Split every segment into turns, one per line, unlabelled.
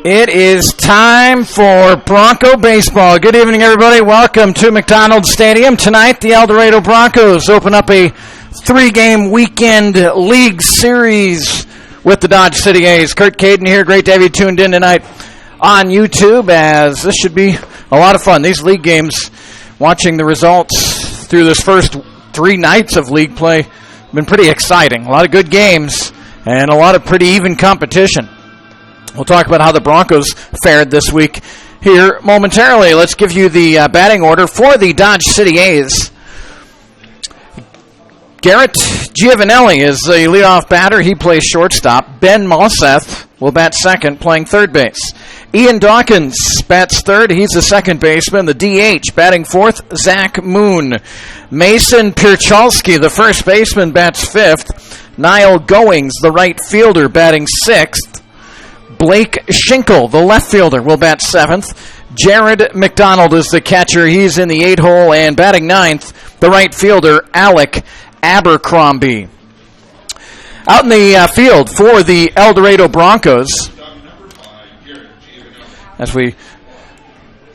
It is time for Bronco baseball. Good evening, everybody. Welcome to McDonald's Stadium. Tonight, the El Dorado Broncos open up a 3-game weekend league series with the Dodge City A's. Kurt Caden here. Great to have you tuned in tonight on YouTube, as this should be a lot of fun. These league games, watching the results through this first 3 nights of league play, have been pretty exciting. A lot of good games and a lot of pretty even competition. We'll talk about how the Broncos fared this week here momentarily. Let's give you the batting order for the Dodge City A's. Garrett Giovanelli is the leadoff batter. He plays shortstop. Ben Malseth will bat second, playing third base. Ian Dawkins bats third. He's the second baseman. The DH batting fourth, Zach Moon. Mason Pierchalski, the first baseman, bats fifth. Niall Goings, the right fielder, batting sixth. Blake Schinkel, the left fielder, will bat seventh. Jared McDonald is the catcher. He's in the 8-hole and batting ninth. The right fielder, Alec Abercrombie. Out in the field for the El Dorado Broncos, as we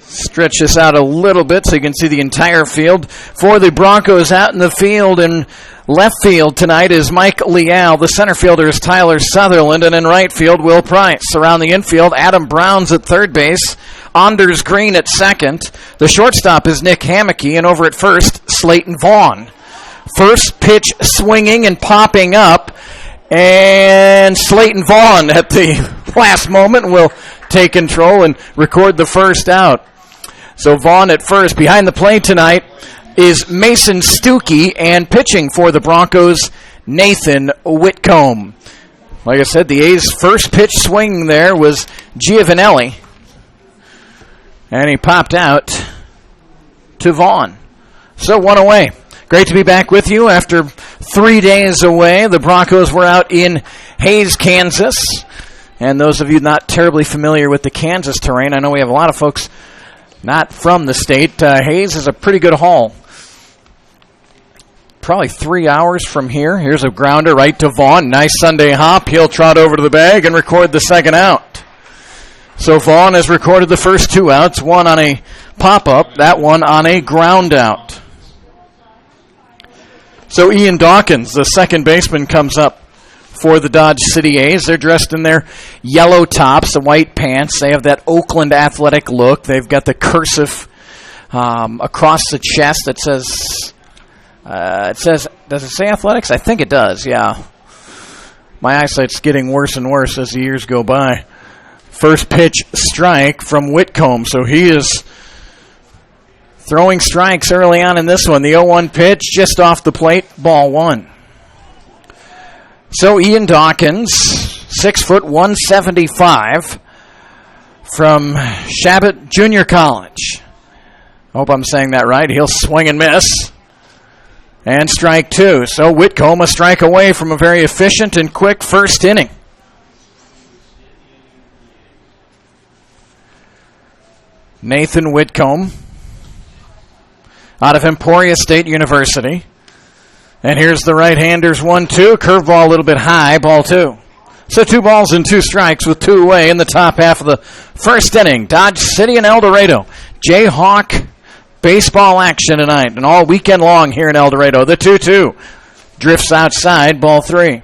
stretch this out a little bit so you can see the entire field. For the Broncos, out in the field in left field tonight is Mike Leal. The center fielder is Tyler Sutherland, and in right field, Will Price. Around the infield, Adam Brown's at third base, Anders Green at second. The shortstop is Nick Hammocky, and over at first, Slayton Vaughn. First pitch swinging and popping up, and Slayton Vaughn at the last moment will take control and record the first out. So Vaughn at first. Behind the plate tonight is Mason Stuckey, and pitching for the Broncos, Nathan Whitcomb. Like I said, the A's first pitch swing there was Giovanelli, and he popped out to Vaughn. So 1 away. Great to be back with you after 3 days away. The Broncos were out in Hays, Kansas. And those of you not terribly familiar with the Kansas terrain, I know we have a lot of folks not from the state. Hays is a pretty good haul. Probably 3 hours from here. Here's a grounder right to Vaughn. Nice Sunday hop. He'll trot over to the bag and record the second out. So Vaughn has recorded the first 2 outs, one on a pop-up, that one on a ground out. So Ian Dawkins, the second baseman, comes up for the Dodge City A's. They're dressed in their yellow tops, the white pants. They have that Oakland athletic look. They've got the cursive across the chest that says, does it say athletics? I think it does, yeah. My eyesight's getting worse and worse as the years go by. First pitch strike from Whitcomb, so he is throwing strikes early on in this one. The 0-1 pitch just off the plate, ball one. So Ian Dawkins, 6 foot 175 from Shabbat Junior College. Hope I'm saying that right. He'll swing and miss. And strike two. So Whitcomb a strike away from a very efficient and quick first inning. Nathan Whitcomb out of Emporia State University. And here's the right-hander's 1-2. Curveball a little bit high, ball two. So 2 balls and 2 strikes with 2 away in the top half of the first inning. Dodge City and El Dorado. Jayhawk baseball action tonight and all weekend long here in El Dorado. The 2-2 drifts outside, ball 3.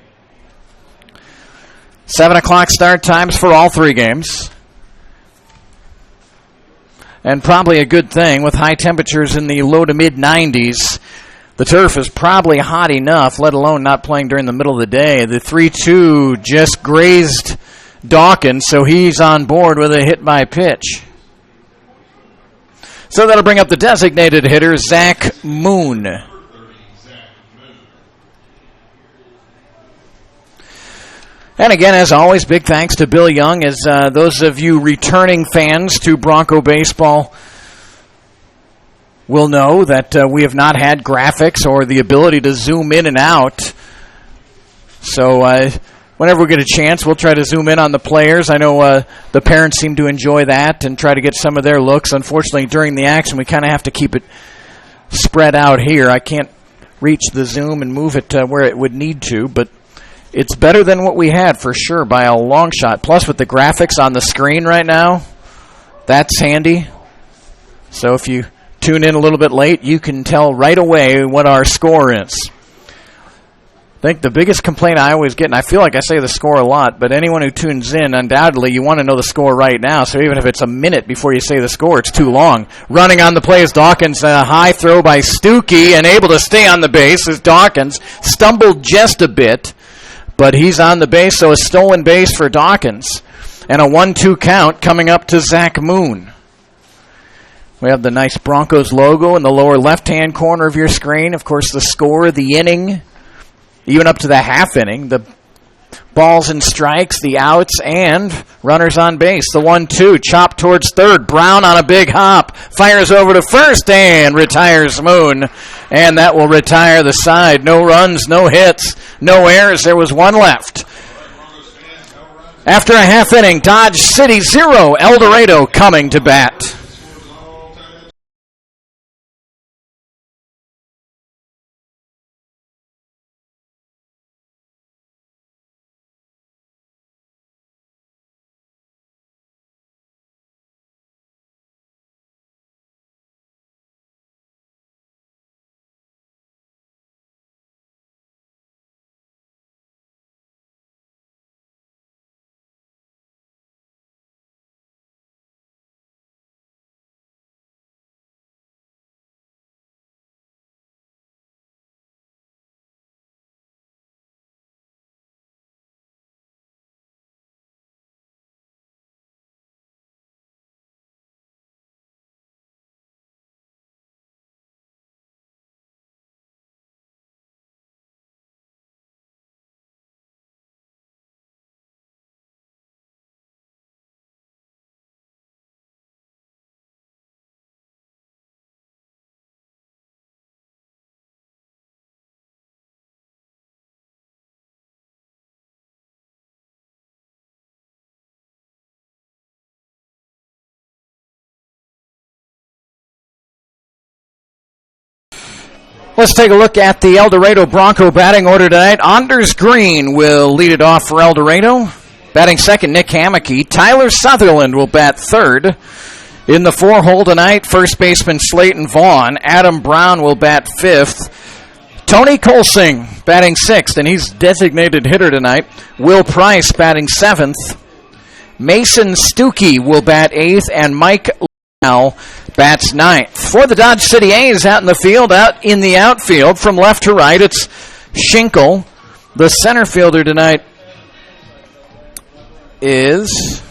7 o'clock start times for all 3 games. And probably a good thing with high temperatures in the low to mid-90s. The turf is probably hot enough, let alone not playing during the middle of the day. The 3-2 just grazed Dawkins, so he's on board with a hit by pitch. So that'll bring up the designated hitter, Zach Moon. And again, as always, big thanks to Bill Young, as those of you returning fans to Bronco baseball will know that we have not had graphics or the ability to zoom in and out. So whenever we get a chance, we'll try to zoom in on the players. I know the parents seem to enjoy that and try to get some of their looks. Unfortunately, during the action, we kind of have to keep it spread out here. I can't reach the zoom and move it where it would need to, but It's better than what we had for sure by a long shot. Plus, with the graphics on the screen right now, that's handy. So if you tune in a little bit late, you can tell right away what our score is. I think the biggest complaint I always get, and I feel like I say the score a lot, but anyone who tunes in, undoubtedly, you want to know the score right now. So even if it's a minute before you say the score, it's too long. Running on the play is Dawkins. A high throw by Stuckey, and able to stay on the base as Dawkins stumbled just a bit, but he's on the base, so a stolen base for Dawkins. And a 1-2 count coming up to Zach Moon. We have the nice Broncos logo in the lower left-hand corner of your screen. Of course, the score, the inning, even up to the half inning, the balls and strikes, the outs, and runners on base. The 1-2, chop towards third. Brown on a big hop, fires over to first, and retires Moon. And that will retire the side. No runs, no hits, no errors. There was one left. After a half inning, Dodge City 0, El Dorado coming to bat. Let's take a look at the El Dorado Bronco batting order tonight. Anders Green will lead it off for El Dorado. Batting second, Nick Hammocky. Tyler Sutherland will bat third. In the 4-hole tonight, first baseman Slayton Vaughn. Adam Brown will bat fifth. Tony Colsing batting sixth, and he's designated hitter tonight. Will Price batting seventh. Mason Stuckey will bat eighth, and Mike Liao bats ninth. For the Dodge City A's out in the outfield, from left to right, it's Schinkel. The center fielder tonight is,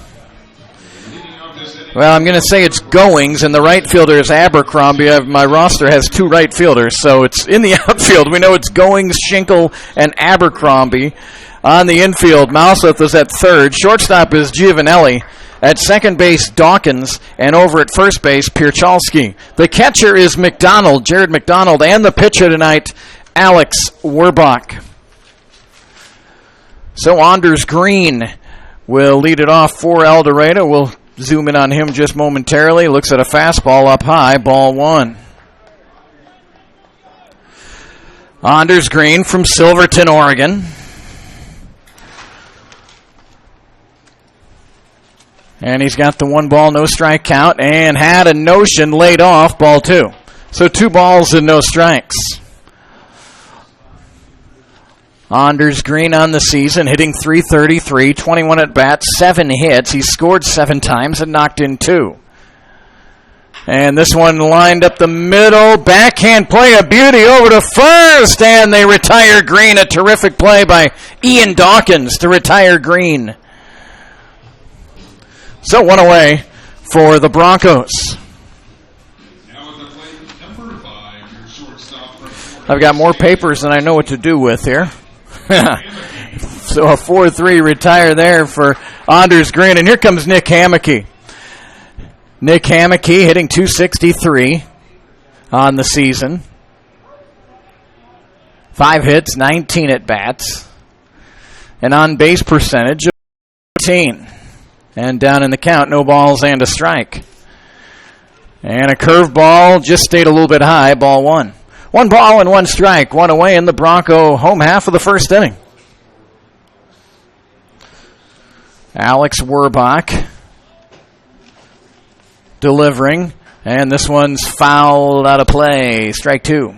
well, I'm going to say it's Goings, and the right fielder is Abercrombie. My roster has two right fielders, so it's in the outfield. We know it's Goings, Schinkel, and Abercrombie. On the infield, Mouseth is at third. Shortstop is Giovanelli. At second base, Dawkins, and over at first base, Pierchalski. The catcher is McDonald, Jared McDonald, and the pitcher tonight, Alex Werbach. So Anders Green will lead it off for El Dorado. We'll zoom in on him just momentarily. Looks at a fastball up high, ball one. Anders Green from Silverton, Oregon. And he's got the 1-ball, no strike count, and had a notion laid off, ball two. So 2 balls and no strikes. Anders Green on the season, hitting .333, 21 at bats, 7 hits. He scored 7 times and knocked in 2. And this one lined up the middle, backhand play, a beauty over to first, and they retire Green. A terrific play by Ian Dawkins to retire Green. So 1 away for the Broncos. I've got more papers than I know what to do with here. So a 4-3 retire there for Anders Green. And here comes Nick Hammocky. Nick Hammocky hitting .263 on the season. 5 hits, 19 at bats. An on-base percentage of 14. And down in the count, no balls and a strike. And a curveball just stayed a little bit high, ball one. 1 ball and 1 strike, 1 away in the Bronco home half of the first inning. Alex Werbach delivering, and this one's fouled out of play. Strike two.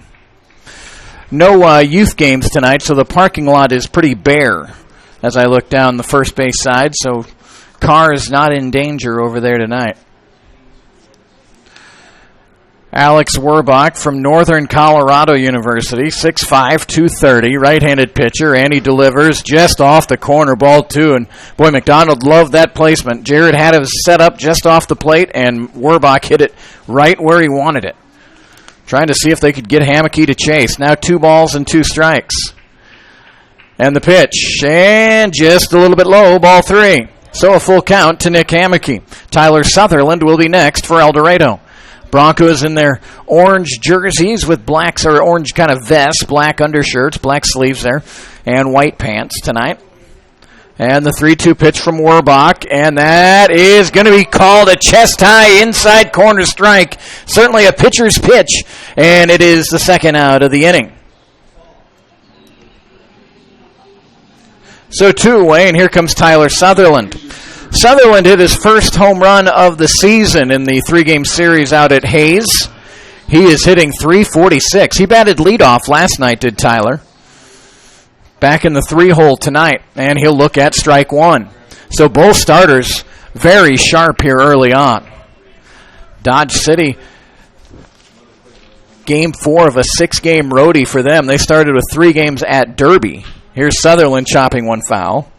No youth games tonight, so the parking lot is pretty bare as I look down the first base side, so car is not in danger over there tonight. Alex Werbach from Northern Colorado University, 6'5", 230, right-handed pitcher, and he delivers just off the corner, ball two. And boy, McDonald loved that placement. Jared had it set up just off the plate, and Werbach hit it right where he wanted it. Trying to see if they could get Hammocky to chase. Now 2 balls and 2 strikes. And the pitch, and just a little bit low, ball 3. So a full count to Nick Hammocky. Tyler Sutherland will be next for El Dorado. Broncos in their orange jerseys with blacks or orange kind of vests, black undershirts, black sleeves there, and white pants tonight. And the 3-2 pitch from Werbach, and that is going to be called a chest high inside corner strike. Certainly a pitcher's pitch, and it is the second out of the inning. So 2 away, and here comes Tyler Sutherland. Sutherland hit his first home run of the season in the 3-game series out at Hayes. He is hitting .346. He batted leadoff last night, did Tyler. Back in the 3-hole tonight, and he'll look at strike 1. So both starters very sharp here early on. Dodge City, game 4 of a 6-game roadie for them. They started with 3 games at Derby. Here's Sutherland chopping one foul.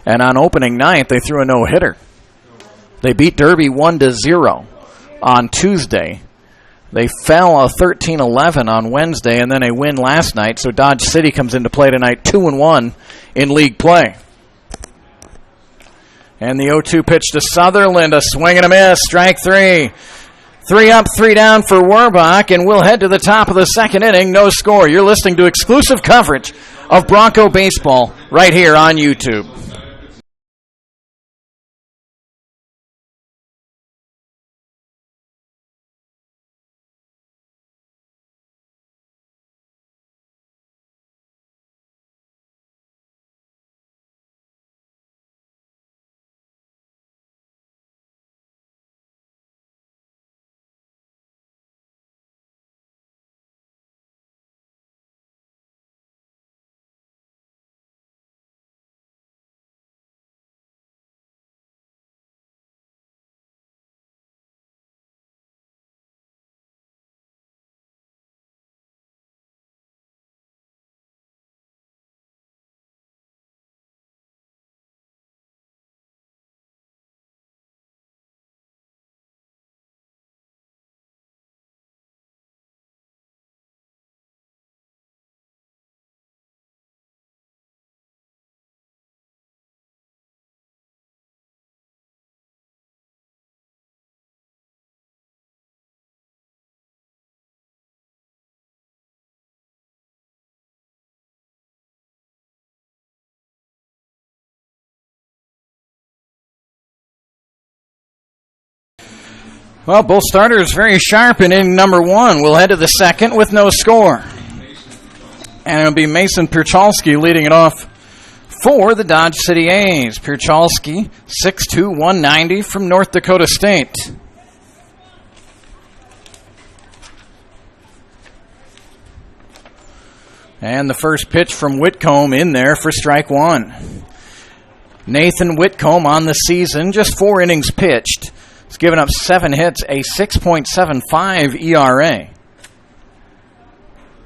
And on opening night, they threw a no-hitter. They beat Derby 1-0 on Tuesday. They fell a 13-11 on Wednesday, and then a win last night. So Dodge City comes into play tonight 2-1 in league play. And the 0-2 pitch to Sutherland, a swing and a miss, strike 3. 3 up, 3 down for Werbach, and we'll head to the top of the second inning. No score. You're listening to exclusive coverage of Bronco baseball right here on YouTube. Well, both starters very sharp in inning number 1. We'll head to the second with no score. And it'll be Mason Pierchalski leading it off for the Dodge City A's. Pierchalski, 6'2", 190 from North Dakota State. And the first pitch from Whitcomb in there for strike 1. Nathan Whitcomb on the season, just 4 innings pitched. He's given up 7 hits, a 6.75 ERA.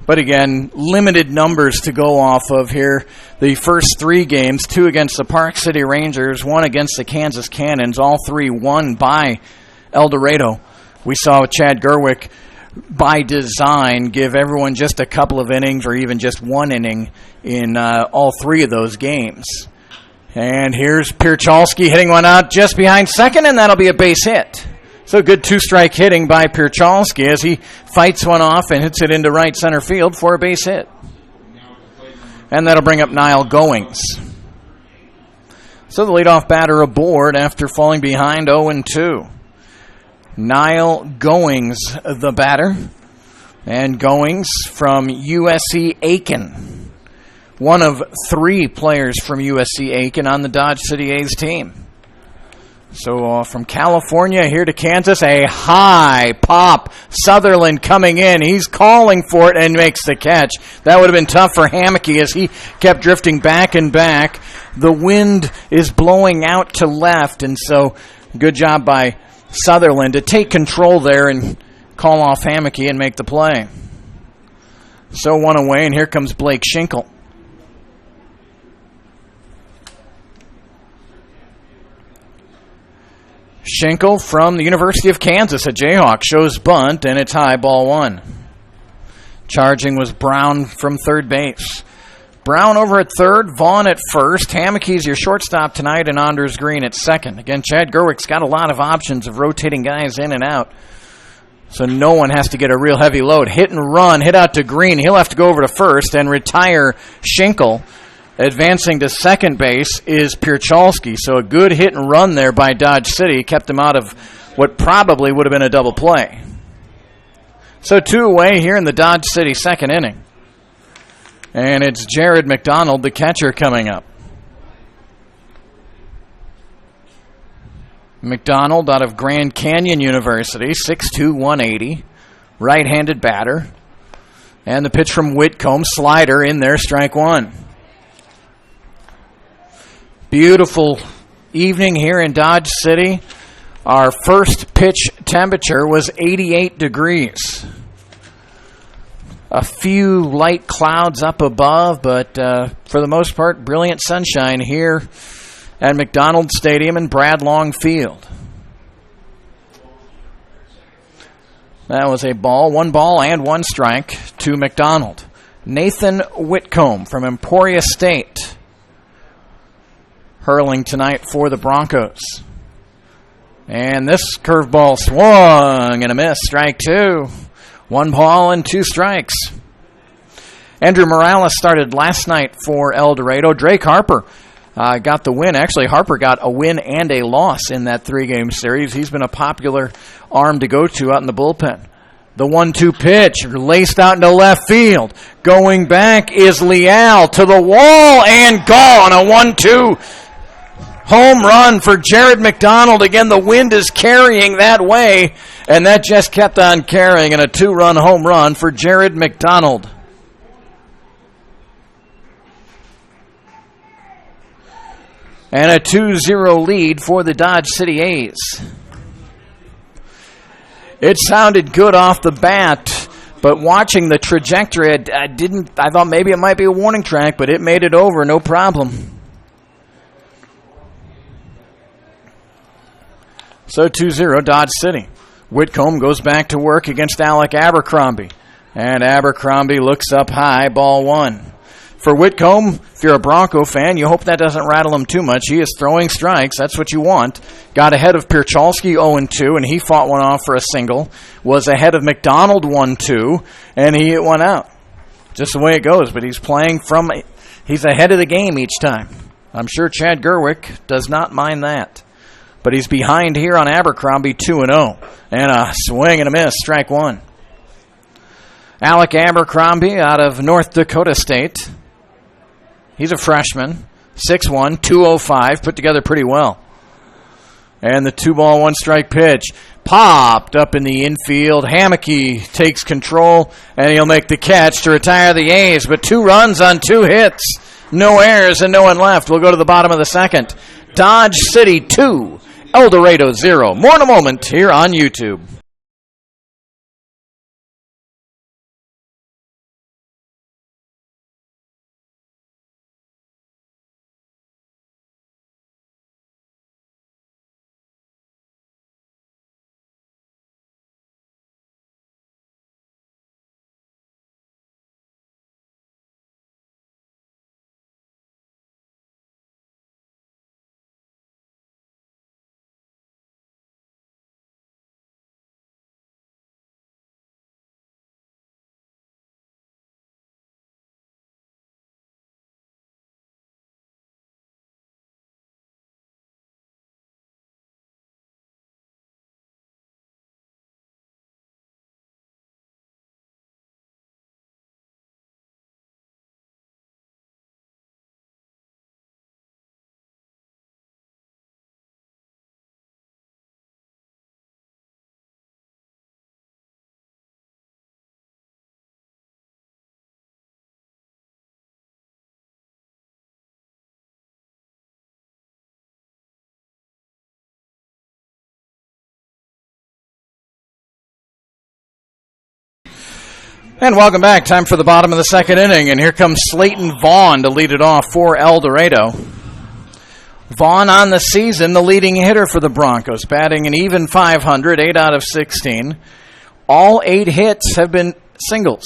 But again, limited numbers to go off of here. The first 3 games, 2 against the Park City Rangers, 1 against the Kansas Cannons, all 3 won by El Dorado. We saw Chad Gerwick, by design, give everyone just a couple of innings or even just 1 inning in all 3 of those games. And here's Pierchalski hitting one out just behind second, and that'll be a base hit. So good 2-strike hitting by Pierchalski as he fights one off and hits it into right center field for a base hit. And that'll bring up Niall Goings. So the leadoff batter aboard after falling behind 0-2. Niall Goings, the batter. And Goings from USC Aiken one of 3 players from USC-Aiken on the Dodge City A's team. So from California here to Kansas, a high pop. Sutherland coming in. He's calling for it and makes the catch. That would have been tough for Hammocky as he kept drifting back and back. The wind is blowing out to left, and so good job by Sutherland to take control there and call off Hammocky and make the play. So 1 away, and here comes Blake Schinkel. Schinkel from the University of Kansas, a Jayhawk, shows bunt, and it's high, ball 1. Charging was Brown from third base. Brown over at third, Vaughn at first. Hammocky's your shortstop tonight, and Anders Green at second. Again, Chad Gerwick's got a lot of options of rotating guys in and out, so no one has to get a real heavy load. Hit and run, hit out to Green. He'll have to go over to first and retire Schinkel. Advancing to second base is Pierchalski. So a good hit and run there by Dodge City kept him out of what probably would have been a double play. So 2 away here in the Dodge City second inning. And it's Jared McDonald, the catcher, coming up. McDonald out of Grand Canyon University, 6'2", 180, right-handed batter. And the pitch from Whitcomb, slider in there, strike 1. Beautiful evening here in Dodge City. Our first pitch temperature was 88 degrees. A few light clouds up above, but for the most part, brilliant sunshine here at McDonald Stadium and Brad Long Field. That was a ball, 1 ball and 1 strike to McDonald. Nathan Whitcomb from Emporia State hurling tonight for the Broncos. And this curveball swung and a miss, strike 2. 1 ball and 2 strikes. Andrew Morales started last night for El Dorado. Drake Harper got the win. Actually, Harper got a win and a loss in that 3-game series. He's been a popular arm to go to out in the bullpen. The 1-2 pitch laced out into left field. Going back is Leal to the wall and gone. A 1-2 home run for Jared McDonald. Again, the wind is carrying that way, and that just kept on carrying, and a 2-run home run for Jared McDonald. And a 2-0 lead for the Dodge City A's. It sounded good off the bat, but watching the trajectory, I thought maybe it might be a warning track, but it made it over, no problem. So 2-0 Dodge City. Whitcomb goes back to work against Alec Abercrombie. And Abercrombie looks up high, ball 1. For Whitcomb, if you're a Bronco fan, you hope that doesn't rattle him too much. He is throwing strikes. That's what you want. Got ahead of Pierchalski 0-2, and he fought one off for a single. Was ahead of McDonald 1-2, and he hit one out. Just the way it goes, but he's ahead of the game each time. I'm sure Chad Gerwick does not mind that. But he's behind here on Abercrombie 2-0. And a swing and a miss, strike 1. Alec Abercrombie out of North Dakota State. He's a freshman, 6'1", 205, put together pretty well. And the 2-ball, 1-strike pitch popped up in the infield. Hammocky takes control, and he'll make the catch to retire the A's. But 2 runs on 2 hits, no errors, and no one left. We'll go to the bottom of the second. Dodge City 2, El Dorado 0. More in a moment here on YouTube. And welcome back. Time for the bottom of the second inning. And here comes Slayton Vaughn to lead it off for El Dorado. Vaughn on the season, the leading hitter for the Broncos, batting an even .500, 8 out of 16. All 8 hits have been singles.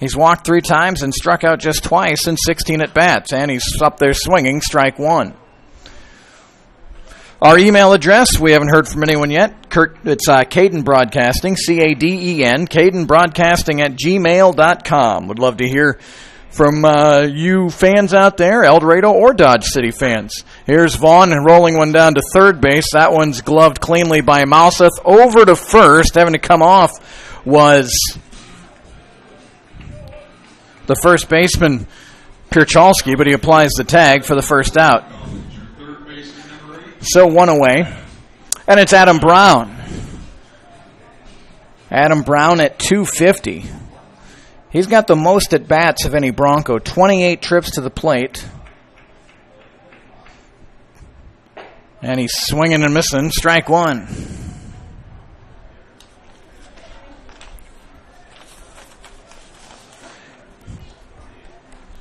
He's walked 3 times and struck out just twice in 16 at-bats. And he's up there swinging, strike 1. Our email address, we haven't heard from anyone yet. It's Caden Broadcasting, C-A-D-E-N, CadenBroadcasting@gmail.com. Would love to hear from you fans out there, El Dorado or Dodge City fans. Here's Vaughn rolling one down to third base. That one's gloved cleanly by Mouseth. Over to first, having to come off was the first baseman, Pierchalski, but he applies the tag for the first out. So 1 away. And it's Adam Brown. Adam Brown at 250. He's got the most at-bats of any Bronco. 28 trips to the plate. And he's swinging and missing. Strike 1.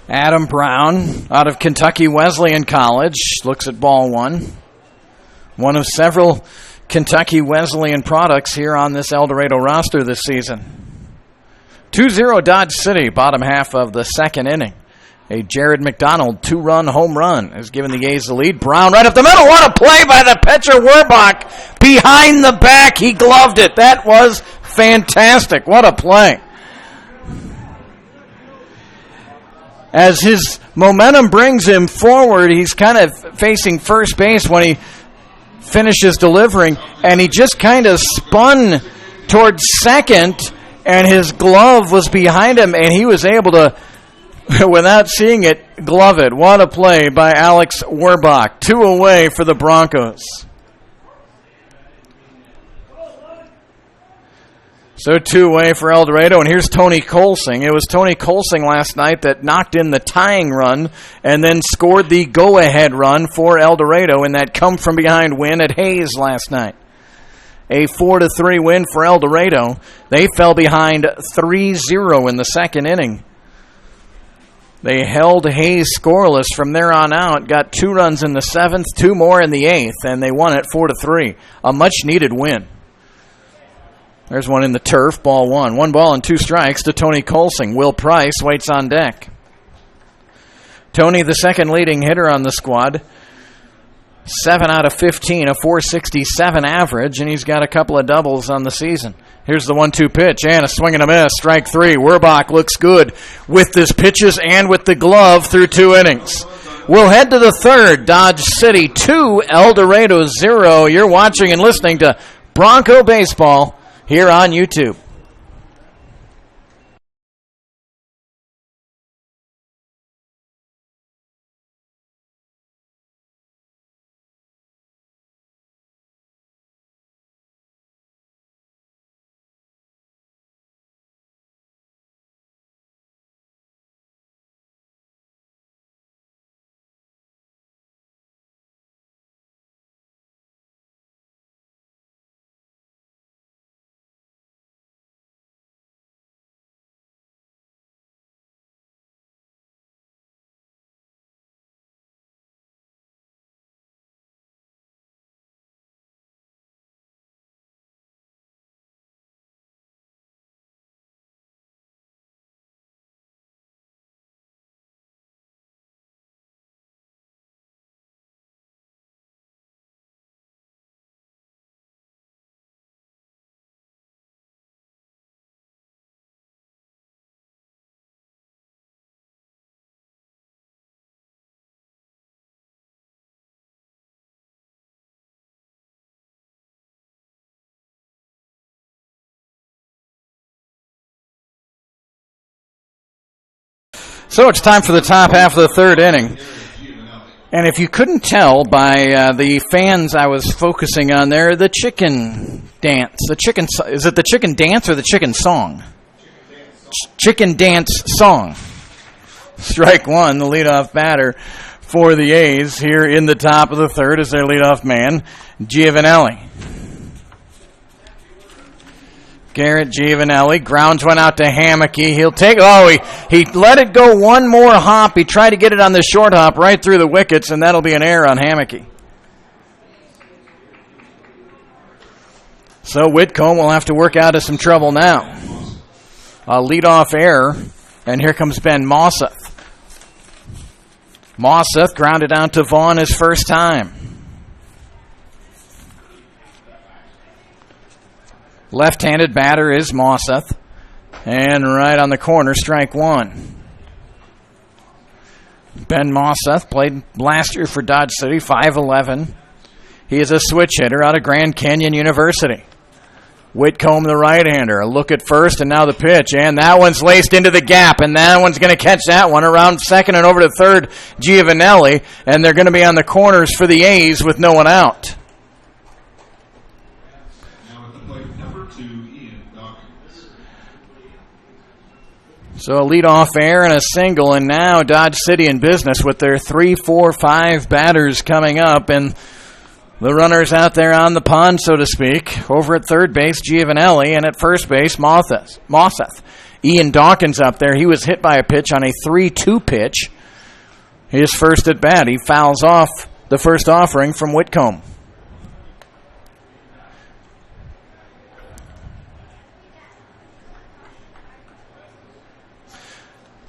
Adam Brown out of Kentucky Wesleyan College. Looks at ball 1. One of several Kentucky Wesleyan products here on this El Dorado roster this season. 2-0 Dodge City, bottom half of the second inning. A Jared McDonald 2-run home run has given the A's the lead. Brown right up the middle. What a play by the pitcher, Werbach. Behind the back, he gloved it. That was fantastic. What a play. As his momentum brings him forward, he's kind of facing first base when he finishes delivering, and he just kind of spun towards second, and his glove was behind him, and he was able to, without seeing it, glove it. What a play by Alex Werbach. 2 away for the Broncos. So 2 away for El Dorado, and here's Tony Colsing. It was Tony Colsing last night that knocked in the tying run and then scored the go-ahead run for El Dorado in that come-from-behind win at Hayes last night. A 4-3 win for El Dorado. They fell behind 3-0 in the second inning. They held Hayes scoreless from there on out, got 2 runs in the 7th, 2 more in the 8th, and they won it 4-3. A much-needed win. There's one in the turf, ball 1. 1 ball and 2 strikes to Tony Colsing. Will Price waits on deck. Tony, the second leading hitter on the squad. 7 out of 15, a .467 average, and he's got a couple of doubles on the season. Here's the 1-2 pitch, and a swing and a miss. Strike 3. Werbach looks good with his pitches and with the glove through 2 innings. We'll head to the third. Dodge City 2, El Dorado 0. You're watching and listening to Bronco Baseball here on YouTube. So it's time for the top half of the third inning. And if you couldn't tell by the fans I was focusing on there, the chicken dance. Is it the chicken dance or the chicken song? Chicken dance song. Strike 1, the leadoff batter for the A's here in the top of the third is their leadoff man, Giovanelli. Garrett Giovanelli grounds one out to Hammocky. He'll take. He let it go one more hop. He tried to get it on the short hop right through the wickets, and that'll be an error on Hammocky. So Whitcomb will have to work out of some trouble now. A leadoff error, and here comes Ben Mosseth. Mosseth grounded out to Vaughn his first time. Left-handed batter is Mosseth. And right on the corner, strike one. Ben Mosseth played last year for Dodge City, 5'11". He is a switch hitter out of Grand Canyon University. Whitcomb, the right-hander. A look at first, and now the pitch. And that one's laced into the gap, and that one's going to catch that one around second and over to third, Giovanelli. And they're going to be on the corners for the A's with no one out. So a leadoff error and a single, and now Dodge City in business with their 3, 4, 5 batters coming up, and the runners out there on the pond, so to speak. Over at third base, Giovanelli, and at first base, Mosseth. Ian Dawkins up there. He was hit by a pitch on a 3-2 pitch. His first at bat. He fouls off the first offering from Whitcomb.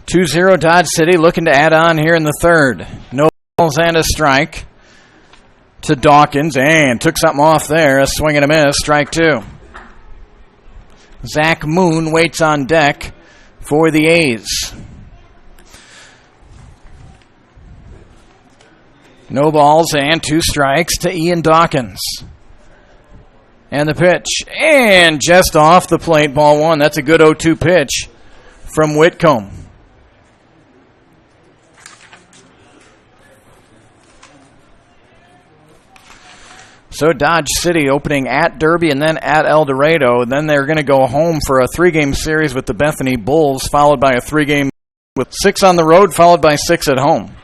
2-0 Dodge City, looking to add on here in the third. No balls and a strike to Dawkins, and took something off there. A swing and a miss, strike two. Zach Moon waits on deck for the A's. No balls and 2 strikes to Ian Dawkins. And the pitch, and just off the plate, ball one. That's a good 0-2 pitch from Whitcomb. So Dodge City opening at Derby and then at El Dorado. And then they're going to go home for a 3-game series with the Bethany Bulls, followed by a 3-game with 6 on the road, followed by 6 at home.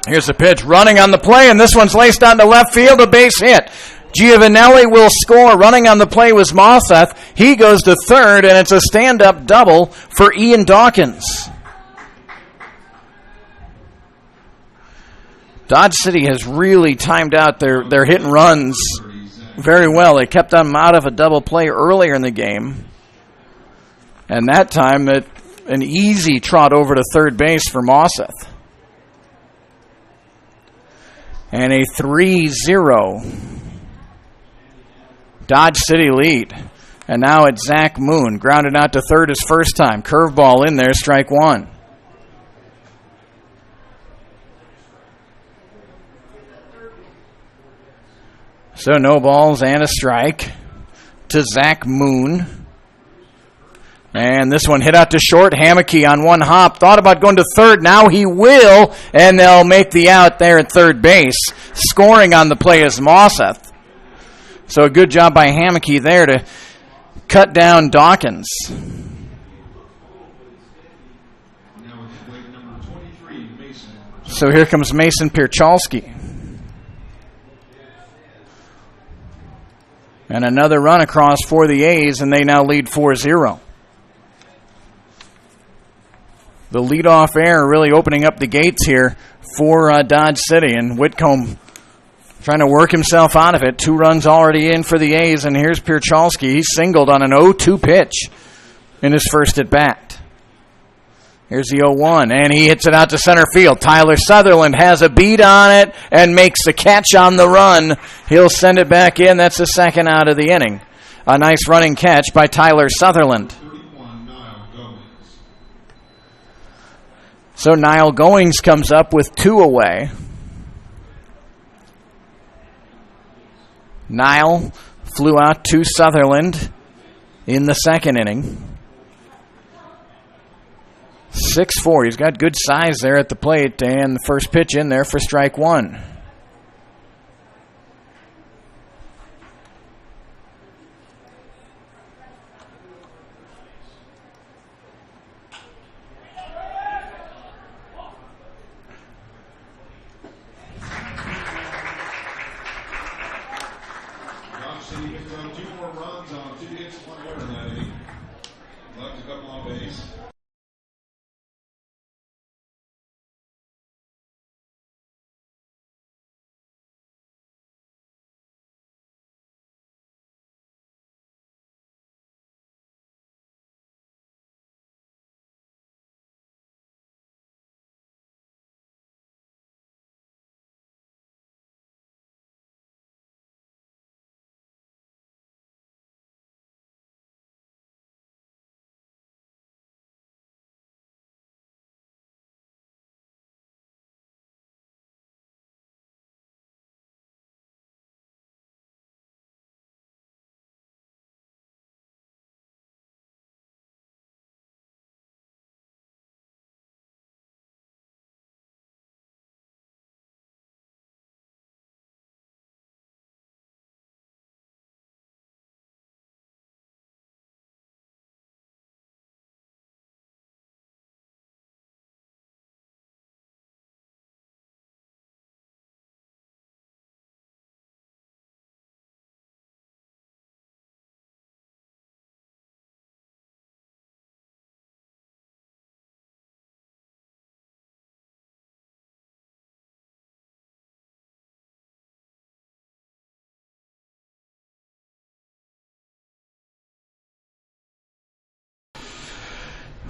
Here's the pitch, running on the play, and this one's laced onto left field, a base hit. Giovanelli will score. Running on the play was Mosseth. He goes to third, and it's a stand-up double for Ian Dawkins. Dodge City has really timed out their hit and runs very well. They kept them out of a double play earlier in the game. And that time, an easy trot over to third base for Mosseth. And a 3-0 Dodge City lead. And now it's Zach Moon. Grounded out to third his first time. Curveball in there, strike one. So no balls and a strike to Zach Moon. And this one hit out to short. Hammocky on one hop. Thought about going to third. Now he will. And they'll make the out there at third base. Scoring on the play is Mosseth. So a good job by Hammocky there to cut down Dawkins. So here comes Mason Pierchalski. And another run across for the A's, and they now lead 4-0. The leadoff error really opening up the gates here for Dodge City, and Whitcomb trying to work himself out of it. 2 runs already in for the A's, and here's Pierchalski. He singled on an 0-2 pitch in his first at bat. Here's the 0-1, and he hits it out to center field. Tyler Sutherland has a beat on it and makes the catch on the run. He'll send it back in. That's the second out of the inning. A nice running catch by Tyler Sutherland. So Niall Goings comes up with 2 away. Niall flew out to Sutherland in the second inning. 6'4". He's got good size there at the plate, and the first pitch in there for strike one.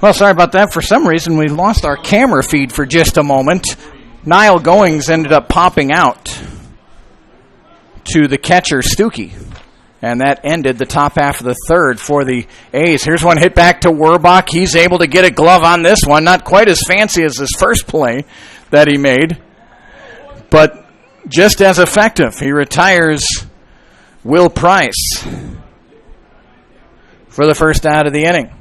Well, sorry about that. For some reason, we lost our camera feed for just a moment. Niall Goings ended up popping out to the catcher, Stuckey. And that ended the top half of the third for the A's. Here's one hit back to Werbach. He's able to get a glove on this one. Not quite as fancy as his first play that he made, but just as effective. He retires Will Price for the first out of the inning.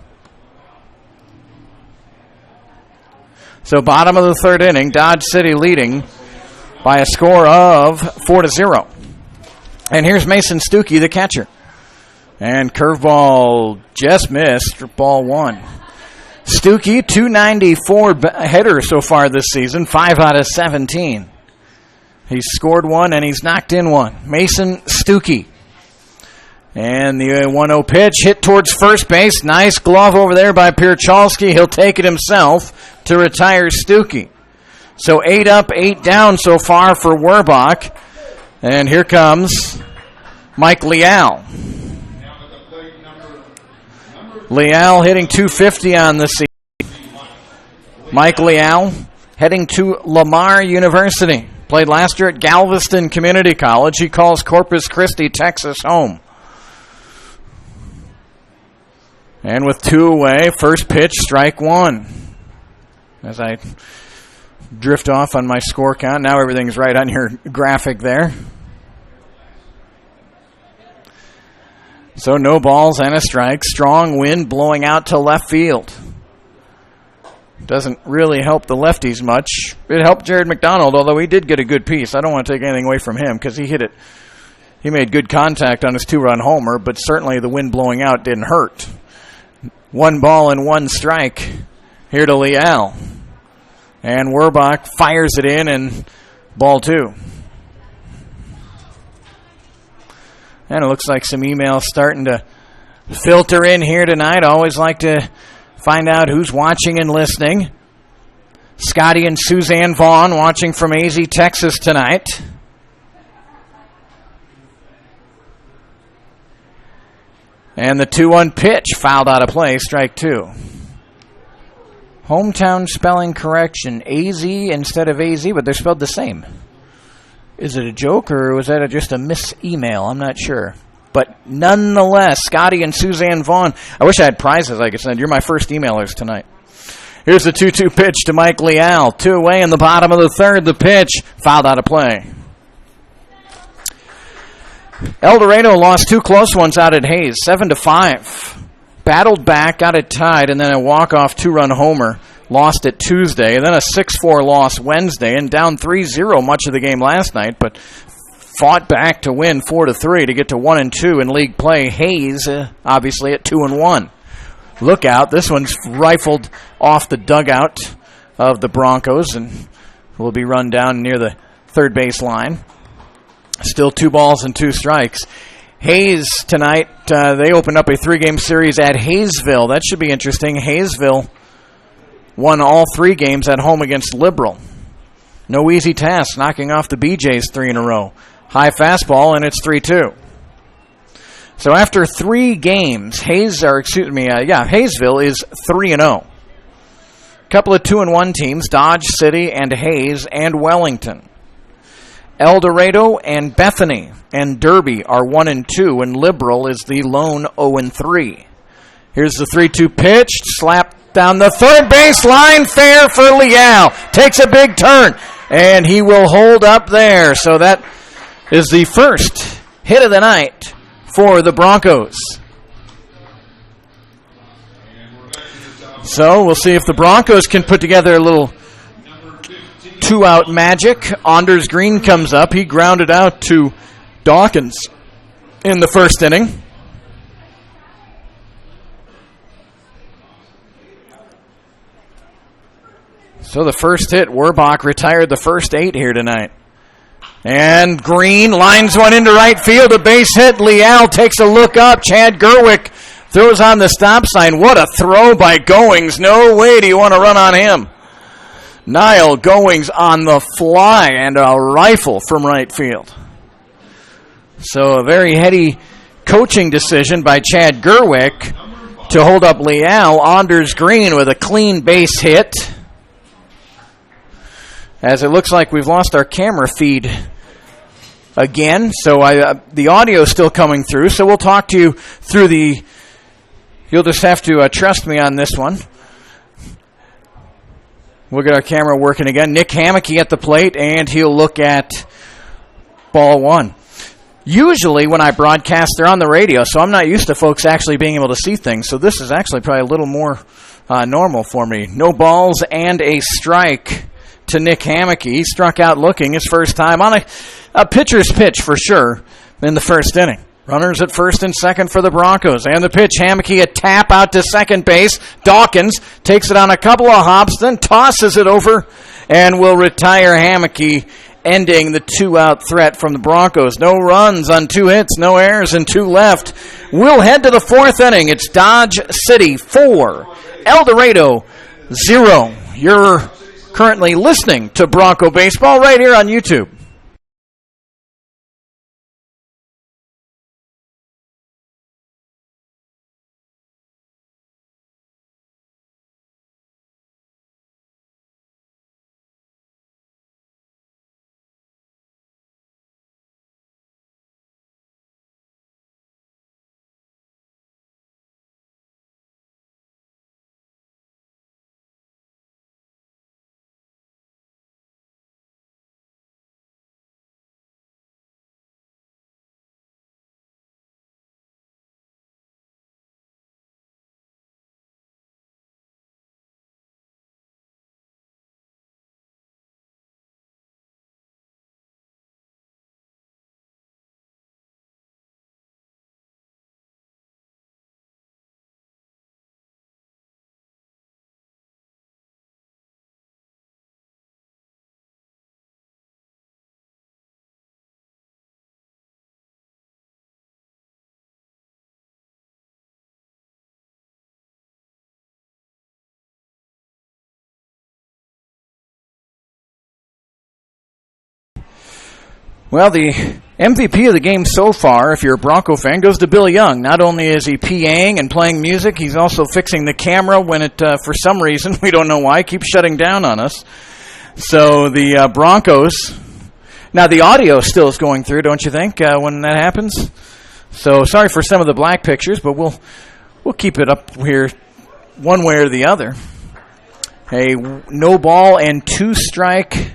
So bottom of the third inning, Dodge City leading by a score of 4-0. And here's Mason Stuckey, the catcher. And curveball just missed, ball one. Stuckey, 294 hitter so far this season, 5 out of 17. He's scored one and he's knocked in one. Mason Stuckey. And the 1-0 pitch hit towards first base. Nice glove over there by Pierchalski. He'll take it himself to retire Stuckey. So 8 up, 8 down so far for Werbach. And here comes Mike Leal. Leal hitting .250 on the season. Mike Leal heading to Lamar University. Played last year at Galveston Community College. He calls Corpus Christi, Texas home. And with 2 away, first pitch, strike one. As I drift off on my score count. Now everything's right on your graphic there. So no balls and a strike. Strong wind blowing out to left field. Doesn't really help the lefties much. It helped Jared McDonald, although he did get a good piece. I don't want to take anything away from him because he hit it. He made good contact on his 2-run homer, but certainly the wind blowing out didn't hurt. 1 ball and 1 strike here to Leal. And Werbach fires it in, and ball 2. And it looks like some emails starting to filter in here tonight. I always like to find out who's watching and listening. Scotty and Suzanne Vaughn watching from AZ, Texas tonight. And the 2-1 pitch fouled out of play, strike 2. Hometown spelling correction, AZ instead of AZ, but they're spelled the same. Is it a joke or was that just a mis-email? I'm not sure. But nonetheless, Scotty and Suzanne Vaughn. I wish I had prizes I could send. You're my first emailers tonight. Here's the 2-2 pitch to Mike Leal. 2 away in the bottom of the third. The pitch fouled out of play. El Dorado lost 2 close ones out at Hayes, 7-5. Battled back, got it tied, and then a walk-off 2-run homer. Lost it Tuesday, and then a 6-4 loss Wednesday, and down 3-0 much of the game last night, but fought back to win 4-3 to get to 1-2 in league play. Hayes, obviously, at 2-1. Look out, this one's rifled off the dugout of the Broncos, and will be run down near the third base line. Still 2 balls and 2 strikes. Hayes tonight, they opened up a 3-game series at Hayesville. That should be interesting. Hayesville won all 3 games at home against Liberal. No easy task, knocking off the BJs 3 in a row. High fastball, and it's 3-2. So after 3 games, Hayesville is 3-0. A couple of 2-1 teams, Dodge City and Hayes and Wellington. El Dorado and Bethany and Derby are 1-2, and Liberal is the lone 0-3. Here's the 3-2 pitch, slapped down the third base line, fair for Leal. Takes a big turn, and he will hold up there. So that is the first hit of the night for the Broncos. So we'll see if the Broncos can put together a little 2-out magic. Anders Green comes up. He grounded out to Dawkins in the first inning. So the first hit, Werbach retired the first 8 here tonight. And Green lines one into right field. A base hit. Leal takes a look up. Chad Gerwick throws on the stop sign. What a throw by Goings. No way do you want to run on him. Niall Goings on the fly and a rifle from right field. So a very heady coaching decision by Chad Gerwick to hold up Leal. Anders Green with a clean base hit. As it looks like we've lost our camera feed again. So the audio is still coming through. So we'll talk to you through the... You'll just have to trust me on this one. We'll get our camera working again. Nick Hammocky at the plate, and he'll look at ball 1. Usually when I broadcast, they're on the radio, so I'm not used to folks actually being able to see things. So this is actually probably a little more normal for me. No balls and a strike to Nick Hammocky. He struck out looking his first time on a pitcher's pitch for sure in the first inning. Runners at first and second for the Broncos. And the pitch, Hammocky, a tap out to second base. Dawkins takes it on a couple of hops, then tosses it over and will retire Hammocky, ending the 2-out threat from the Broncos. No runs on 2 hits, no errors, and 2 left. We'll head to the 4th inning. It's Dodge City 4, El Dorado 0. You're currently listening to Bronco Baseball right here on YouTube. Well, the MVP of the game so far, if you're a Bronco fan, goes to Bill Young. Not only is he PAing and playing music, he's also fixing the camera when it, for some reason, we don't know why, keeps shutting down on us. So the Broncos, now the audio still is going through, don't you think, when that happens? So sorry for some of the black pictures, but we'll keep it up here one way or the other. A no ball and 2 strike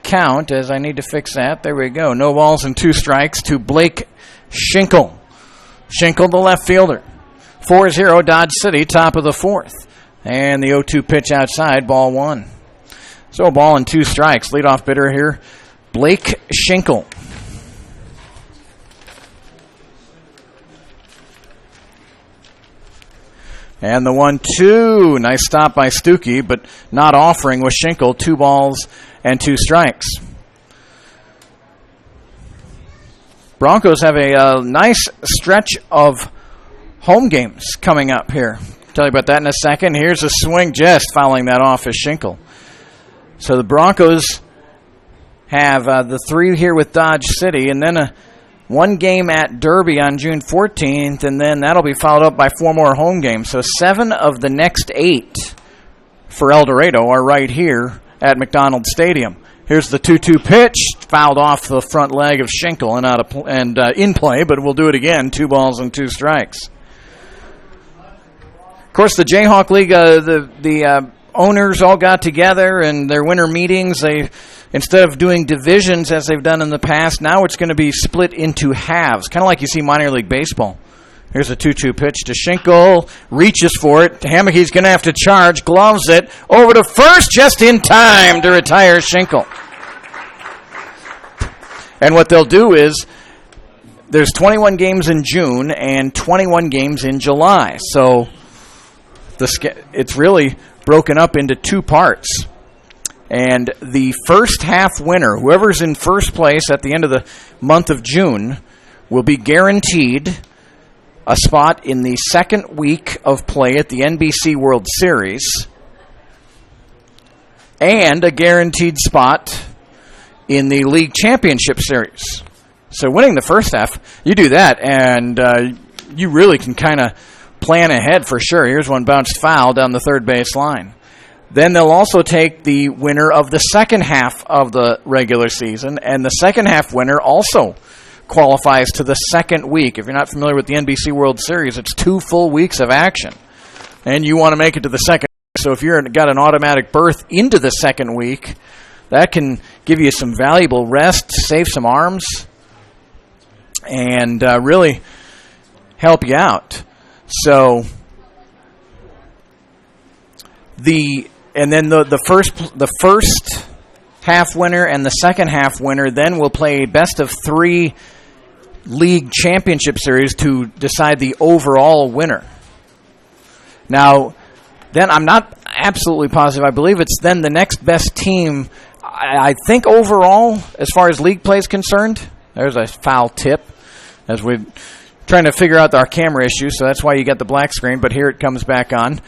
count, as I need to fix that. There we go. No balls and 2 strikes to Blake Schinkel. Schinkel, the left fielder. 4-0 Dodge City, top of the 4th. And the 0-2 pitch outside, ball 1. So a ball and 2 strikes. Leadoff hitter here, Blake Schinkel. And the 1-2. Nice stop by Stuckey, but not offering with Schinkel. 2 balls and 2 strikes. Broncos have a nice stretch of home games coming up here. Tell you about that in a second. Here's a swing, just fouling that off as Schinkel. So the Broncos have the 3 here with Dodge City, and then one game at Derby on June 14th, and then that'll be followed up by 4 more home games. So 7 of the next 8 for El Dorado are right here at McDonald Stadium. Here's the 2-2 pitch, fouled off the front leg of Schinkel and in play, but we'll do it again. 2 balls and 2 strikes. Of course, the Jayhawk League, the owners all got together in their winter meetings. They, instead of doing divisions as they've done in the past, now it's going to be split into halves, kind of like you see minor league baseball. Here's a 2-2 pitch to Schinkel, reaches for it. Hammockey's going to have to charge, gloves it, over to first, just in time to retire Schinkel. And what they'll do is, there's 21 games in June and 21 games in July. So it's really broken up into 2 parts. And the first half winner, whoever's in first place at the end of the month of June, will be guaranteed a spot in the second week of play at the NBC World Series and a guaranteed spot in the League Championship Series. So winning the first half, you do that, and you really can kind of plan ahead for sure. Here's one bounced foul down the third base line. Then they'll also take the winner of the second half of the regular season, and the second half winner also qualifies to the second week. If you're not familiar with the NBC World Series, it's 2 full weeks of action, and you want to make it to the second. So if you've got an automatic berth into the second week, that can give you some valuable rest, save some arms, and really help you out. So the first half winner and the second half winner then will play best of 3 league championship series to decide the overall winner. Now, then I'm not absolutely positive. I believe it's then the next best team. I think overall, as far as league play is concerned, there's a foul tip as we're trying to figure out our camera issue, so that's why you got the black screen, but here it comes back on.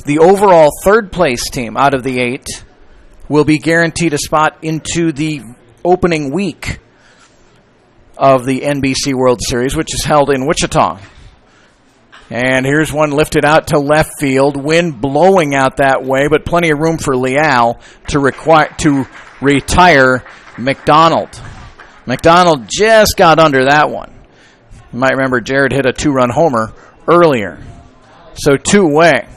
The overall third place team out of the 8 will be guaranteed a spot into the opening week of the NBC World Series, which is held in Wichita. And here's one lifted out to left field, wind blowing out that way, but plenty of room for Leal to retire McDonald. McDonald just got under that one. You might remember Jared hit a 2-run homer earlier. So 2-way.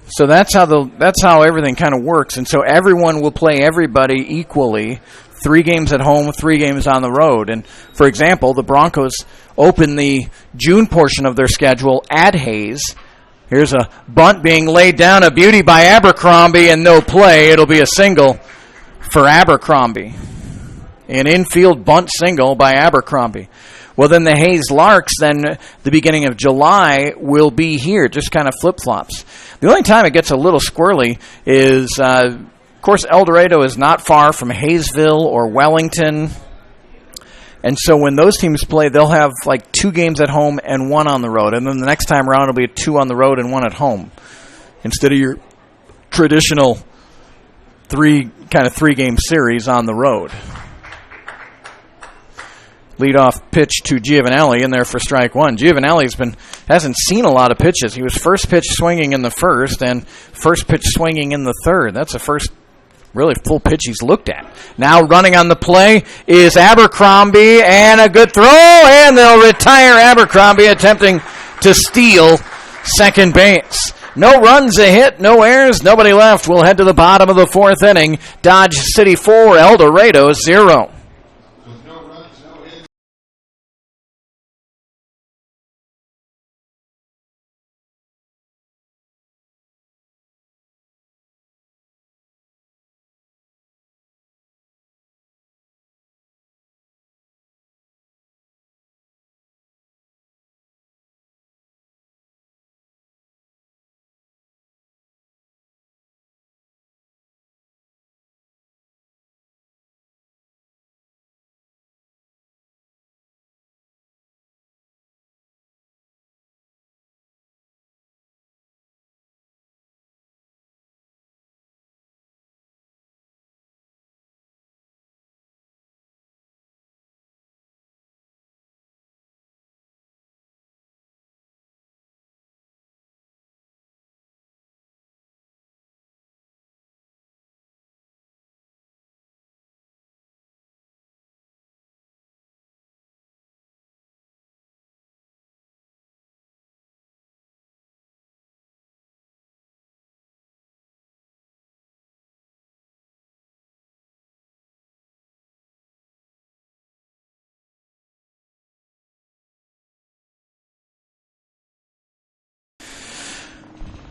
So that's how everything kind of works. And so everyone will play everybody equally. 3 games at home, 3 games on the road. And, for example, the Broncos open the June portion of their schedule at Hayes. Here's a bunt being laid down, a beauty by Abercrombie, and no play. It'll be a single for Abercrombie. An infield bunt single by Abercrombie. Well, then the Hayes Larks, then the beginning of July, will be here. Just kind of flip-flops. The only time it gets a little squirrely is, of course, El Dorado is not far from Hayesville or Wellington. And so when those teams play, they'll have like 2 games at home and 1 on the road. And then the next time around, it'll be 2 on the road and 1 at home, instead of your traditional 3-game series on the road. Leadoff pitch to Giovanelli in there for strike 1. Giovanelli hasn't seen a lot of pitches. He was first pitch swinging in the first and first pitch swinging in the third. That's the first really full pitch he's looked at. Now running on the play is Abercrombie, and a good throw, and they'll retire Abercrombie attempting to steal second base. No runs, a hit, no errors, nobody left. We'll head to the bottom of the 4th inning. Dodge City 4, El Dorado 0.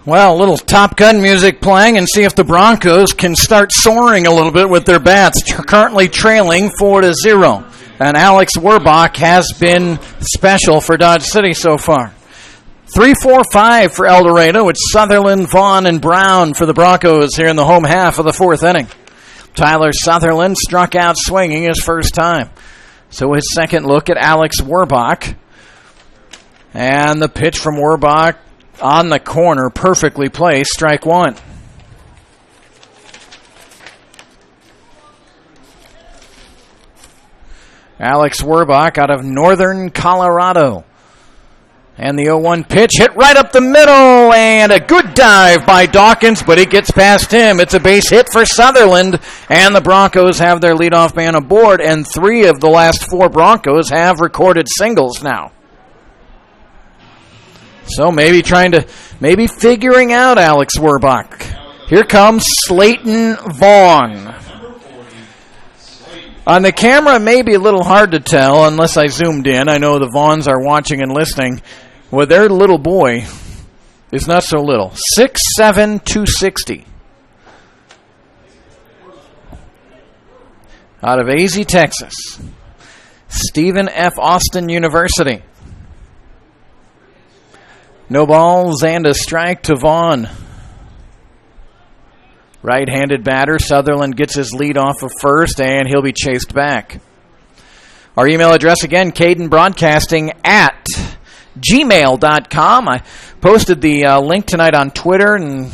Well, a little Top Gun music playing and see if the Broncos can start soaring a little bit with their bats. Currently trailing 4-0. And Alex Werbach has been special for Dodge City so far. 3-4-5 for El Dorado. It's Sutherland, Vaughn, and Brown for the Broncos here in the home half of the fourth inning. Tyler Sutherland struck out swinging his first time. So his second look at Alex Werbach. And the pitch from Werbach on the corner, perfectly placed, strike one. Alex Werbach out of northern Colorado. And the 0-1 pitch hit right up the middle, and a good dive by Dawkins, but it gets past him. It's a base hit for Sutherland, and the Broncos have their leadoff man aboard, and 3 of the last 4 Broncos have recorded singles now. So maybe figuring out Alex Werbach. Here comes Slayton Vaughn. On the camera, it may be a little hard to tell unless I zoomed in. I know the Vaughns are watching and listening. Well, their little boy is not so little. 6'7", 260. Out of AZ, Texas. Stephen F. Austin University. No balls and a strike to Vaughn. Right-handed batter. Sutherland gets his lead off of first, and he'll be chased back. Our email address again, cadenbroadcasting@gmail.com. I posted the link tonight on Twitter and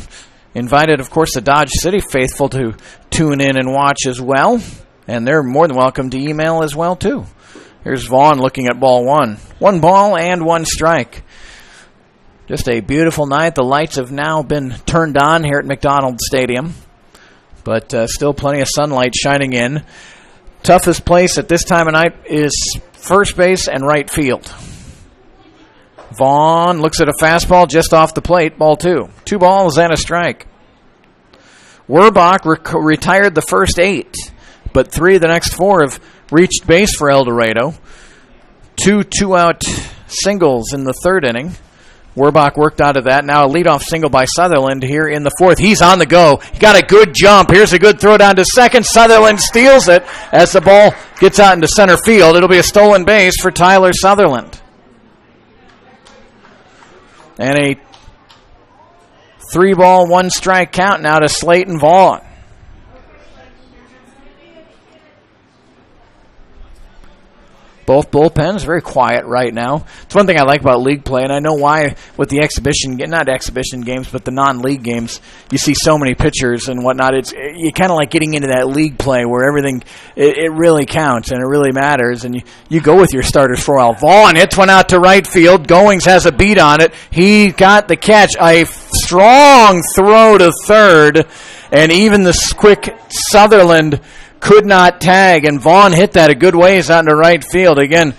invited, of course, the Dodge City faithful to tune in and watch as well. And they're more than welcome to email as well, too. Here's Vaughn looking at ball one. 1 ball and 1 strike. Just a beautiful night. The lights have now been turned on here at McDonald Stadium, but still plenty of sunlight shining in. Toughest place at this time of night is first base and right field. Vaughn looks at a fastball just off the plate, ball 2. 2 balls and a strike. Werbach retired the first 8, but 3 of the next 4 have reached base for El Dorado. 2 2-out singles in the third inning. Werbach worked out of that. Now a leadoff single by Sutherland here in the fourth. He's on the go. He got a good jump. Here's a good throw down to second. Sutherland steals it as the ball gets out into center field. It'll be a stolen base for Tyler Sutherland. And a 3-ball, 1-strike count now to Slayton Vaughn. Both bullpens very quiet right now. It's one thing I like about league play, and I know why with the not exhibition games, but the non-league games, you see so many pitchers and whatnot. You kind of like getting into that league play where everything, it really counts and it really matters, and you go with your starters for a while. Vaughn hits one out to right field. Goings has a beat on it. He got the catch. A strong throw to third, and even the quick Sutherland could not tag, and Vaughn hit that a good ways out into right field. Again,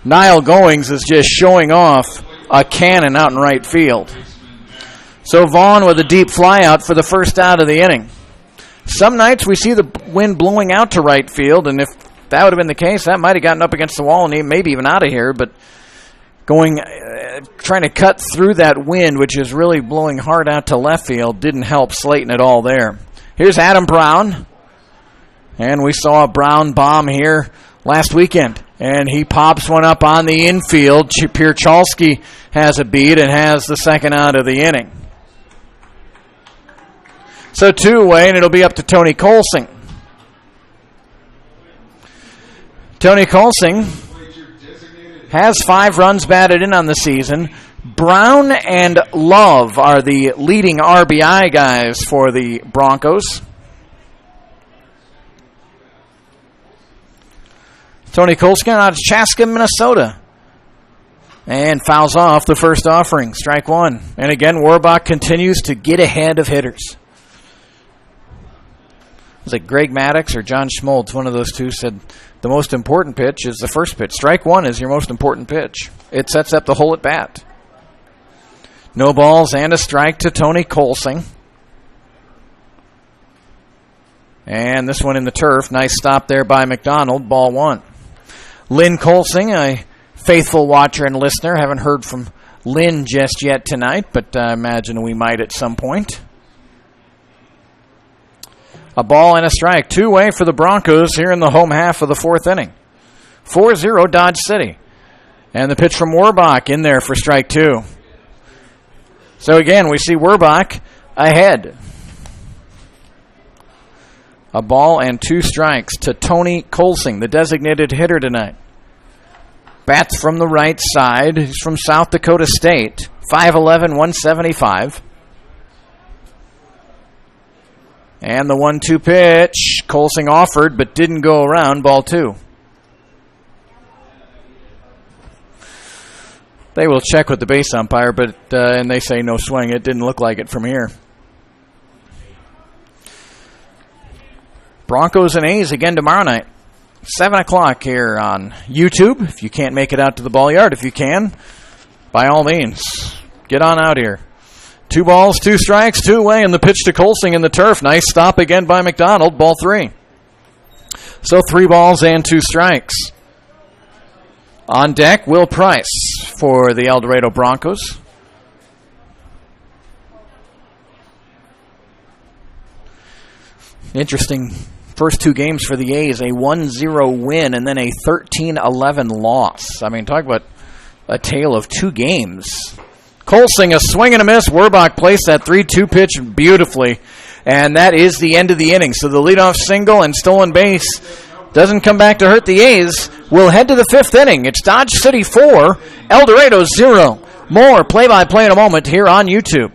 Niall Goings is just showing off a cannon out in right field. So Vaughn with a deep fly out for the first out of the inning. Some nights we see the wind blowing out to right field, and if that would have been the case, that might have gotten up against the wall and maybe even out of here, but trying to cut through that wind, which is really blowing hard out to left field, didn't help Slayton at all there. Here's Adam Brown. And we saw a Brown bomb here last weekend. And he pops one up on the infield. Pierchalski has a beat and has the second out of the inning. So 2-away, and it'll be up to Tony Colsing. Tony Colsing has 5 runs batted in on the season. Brown and Love are the leading RBI guys for the Broncos. Tony Colston out of Chaska, Minnesota. And fouls off the first offering. Strike 1. And again, Werbach continues to get ahead of hitters. Was it Greg Maddox or John Schmoltz? One of those two said the most important pitch is the first pitch. Strike 1 is your most important pitch. It sets up the whole at bat. No balls and a strike to Tony Colsing. And this one in the turf. Nice stop there by McDonald. Ball 1. Lynn Colsing, a faithful watcher and listener. Haven't heard from Lynn just yet tonight, but I imagine we might at some point. A ball and a strike. 2-way for the Broncos here in the home half of the fourth inning. 4-0 Dodge City. And the pitch from Werbach in there for strike 2. So again, we see Werbach ahead. A ball and 2 strikes to Tony Colsing, the designated hitter tonight. Bats from the right side. He's from South Dakota State. 5'11", 175. And the 1-2 pitch. Colsing offered, but didn't go around. Ball 2. They will check with the base umpire, but and they say no swing. It didn't look like it from here. Broncos and A's again tomorrow night. 7 o'clock here on YouTube. If you can't make it out to the ball yard, if you can, by all means, get on out here. 2 balls, 2 strikes, 2-away, and the pitch to Colsing in the turf. Nice stop again by McDonald. Ball 3. So 3 balls and 2 strikes. On deck, Will Price for the El Dorado Broncos. Interesting first 2 games for the A's. A 1-0 win and then a 13-11 loss. I mean, talk about a tale of 2 games. Colsing, a swing and a miss. Werbach placed that 3-2 pitch beautifully. And that is the end of the inning. So the leadoff single and stolen base doesn't come back to hurt the A's. We'll head to the 5th inning. It's Dodge City 4, El Dorado 0. More play-by-play in a moment here on YouTube.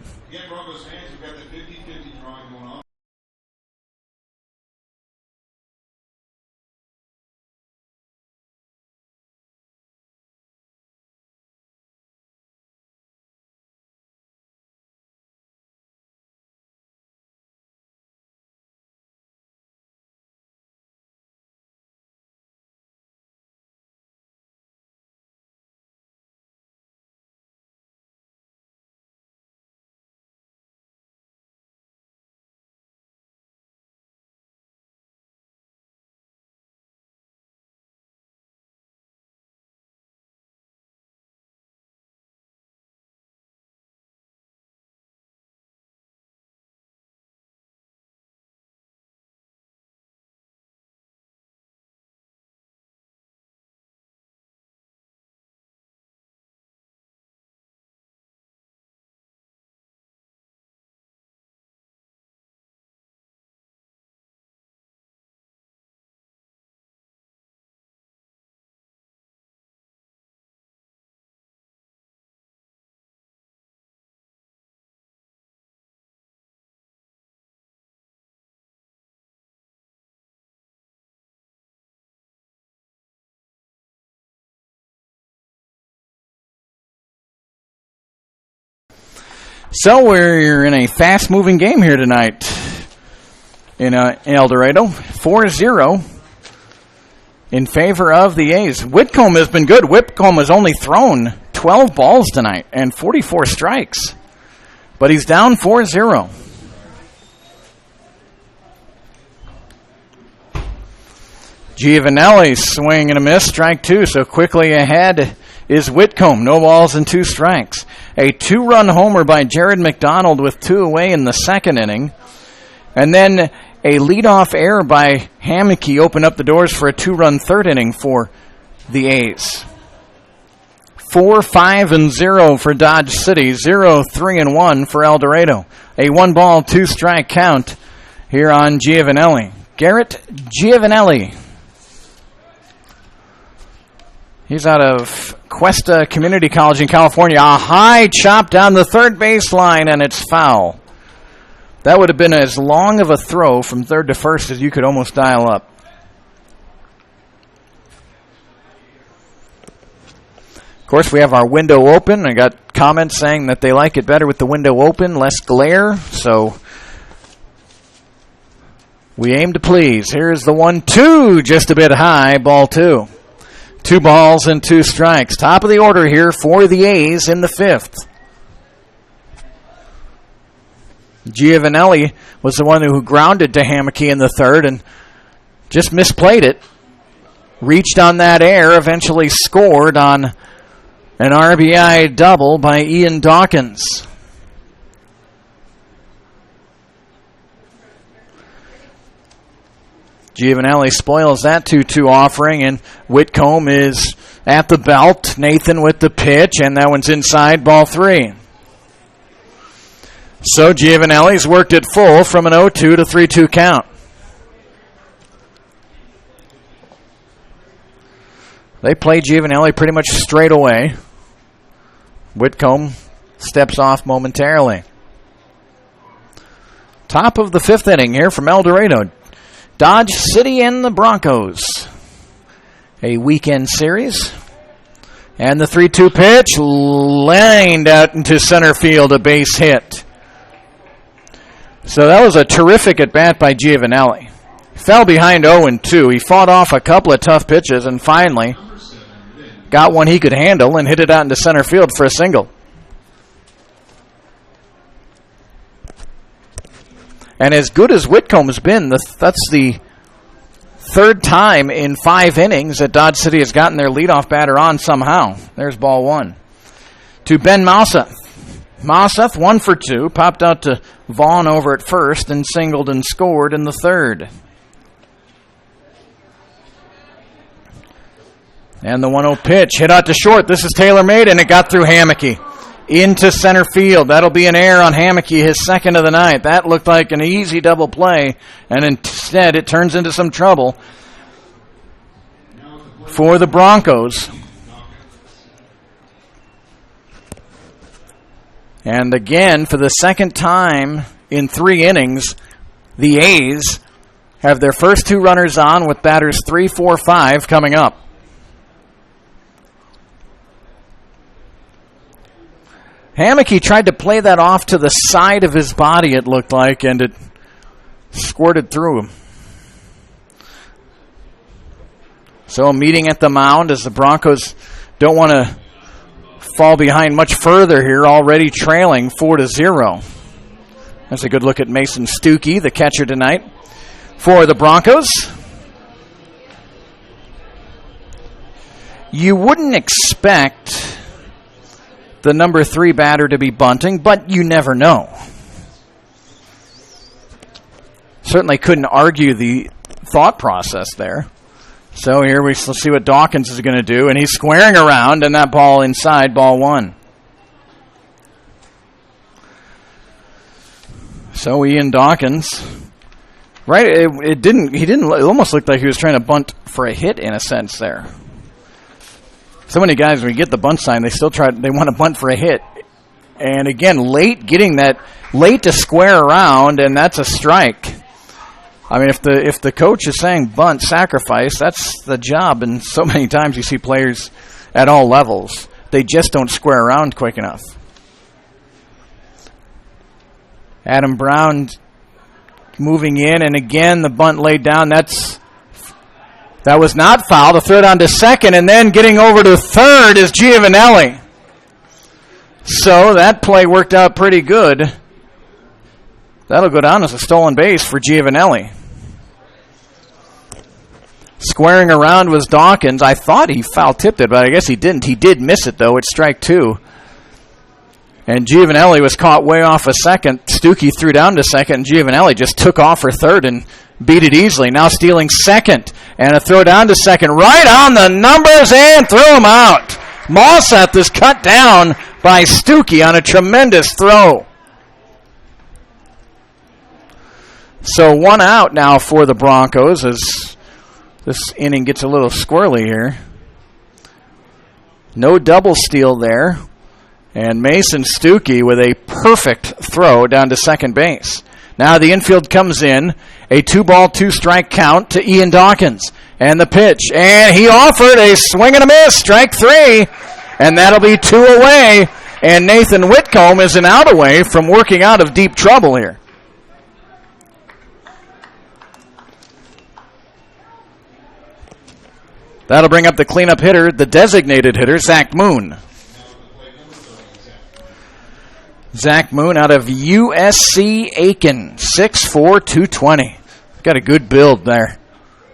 So we're in a fast-moving game here tonight in El Dorado. 4-0 in favor of the A's. Whitcomb has been good. Whitcomb has only thrown 12 balls tonight and 44 strikes. But he's down 4-0. Giovanelli swing and a miss, strike 2. So quickly ahead is Whitcomb. No balls and 2 strikes. A 2-run homer by Jared McDonald with 2 away in the 2nd inning. And then a leadoff error by Hammocky opened up the doors for a 2-run 3rd inning for the A's. 4-5-0 for Dodge City. 0-3-1 for El Dorado. A 1-ball, 2-strike count here on Giovanelli. Garrett Giovanelli. He's out of Cuesta Community College in California. A high chop down the third baseline, and it's foul. That would have been as long of a throw from third to first as you could almost dial up. Of course, we have our window open. I got comments saying that they like it better with the window open, less glare. So we aim to please. Here's the 1-2, just a bit high, ball 2. 2 balls and 2 strikes. Top of the order here for the A's in the 5th. Giovanelli was the one who grounded to Hammocky in the 3rd and just misplayed it. Reached on that air, eventually scored on An RBI double by Ian Dawkins. Giovanelli spoils that 2-2 offering, and Whitcomb is at the belt. Nathan with the pitch, and that one's inside, ball 3. So Giovanelli's worked it full from an 0-2 to 3-2 count. They play Giovanelli pretty much straight away. Whitcomb steps off momentarily. Top of the 5th inning here from El Dorado. Dodge City and the Broncos. A weekend series. And the 3-2 pitch lined out into center field, a base hit. So that was a terrific at-bat by Giovanelli. Fell behind 0-2. He fought off a couple of tough pitches and finally got one he could handle and hit it out into center field for a single. And as good as Whitcomb's been, that's the 3rd time in 5 innings that Dodge City has gotten their leadoff batter on somehow. There's ball 1. To Ben Mouseth. Mouseth, 1 for 2, popped out to Vaughn over at first and singled and scored in the 3rd. And the 1-0 pitch hit out to short. This is tailor-made, and it got through Hammocky into center field. That'll be an error on Hammocky, his 2nd of the night. That looked like an easy double play, and instead it turns into some trouble for the Broncos. And again, for the 2nd time in 3 innings, the A's have their first 2 runners on with batters 3, 4, 5 coming up. Hammocky tried to play that off to the side of his body, it looked like, and it squirted through him. So a meeting at the mound as the Broncos don't want to fall behind much further here, already trailing 4-0. That's a good look at Mason Stuckey, the catcher tonight for the Broncos. You wouldn't expect the number 3 batter to be bunting, but you never know. Certainly couldn't argue the thought process there. So here we'll see what Dawkins is going to do, and he's squaring around, and that ball inside, ball 1. So Ian Dawkins, right? It almost looked like he was trying to bunt for a hit in a sense there. So many guys, when you get the bunt sign, they want to bunt for a hit. And again, late to square around, and that's a strike. I mean, if the coach is saying bunt, sacrifice, that's the job. And so many times you see players at all levels, they just don't square around quick enough. Adam Brown moving in, and again, the bunt laid down. That was not foul. To throw it on to second, and then getting over to third is Giovanelli. So that play worked out pretty good. That'll go down as a stolen base for Giovanelli. Squaring around was Dawkins. I thought he foul-tipped it, but I guess he didn't. He did miss it, though. It's strike 2. And Giovanelli was caught way off a second. Stuckey threw down to second, and Giovanelli just took off for third and beat it easily. Now stealing second, and a throw down to second. Right on the numbers, and threw him out. Mouseth is cut down by Stuckey on a tremendous throw. So 1 out now for the Broncos as this inning gets a little squirrely here. No double steal there. And Mason Stuckey with a perfect throw down to second base. Now the infield comes in. A 2-ball, 2-strike count to Ian Dawkins. And the pitch. And he offered a swing and a miss. Strike 3. And that'll be 2 away. And Nathan Whitcomb is an out away from working out of deep trouble here. That'll bring up the cleanup hitter, the designated hitter, Zach Moon. Zach Moon out of USC Aiken, 6'4", 220. Got a good build there.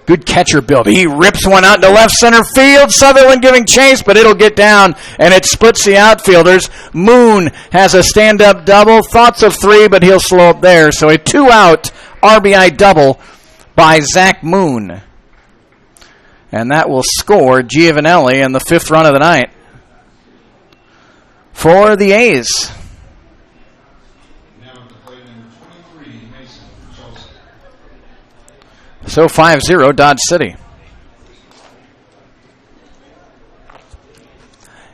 Good catcher build. He rips one out to left center field. Sutherland giving chase, but it'll get down, and it splits the outfielders. Moon has a stand-up double. Thoughts of 3, but he'll slow up there. So a 2-out RBI double by Zach Moon. And that will score Giovanelli in the 5th run of the night for the A's. So 5-0 Dodge City.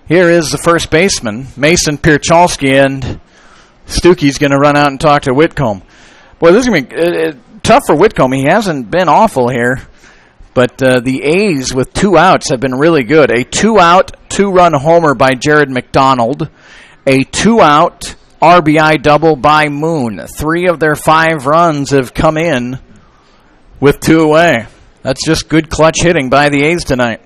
Here is the first baseman, Mason Pierchalski, and Stuckey's going to run out and talk to Whitcomb. Boy, this is going to be tough for Whitcomb. He hasn't been awful here, but the A's with 2 outs have been really good. A 2-out, 2-run homer by Jared McDonald. A 2-out RBI double by Moon. 3 of their 5 runs have come in with 2 away. That's just good clutch hitting by the A's tonight.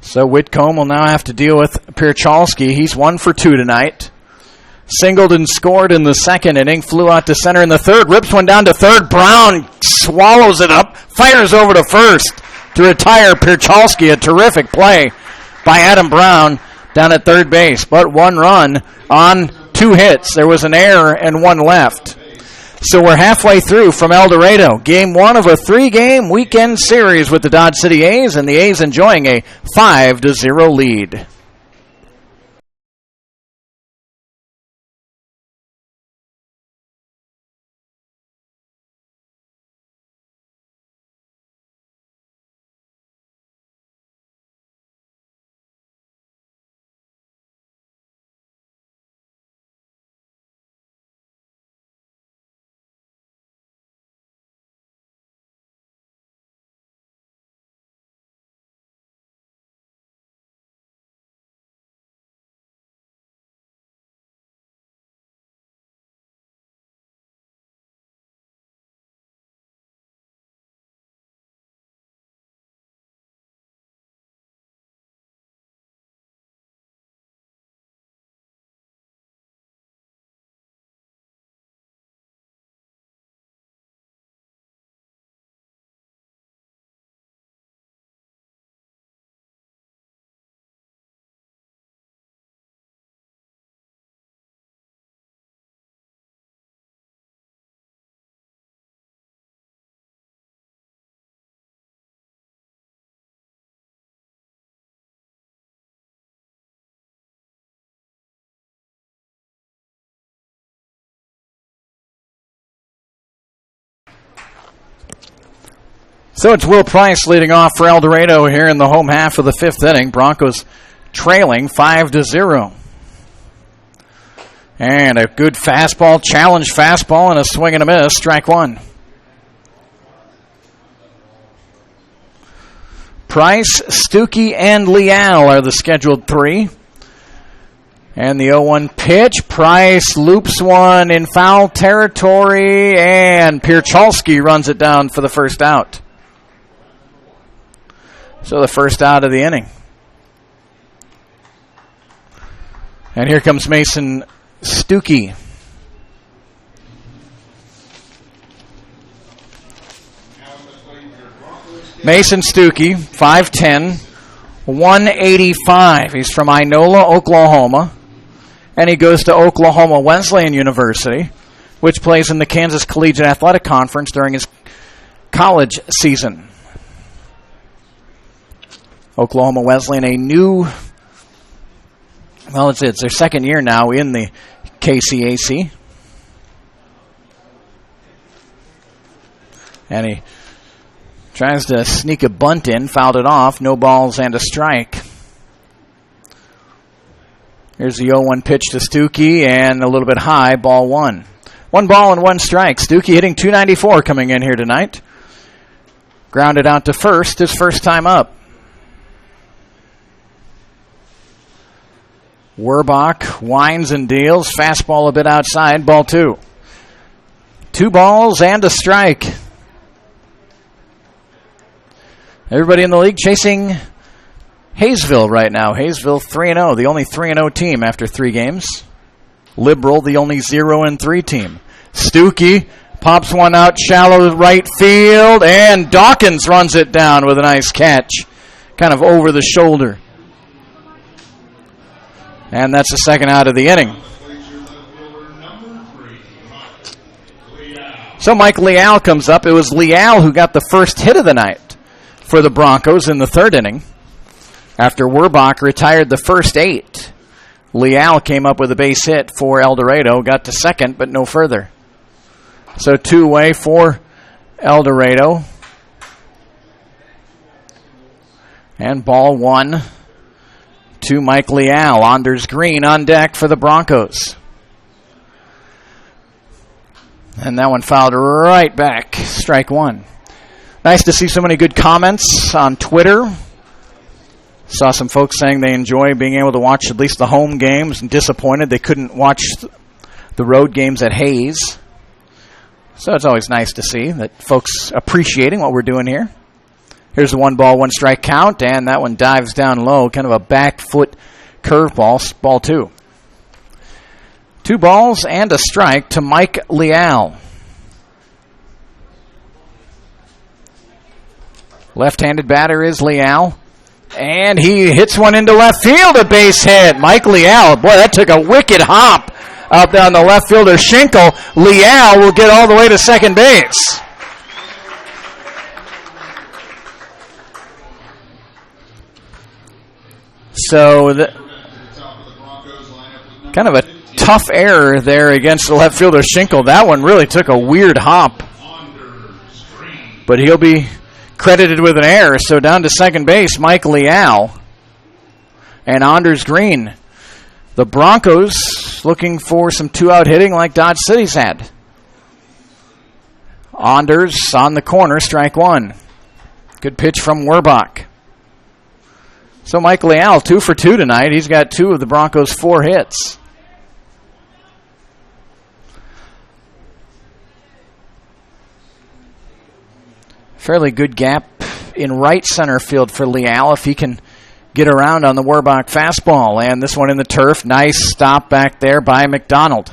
So Whitcomb will now have to deal with Pierchalski. He's 1 for 2 tonight. Singled and scored in the 2nd inning. Flew out to center in the 3rd. Rips one down to 3rd. Brown swallows it up. Fires over to 1st to retire Pierchalski. A terrific play by Adam Brown down at 3rd base. But 1 run on 2 hits. There was an error and 1 left. So we're halfway through from El Dorado. Game 1 of a 3-game weekend series with the Dodge City A's, and the A's enjoying a 5-0 lead. So it's Will Price leading off for El Dorado here in the home half of the 5th inning. Broncos trailing 5-0. And a good fastball, challenge fastball, and a swing and a miss. Strike 1. Price, Stuckey, and Leal are the scheduled 3. And the 0-1 pitch. Price loops one in foul territory, and Pierchalski runs it down for the first out. So the first out of the inning. And here comes Mason Stuckey. Mason Stuckey, 5'10", 185. He's from Inola, Oklahoma. And he goes to Oklahoma Wesleyan University, which plays in the Kansas Collegiate Athletic Conference during his college season. Oklahoma Wesleyan, a new, well, it's their second year now in the KCAC. And he tries to sneak a bunt in, fouled it off, no balls and a strike. Here's the 0-1 pitch to Stuckey, and a little bit high, ball 1. 1 ball and 1 strike. Stuckey hitting .294 coming in here tonight. Grounded out to first, his first time up. Werbach winds and deals. Fastball a bit outside. Ball 2. 2 balls and a strike. Everybody in the league chasing Hayesville right now. Hayesville 3-0. The only 3-0 team after 3 games. Liberal, the only 0-3 team. Stuckey pops one out shallow right field, and Dawkins runs it down with a nice catch, kind of over the shoulder. And that's the second out of the inning. So Mike Leal comes up. It was Leal who got the first hit of the night for the Broncos in the third inning. After Werbach retired the first 8, Leal came up with a base hit for El Dorado, got to second, but no further. So 2-away for El Dorado. And ball 1 to Mike Leal. Anders Green on deck for the Broncos. And that one fouled right back. Strike 1. Nice to see so many good comments on Twitter. Saw some folks saying they enjoy being able to watch at least the home games and disappointed they couldn't watch the road games at Hayes. So it's always nice to see that folks appreciating what we're doing here. Here's the 1-ball, 1-strike count, and that one dives down low, kind of a back foot curveball, ball 2. 2 balls and a strike to Mike Leal. Left-handed batter is Leal. And he hits one into left field, a base hit. Mike Leal, boy, that took a wicked hop out down the left fielder Schinkel. Leal will get all the way to second base. So, kind of a tough error there against the left fielder Schinkel. That one really took a weird hop. But he'll be credited with an error, so down to second base, Mike Leal and Anders Green. The Broncos looking for some 2-out hitting like Dodge City's had. Anders on the corner, strike 1. Good pitch from Werbach. So Mike Leal, 2 for 2 tonight. He's got 2 of the Broncos' 4 hits. Fairly good gap in right center field for Leal if he can get around on the Werbach fastball. And this one in the turf. Nice stop back there by McDonald.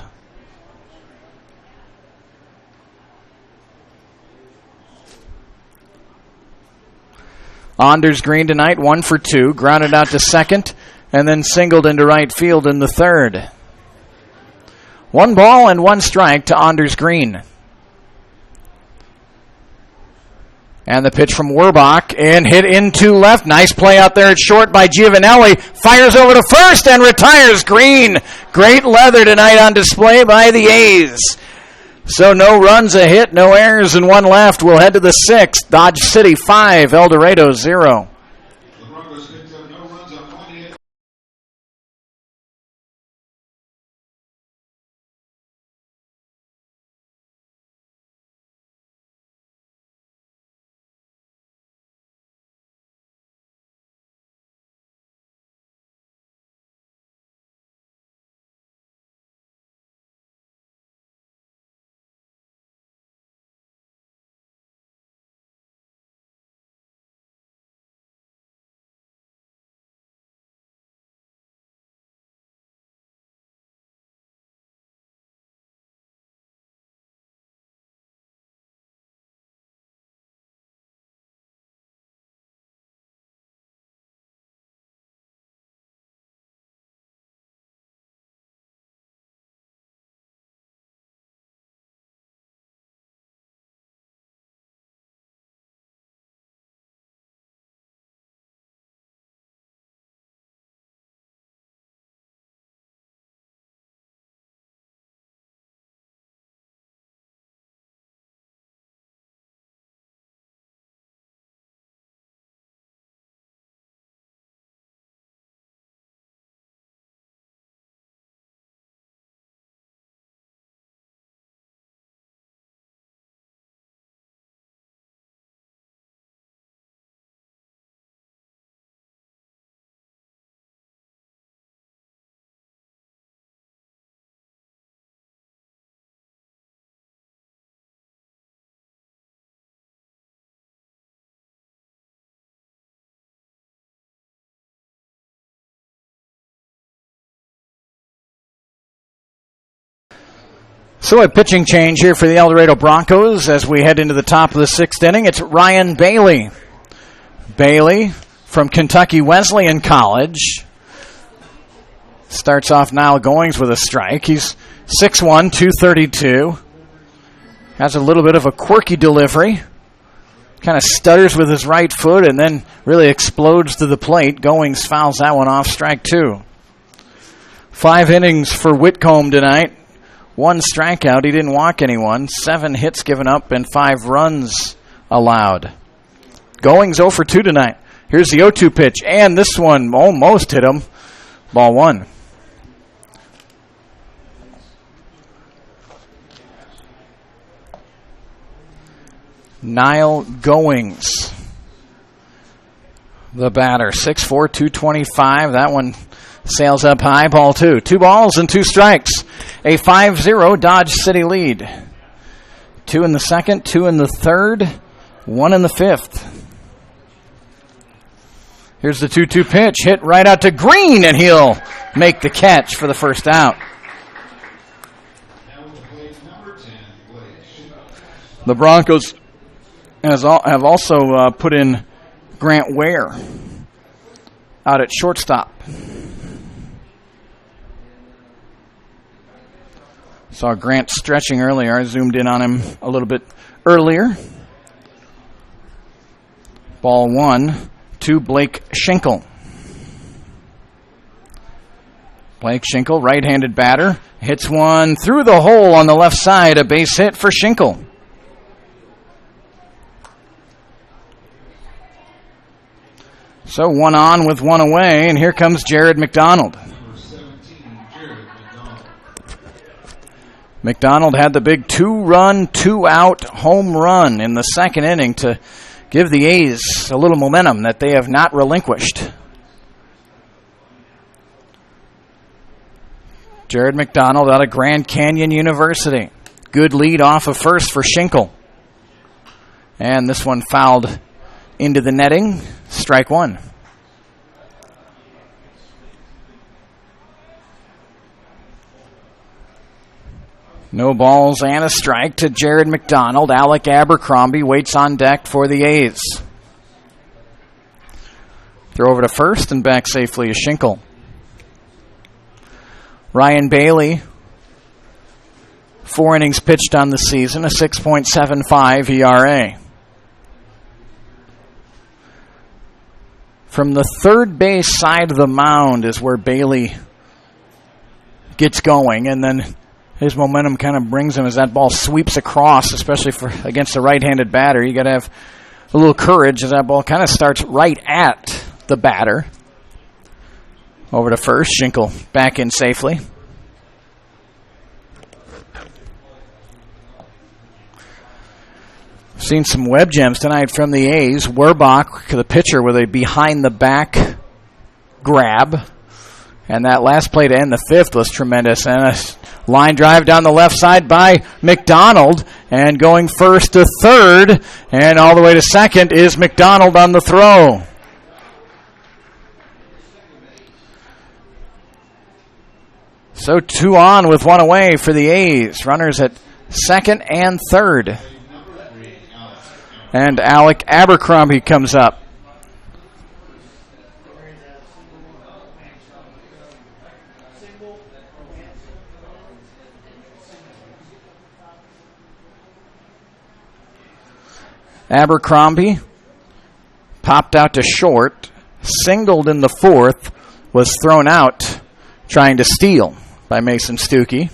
Anders Green tonight, 1 for 2. Grounded out to second and then singled into right field in the third. 1 ball and 1 strike to Anders Green. And the pitch from Werbach, and hit into left. Nice play out there at short by Giovanelli. Fires over to first and retires Green. Great leather tonight on display by the A's. So no runs, a hit, no errors, and 1 left. We'll head to the 6th. Dodge City 5, El Dorado 0. So a pitching change here for the El Dorado Broncos as we head into the top of the 6th inning. It's Ryan Bailey. Bailey from Kentucky Wesleyan College. Starts off now Goings with a strike. He's 6'1", 232. Has a little bit of a quirky delivery. Kind of stutters with his right foot and then really explodes to the plate. Goings fouls that one off, strike 2. 5 innings for Whitcomb tonight. 1 strikeout. He didn't walk anyone. 7 hits given up and 5 runs allowed. Goings 0 for 2 tonight. Here's the 0-2 pitch. And this one almost hit him. Ball 1. Niall Goings, the batter. 6'4", 225. That one sails up high. Ball 2. 2 balls and 2 strikes. A 5-0 Dodge City lead. 2 in the 2nd, 2 in the 3rd, 1 in the 5th. Here's the 2-2 pitch. Hit right out to Green, and he'll make the catch for the first out. The Broncos have also put in Grant Ware out at shortstop. Saw Grant stretching earlier. I zoomed in on him a little bit earlier. Ball 1 to Blake Schinkel. Blake Schinkel, right-handed batter, hits one through the hole on the left side. A base hit for Schinkel. So 1 on with 1 away, and here comes Jared McDonald. McDonald had the big 2-run, 2-out home run in the 2nd inning to give the A's a little momentum that they have not relinquished. Jared McDonald out of Grand Canyon University. Good lead off of first for Schinkel. And this one fouled into the netting. Strike 1. No balls and a strike to Jared McDonald. Alec Abercrombie waits on deck for the A's. Throw over to first and back safely is Schinkel. Ryan Bailey, 4 innings pitched on the season, a 6.75 ERA. From the third base side of the mound is where Bailey gets going, and then his momentum kind of brings him as that ball sweeps across, especially against a right-handed batter. You got to have a little courage as that ball kind of starts right at the batter. Over to first, Schinkel back in safely. Seen some web gems tonight from the A's. Werbach, the pitcher, with a behind-the-back grab. And that last play to end the 5th was tremendous. And a line drive down the left side by McDonald. And going first to third and all the way to second is McDonald on the throw. So 2 on with 1 away for the A's. Runners at 2nd and 3rd. And Alec Abercrombie comes up. Abercrombie popped out to short, singled in the 4th, was thrown out trying to steal by Mason Stuckey.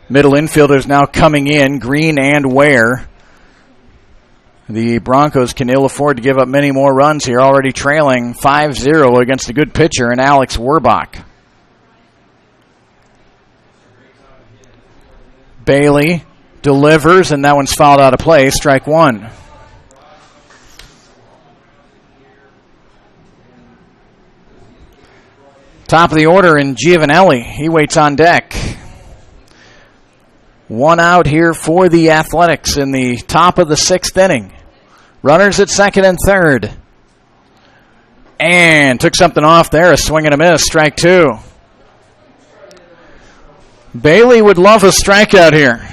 Middle infielders now coming in, Green and Ware. The Broncos can ill afford to give up many more runs here, already trailing 5-0 against a good pitcher in Alex Werbach. Bailey delivers, and that one's fouled out of play. Strike 1. Top of the order in Giovanelli. He waits on deck. 1 out here for the Athletics in the top of the 6th inning. Runners at 2nd and 3rd. And took something off there. A swing and a miss. Strike 2. Bailey would love a strikeout here.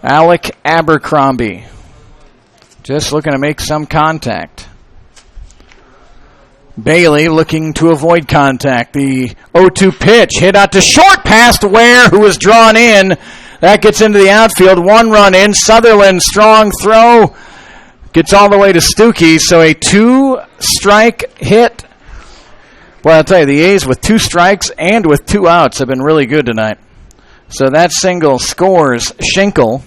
Alec Abercrombie just looking to make some contact. Bailey looking to avoid contact. The 0-2 pitch hit out to short past Ware, who was drawn in. That gets into the outfield. 1 run in. Sutherland, strong throw. Gets all the way to Stuckey. So a 2-strike hit. Well, I'll tell you, the A's with 2 strikes and with 2 outs have been really good tonight. So that single scores Schinkel.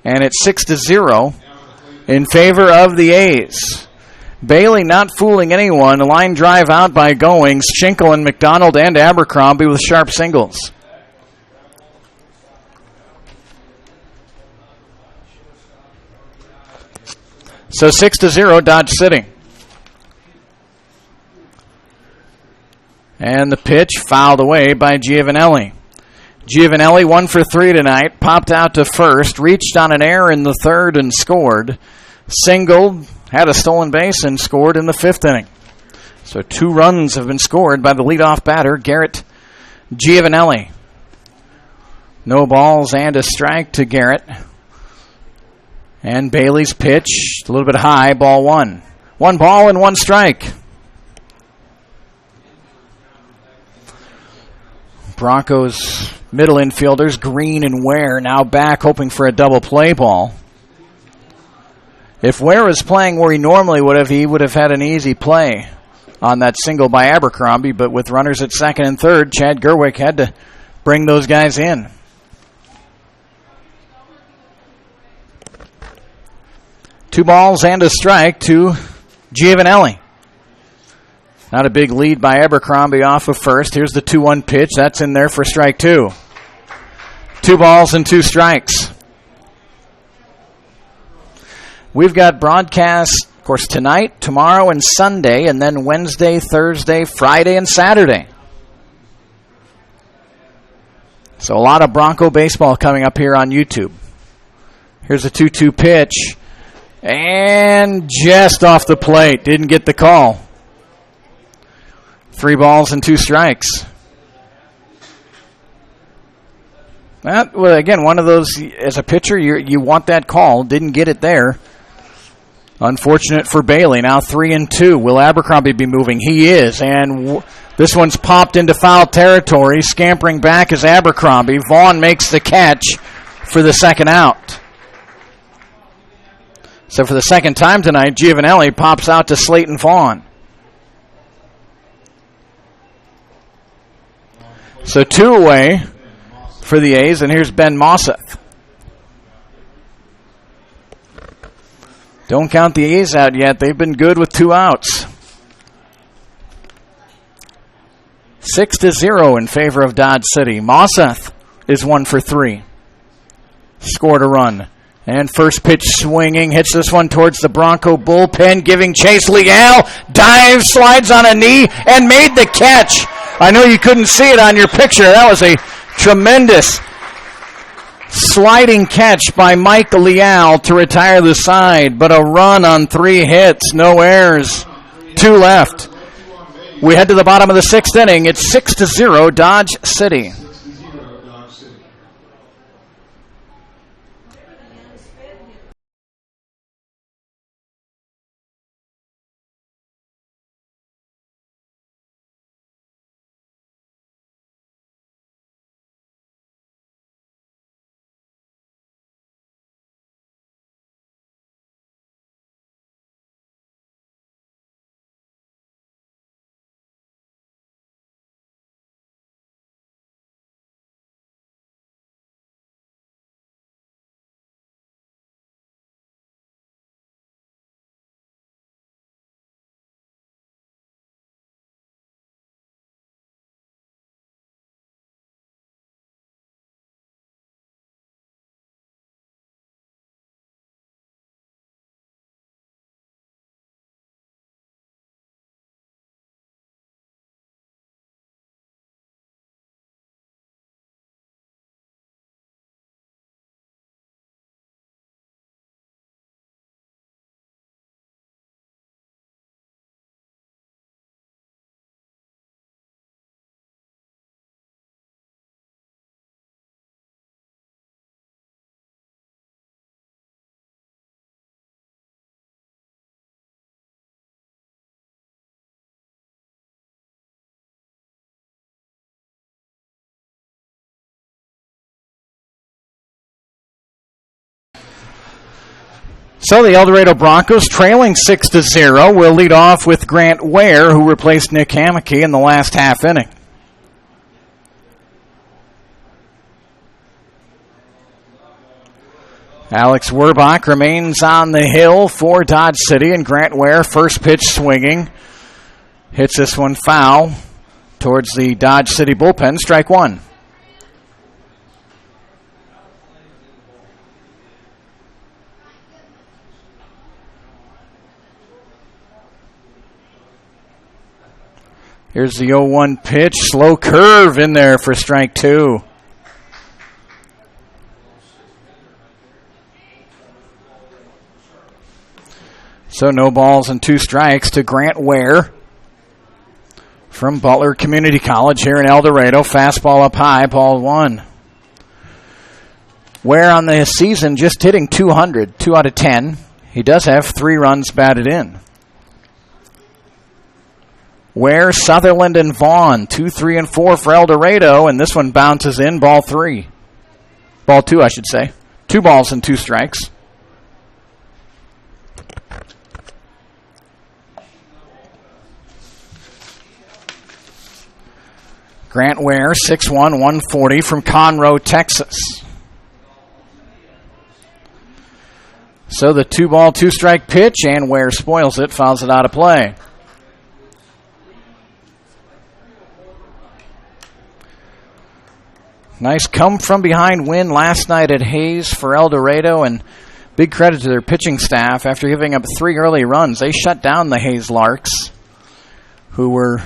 And it's 6-0 in favor of the A's. Bailey not fooling anyone. A line drive out by Goings. Schinkel and McDonald and Abercrombie with sharp singles. So 6-0 Dodge City. And the pitch fouled away by Giovanelli. Giovanelli 1 for 3 tonight. Popped out to first. Reached on an error in the third and scored. Singled. Had a stolen base and scored in the 5th inning. So 2 runs have been scored by the leadoff batter, Garrett Giovanelli. No balls and a strike to Garrett. And Bailey's pitch, a little bit high, ball 1. 1 ball and 1 strike. Broncos middle infielders, Green and Ware, now back hoping for a double play ball. If Ware was playing where he normally would have, he would have had an easy play on that single by Abercrombie, but with runners at second and third, Chad Gerwick had to bring those guys in. Two balls and a strike to Giovanelli. Not a big lead by Abercrombie off of first. Here's the 2-1 pitch. That's in there for strike 2. 2 balls and 2 strikes. We've got broadcasts, of course, tonight, tomorrow, and Sunday, and then Wednesday, Thursday, Friday, and Saturday. So a lot of Bronco baseball coming up here on YouTube. Here's a 2-2 pitch. And just off the plate. Didn't get the call. 3 balls and 2 strikes. Well, again, one of those, as a pitcher, you want that call. Didn't get it there. Unfortunate for Bailey. Now 3-2. Will Abercrombie be moving? He is. And this one's popped into foul territory. Scampering back is Abercrombie. Vaughn makes the catch for the second out. So for the second time tonight, Giovanelli pops out to Slayton Vaughn. So 2 away for the A's, and here's Ben Mosseth. Don't count the A's out yet. They've been good with 2 outs. 6-0 in favor of Dodge City. Mosseth is 1 for 3. Scored a run. And first pitch swinging, hits this one towards the Bronco bullpen, giving chase. Leal dives, slides on a knee, and made the catch. I know you couldn't see it on your picture. That was a tremendous sliding catch by Mike Leal to retire the side, but a run on 3 hits, no errors, 2 left. We head to the bottom of the 6th inning. It's 6-0 Dodge City. So the El Dorado Broncos trailing 6-0 will lead off with Grant Ware, who replaced Nick Hammocky in the last half inning. Alex Werbach remains on the hill for Dodge City, and Grant Ware, first pitch swinging, hits this one foul towards the Dodge City bullpen, strike one. Here's the 0-1 pitch. Slow curve in there for strike two. So no balls and 2 strikes to Grant Ware from Butler Community College here in El Dorado. Fastball up high, ball one. Ware on the season just hitting 200, 2 out of 10. He does have 3 runs batted in. Ware, Sutherland, and Vaughn, 2, 3, and 4 for El Dorado, and this one bounces in, ball 3. Ball 2, I should say. 2 balls and 2 strikes. Grant Ware, 6'1", 140 from Conroe, Texas. So the 2-ball, 2-strike pitch, and Ware spoils it, fouls it out of play. Nice come-from-behind win last night at Hayes for El Dorado, and big credit to their pitching staff. After giving up 3 early runs, they shut down the Hayes Larks, who were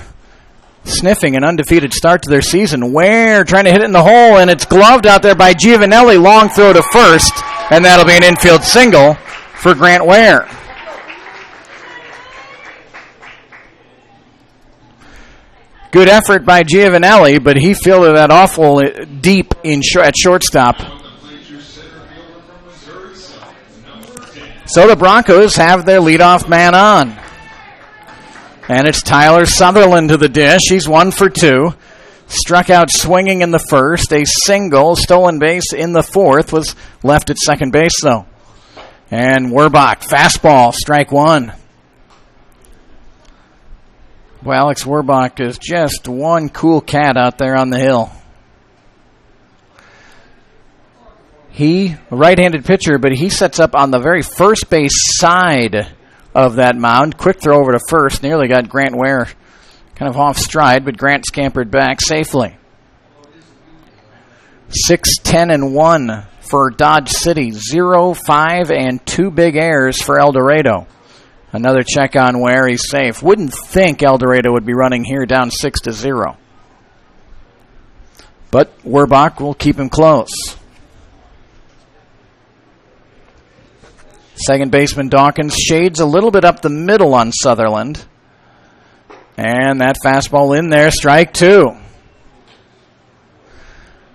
sniffing an undefeated start to their season. Ware trying to hit it in the hole, and it's gloved out there by Giovanelli. Long throw to first, and that'll be an infield single for Grant Ware. Good effort by Giovanelli, but he fielded that awful deep at shortstop. So the Broncos have their leadoff man on. And it's Tyler Sutherland to the dish. He's 1 for 2. Struck out swinging in the first. A single, stolen base in the fourth. Was left at second base, though. And Werbach, fastball, strike one. Well, Alex Werbach is just one cool cat out there on the hill. He, a right-handed pitcher, but he sets up on the very first base side of that mound. Quick throw over to first. Nearly got Grant Ware kind of off stride, but Grant scampered back safely. 6-10-1 for Dodge City. 0-5 and 2 big errors for El Dorado. Another check on Ware. He's safe. Wouldn't think El Dorado would be running here down 6-0. But Werbach will keep him close. Second baseman Dawkins shades a little bit up the middle on Sutherland. And that fastball in there, strike two.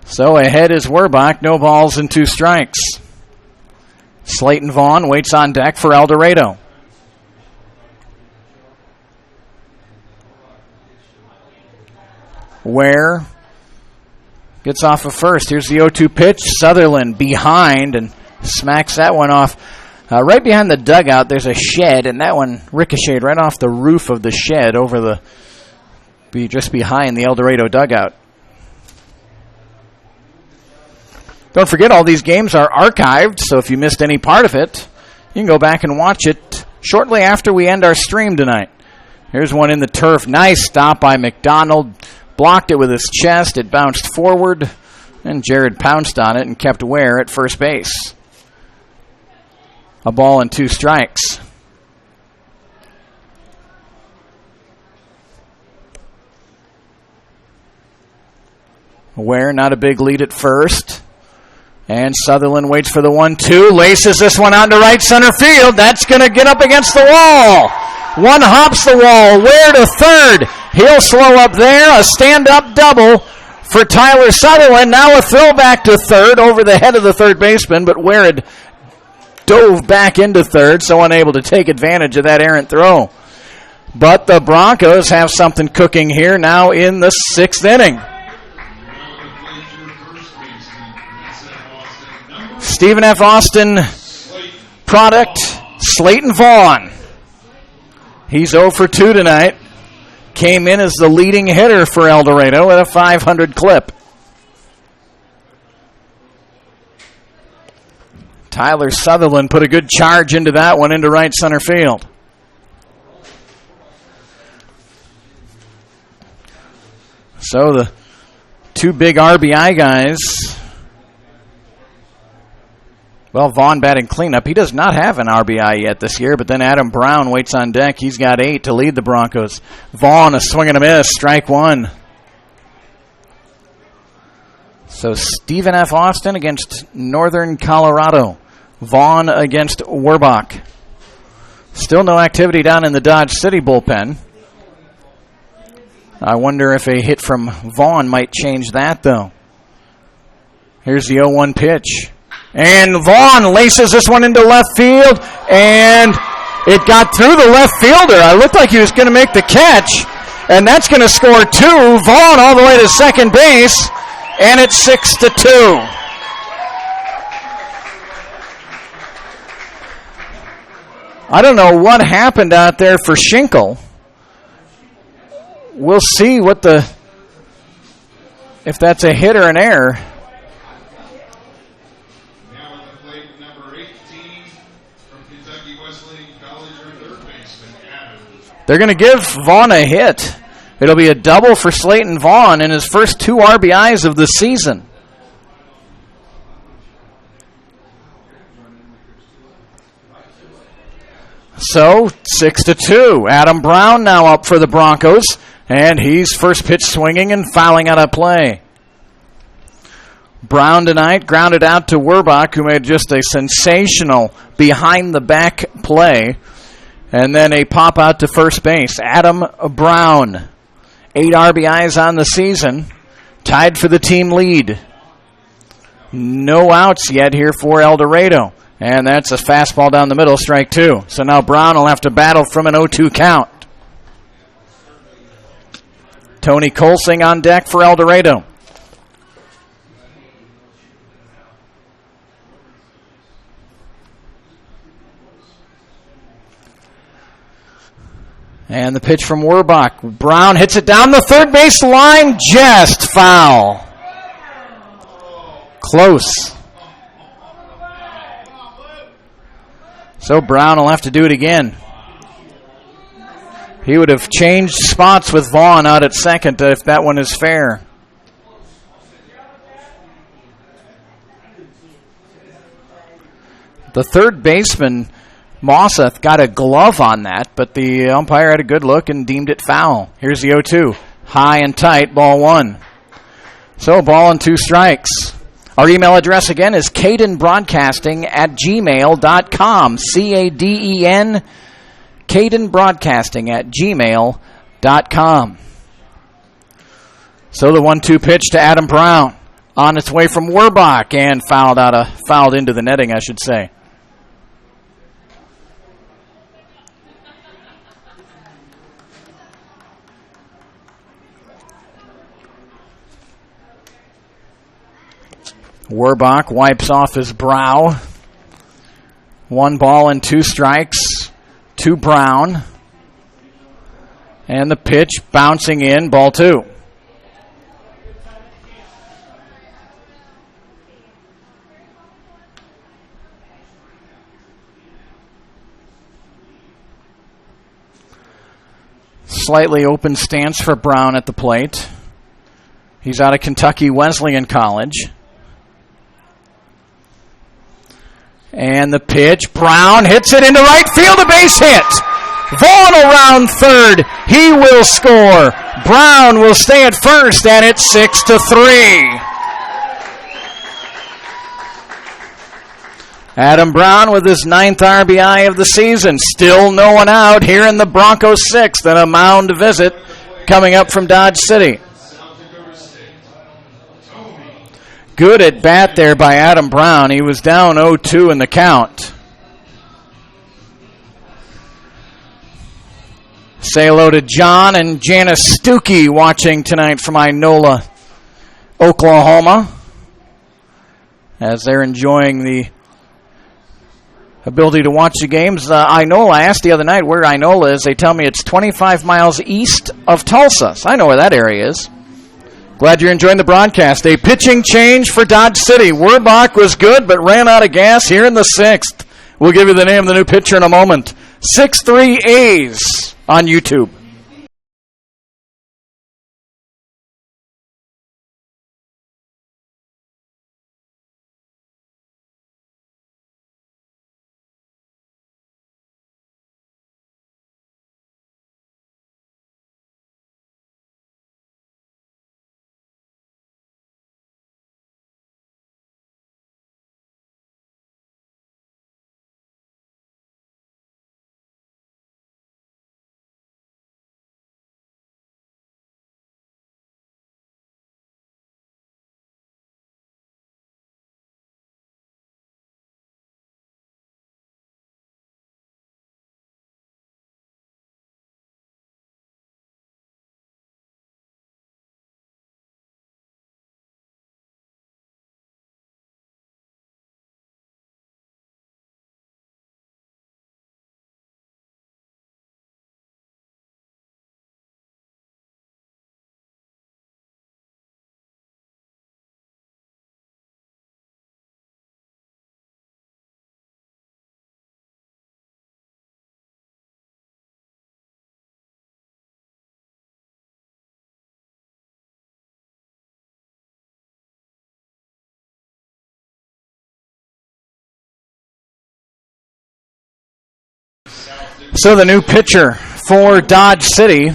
So ahead is Werbach, no balls and 2 strikes. Slayton Vaughn waits on deck for El Dorado. Ware gets off of first. Here's the 0-2 pitch. Sutherland behind and smacks that one off. Right behind the dugout, there's a shed, and that one ricocheted right off the roof of the shed over just behind the El Dorado dugout. Don't forget, all these games are archived, so if you missed any part of it, you can go back and watch it shortly after we end our stream tonight. Here's one in the turf. Nice stop by McDonald. Blocked it with his chest. It bounced forward, and Jared pounced on it and kept Ware at first base. A ball and 2 strikes. Ware, not a big lead at first. And Sutherland waits for the 1-2. Laces this one out to right center field. That's going to get up against the wall. One hops the wall. Ware to third. He'll slow up there. A stand-up double for Tyler Sutherland. Now a throwback to third over the head of the third baseman, but Ware had dove back into third, so unable to take advantage of that errant throw. But the Broncos have something cooking here now in the 6th inning. Stephen F. Austin product Slayton Vaughn. He's 0 for 2 tonight. Came in as the leading hitter for El Dorado at a 500 clip. Tyler Sutherland put a good charge into that one into right center field. So the two big RBI guys. Well, Vaughn batting cleanup. He does not have an RBI yet this year, but then Adam Brown waits on deck. He's got 8 to lead the Broncos. Vaughn a swing and a miss, strike one. So Stephen F. Austin against Northern Colorado. Vaughn against Werbach. Still no activity down in the Dodge City bullpen. I wonder if a hit from Vaughn might change that, though. Here's the 0-1 pitch. And Vaughn laces this one into left field, and it got through the left fielder. I looked like he was going to make the catch, and that's going to score 2. Vaughn all the way to second base, and it's 6-2. I don't know what happened out there for Schinkel. We'll see if that's a hit or an error.
Now at the plate, number 18 from Kentucky Wesleyan College, third baseman Adam.
They're going to give Vaughn a hit. It'll be a double for Slayton Vaughn in his first 2 RBIs of the season. So 6-2. Adam Brown now up for the Broncos. And he's first pitch swinging and fouling out of play. Brown tonight grounded out to Werbach, who made just a sensational behind-the-back play. And then a pop out to first base. Adam Brown, 8 RBIs on the season, tied for the team lead. No outs yet here for El Dorado. And that's a fastball down the middle, strike 2. So now Brown will have to battle from an 0-2 count. Tony Colsing on deck for El Dorado. And the pitch from Werbach. Brown hits it down the third base line, just foul. Close. So Brown will have to do it again. He would have changed spots with Vaughn out at second if that one is fair. The third baseman, Mosseth, got a glove on that, but the umpire had a good look and deemed it foul. Here's the 0-2. High and tight, ball 1. So ball and 2 strikes. Our email address again is cadenbroadcasting@gmail.com. CADEN, cadenbroadcasting@gmail.com. So the 1-2 pitch to Adam Brown. On its way from Werbach and fouled into the netting, I should say. Werbach wipes off his brow. 1 ball and 2 strikes to Brown. And the pitch bouncing in, ball 2. Slightly open stance for Brown at the plate. He's out of Kentucky Wesleyan College. And the pitch, Brown hits it into right field, a base hit. Vaughn around third, he will score. Brown will stay at first, and it's 6-3. Adam Brown with his 9th RBI of the season. Still no one out here in the Broncos 6th, and a mound visit coming up from Dodge City. Good at bat there by Adam Brown. He was down 0-2 in the count. Say hello to John and Janice Stuckey watching tonight from Inola, Oklahoma, as they're enjoying the ability to watch the games. Inola, I asked the other night where Inola is. They tell me it's 25 miles east of Tulsa. So I know where that area is. Glad you're enjoying the broadcast. A pitching change for Dodge City. Werbach was good, but ran out of gas here in the 6th. We'll give you the name of the new pitcher in a moment. 6-3 A's on YouTube. So the new pitcher for Dodge City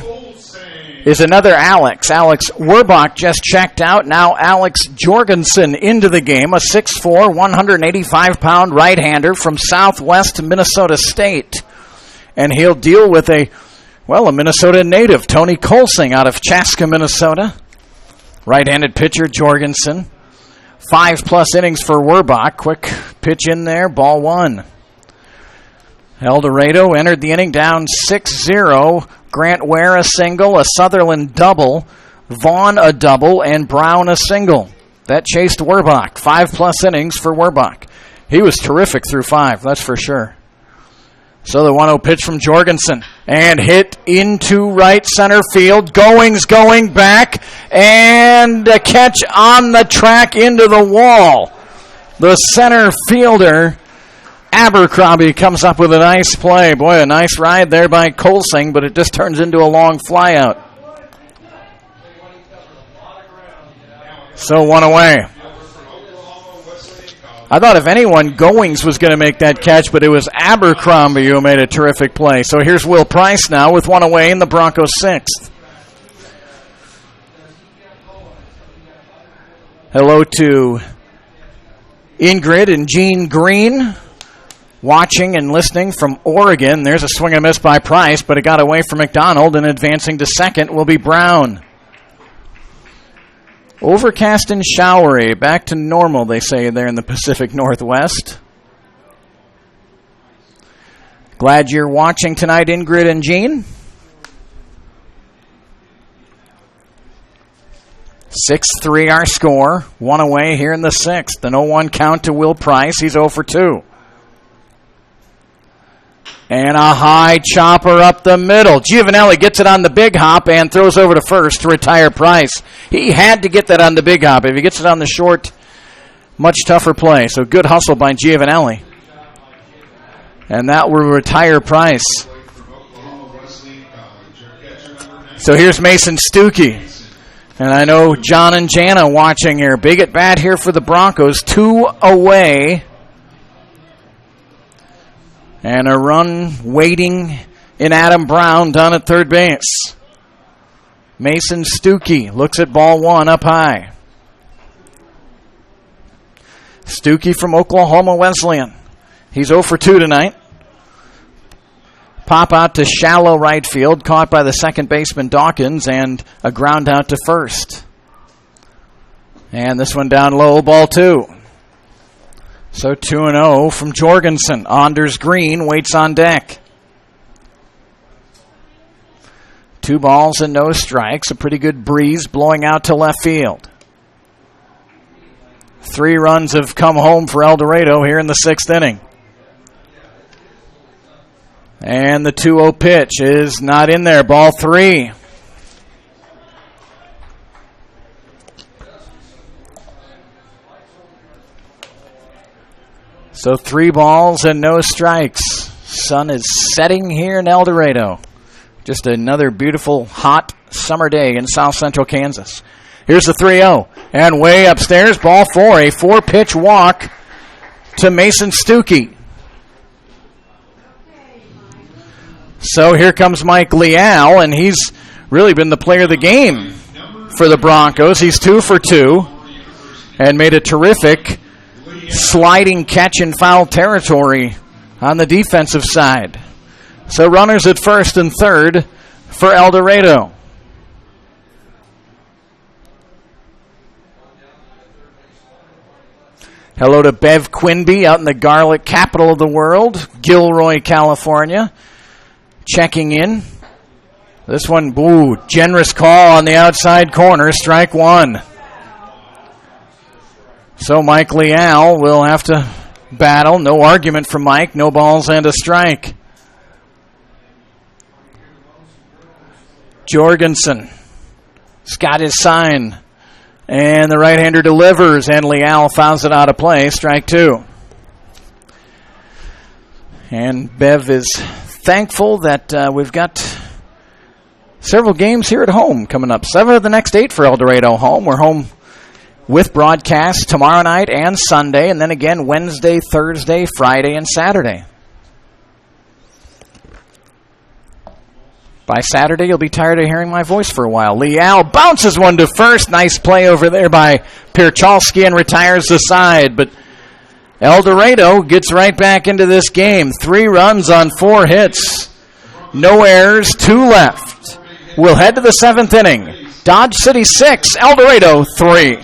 is another Alex. Alex Werbach just checked out. Now Alex Jorgensen into the game, a 6'4", 185-pound right-hander from Southwest Minnesota State. And he'll deal with a Minnesota native, Tony Kolsing out of Chaska, Minnesota. Right-handed pitcher Jorgensen. 5+ innings for Werbach. Quick pitch in there, ball 1. El Dorado entered the inning down 6-0. Grant Ware a single, a Sutherland double, Vaughn a double, and Brown a single. That chased Werbach. 5+ innings for Werbach. He was terrific through 5, that's for sure. So the 1-0 pitch from Jorgensen. And hit into right center field. Goings going back. And a catch on the track into the wall. The center fielder, Abercrombie, comes up with a nice play. Boy, a nice ride there by Kolsing, but it just turns into a long flyout. So 1 away. I thought if anyone, Goings was going to make that catch, but it was Abercrombie who made a terrific play. So here's Will Price now with 1 away in the Broncos' 6th. Hello to Ingrid and Jean Green, watching and listening from Oregon. There's a swing and a miss by Price, but it got away from McDonald, and advancing to second will be Brown. Overcast and showery. Back to normal, they say there in the Pacific Northwest. Glad you're watching tonight, Ingrid and Jean. 6-3 our score. 1 away here in the 6th. An 0-1 count to Will Price. He's 0 for 2. And a high chopper up the middle. Giovanelli gets it on the big hop and throws over to first to retire Price. He had to get that on the big hop. If he gets it on the short, much tougher play. So good hustle by Giovanelli. And that will retire Price. So here's Mason Stuckey. And I know John and Jana watching here. Big at bat here for the Broncos. 2 away. And a run waiting in Adam Brown down at third base. Mason Stuckey looks at ball 1 up high. Stuckey from Oklahoma Wesleyan. He's 0 for 2 tonight. Pop out to shallow right field, caught by the second baseman Dawkins, and a ground out to first. And this one down low, ball 2. So 2-0 from Jorgensen. Anders Green waits on deck. 2 balls and no strikes. A pretty good breeze blowing out to left field. 3 runs have come home for El Dorado here in the 6th inning. And the 2-0 pitch is not in there. Ball 3. So 3 balls and no strikes. Sun is setting here in El Dorado. Just another beautiful, hot summer day in south central Kansas. Here's the 3-0. And way upstairs, ball 4. A 4-pitch walk to Mason Stuckey. So here comes Mike Leal, and he's really been the player of the game for the Broncos. He's 2 for 2 and made a terrific sliding catch in foul territory on the defensive side. So runners at first and third for El Dorado. Hello to Bev Quinby out in the garlic capital of the world, Gilroy, California. Checking in. This one, generous call on the outside corner, strike 1. So Mike Leal will have to battle. No argument from Mike. No balls and a strike. Jorgensen has got his sign. And the right-hander delivers, and Leal fouls it out of play. Strike 2. And Bev is thankful that we've got several games here at home coming up. 7 of the next 8 for El Dorado home. We're home with broadcast tomorrow night and Sunday, and then again Wednesday, Thursday, Friday, and Saturday. By Saturday, you'll be tired of hearing my voice for a while. Leal bounces one to first. Nice play over there by Pierchalski and retires the side, but El Dorado gets right back into this game. 3 runs on 4 hits. No errors, 2 left. We'll head to the 7th inning. Dodge City 6, El Dorado 3.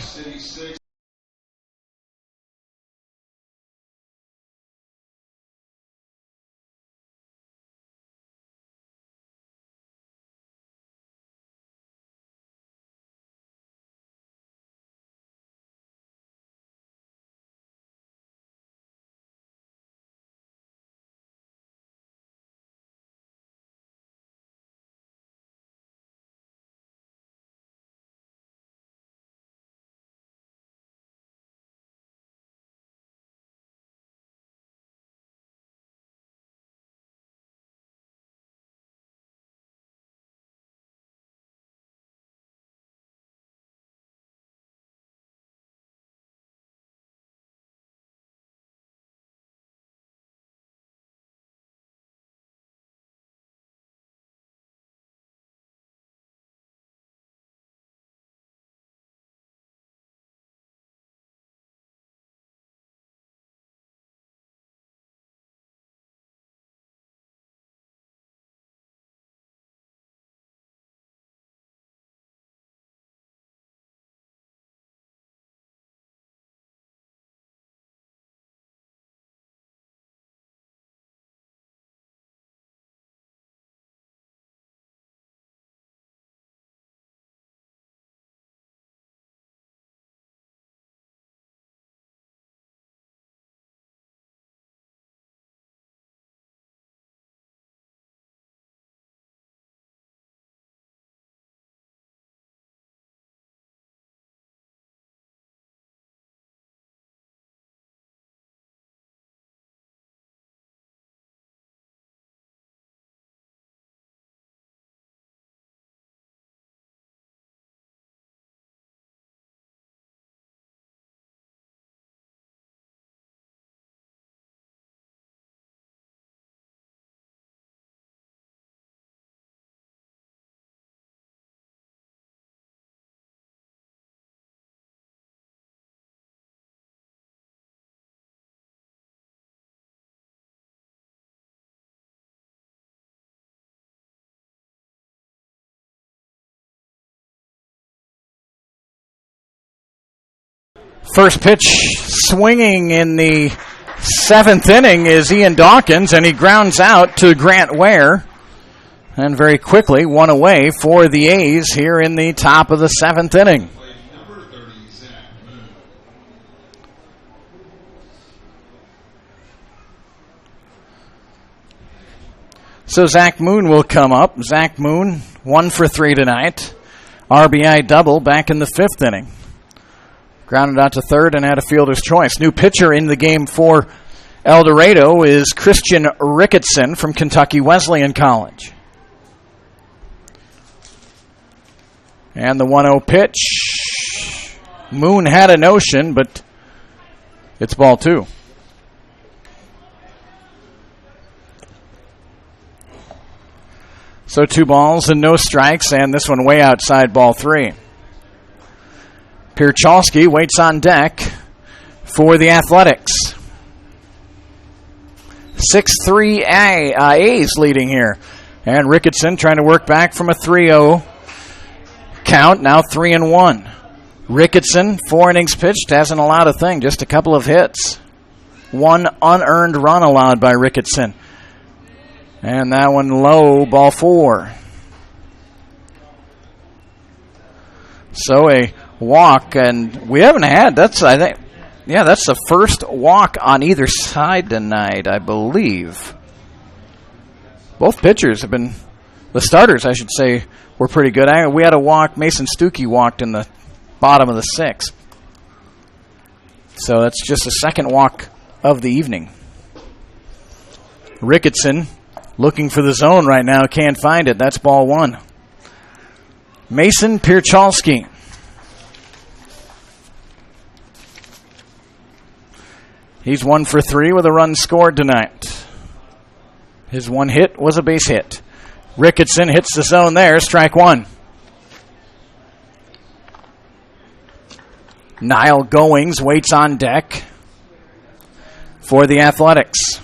First pitch swinging in the 7th inning is Ian Dawkins, and he grounds out to Grant Ware. And very quickly, 1 away for the A's here in the top of the 7th inning. So Zach Moon will come up. Zach Moon, 1 for 3 tonight. RBI double back in the 5th inning. Grounded out to third and had a fielder's choice. New pitcher in the game for El Dorado is Christian Ricketson from Kentucky Wesleyan College. And the 1-0 pitch. Moon had a notion, but it's ball 2. So 2 balls and no strikes, and this one way outside ball 3. Pierchalski waits on deck for the Athletics. 6-3 A's leading here. And Ricketson trying to work back from a 3-0 count, now 3-1. Ricketson, 4 innings pitched, hasn't allowed a thing, just a couple of hits. 1 unearned run allowed by Ricketson. And that one low, ball 4. So a walk, and we haven't had, that's the first walk on either side tonight, I believe. Both pitchers have been, the starters, I should say, were pretty good. We had a walk, Mason Stuckey walked in the bottom of the 6th. So that's just the second walk of the evening. Ricketson looking for the zone right now, can't find it. That's ball 1. Mason Pierchalski. He's 1 for 3 with a run scored tonight. His 1 hit was a base hit. Ricketson hits the zone there, strike 1. Niall Goings waits on deck for the Athletics.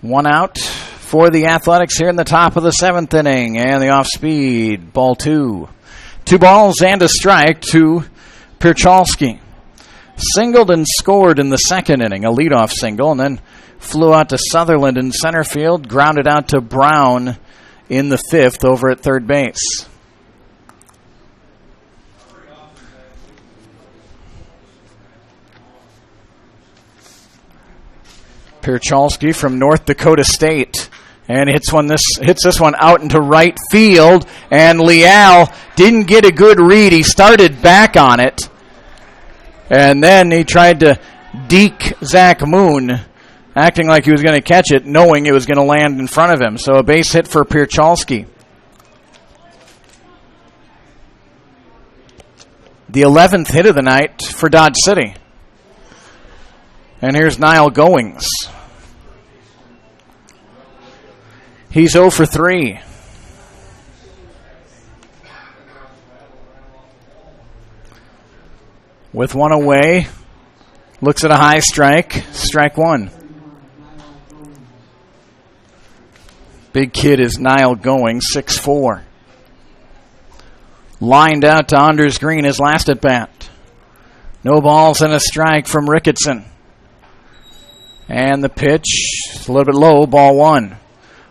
1 out for the Athletics here in the top of the 7th inning. And the off-speed, ball 2. 2 balls and a strike to Pierchalski. Singled and scored in the 2nd inning, a leadoff single, and then flew out to Sutherland in center field, grounded out to Brown in the 5th over at third base. Pierchalski from North Dakota State, and hits this one out into right field, and Leal didn't get a good read. He started back on it, and then he tried to deke Zach Moon, acting like he was going to catch it, knowing it was going to land in front of him. So a base hit for Pierchalski. The 11th hit of the night for Dodge City. And here's Niall Goings. He's 0 for 3. With 1 away, looks at a high strike, strike 1. Big kid is Niall Goings, 6'4". Lined out to Anders Green, his last at bat. No balls and a strike from Ricketson. And the pitch, a little bit low, ball 1.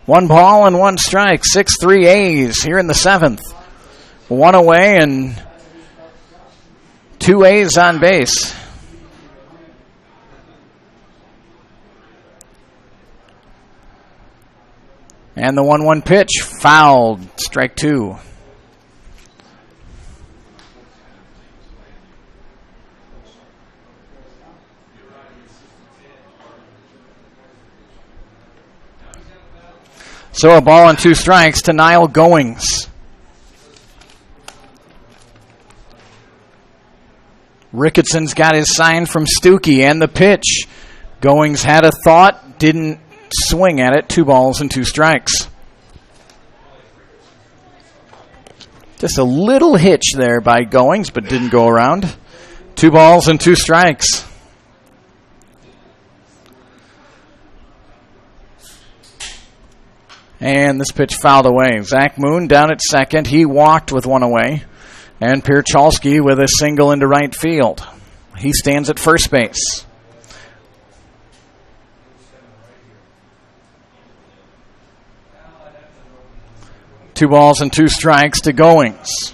1 ball and 1 strike, 6-3 A's here in the 7th. 1 away and 2 A's on base. And the 1-1 pitch, fouled, strike 2. So a ball and 2 strikes to Niall Goings. Ricketson's got his sign from Stuckey, and the pitch. Goings had a thought, didn't swing at it. 2 balls and 2 strikes. Just a little hitch there by Goings, but didn't go around. 2 balls and 2 strikes. And this pitch fouled away. Zach Moon down at second. He walked with 1 away. And Pierchalski with a single into right field. He stands at first base. Two balls and 2 strikes to Goings.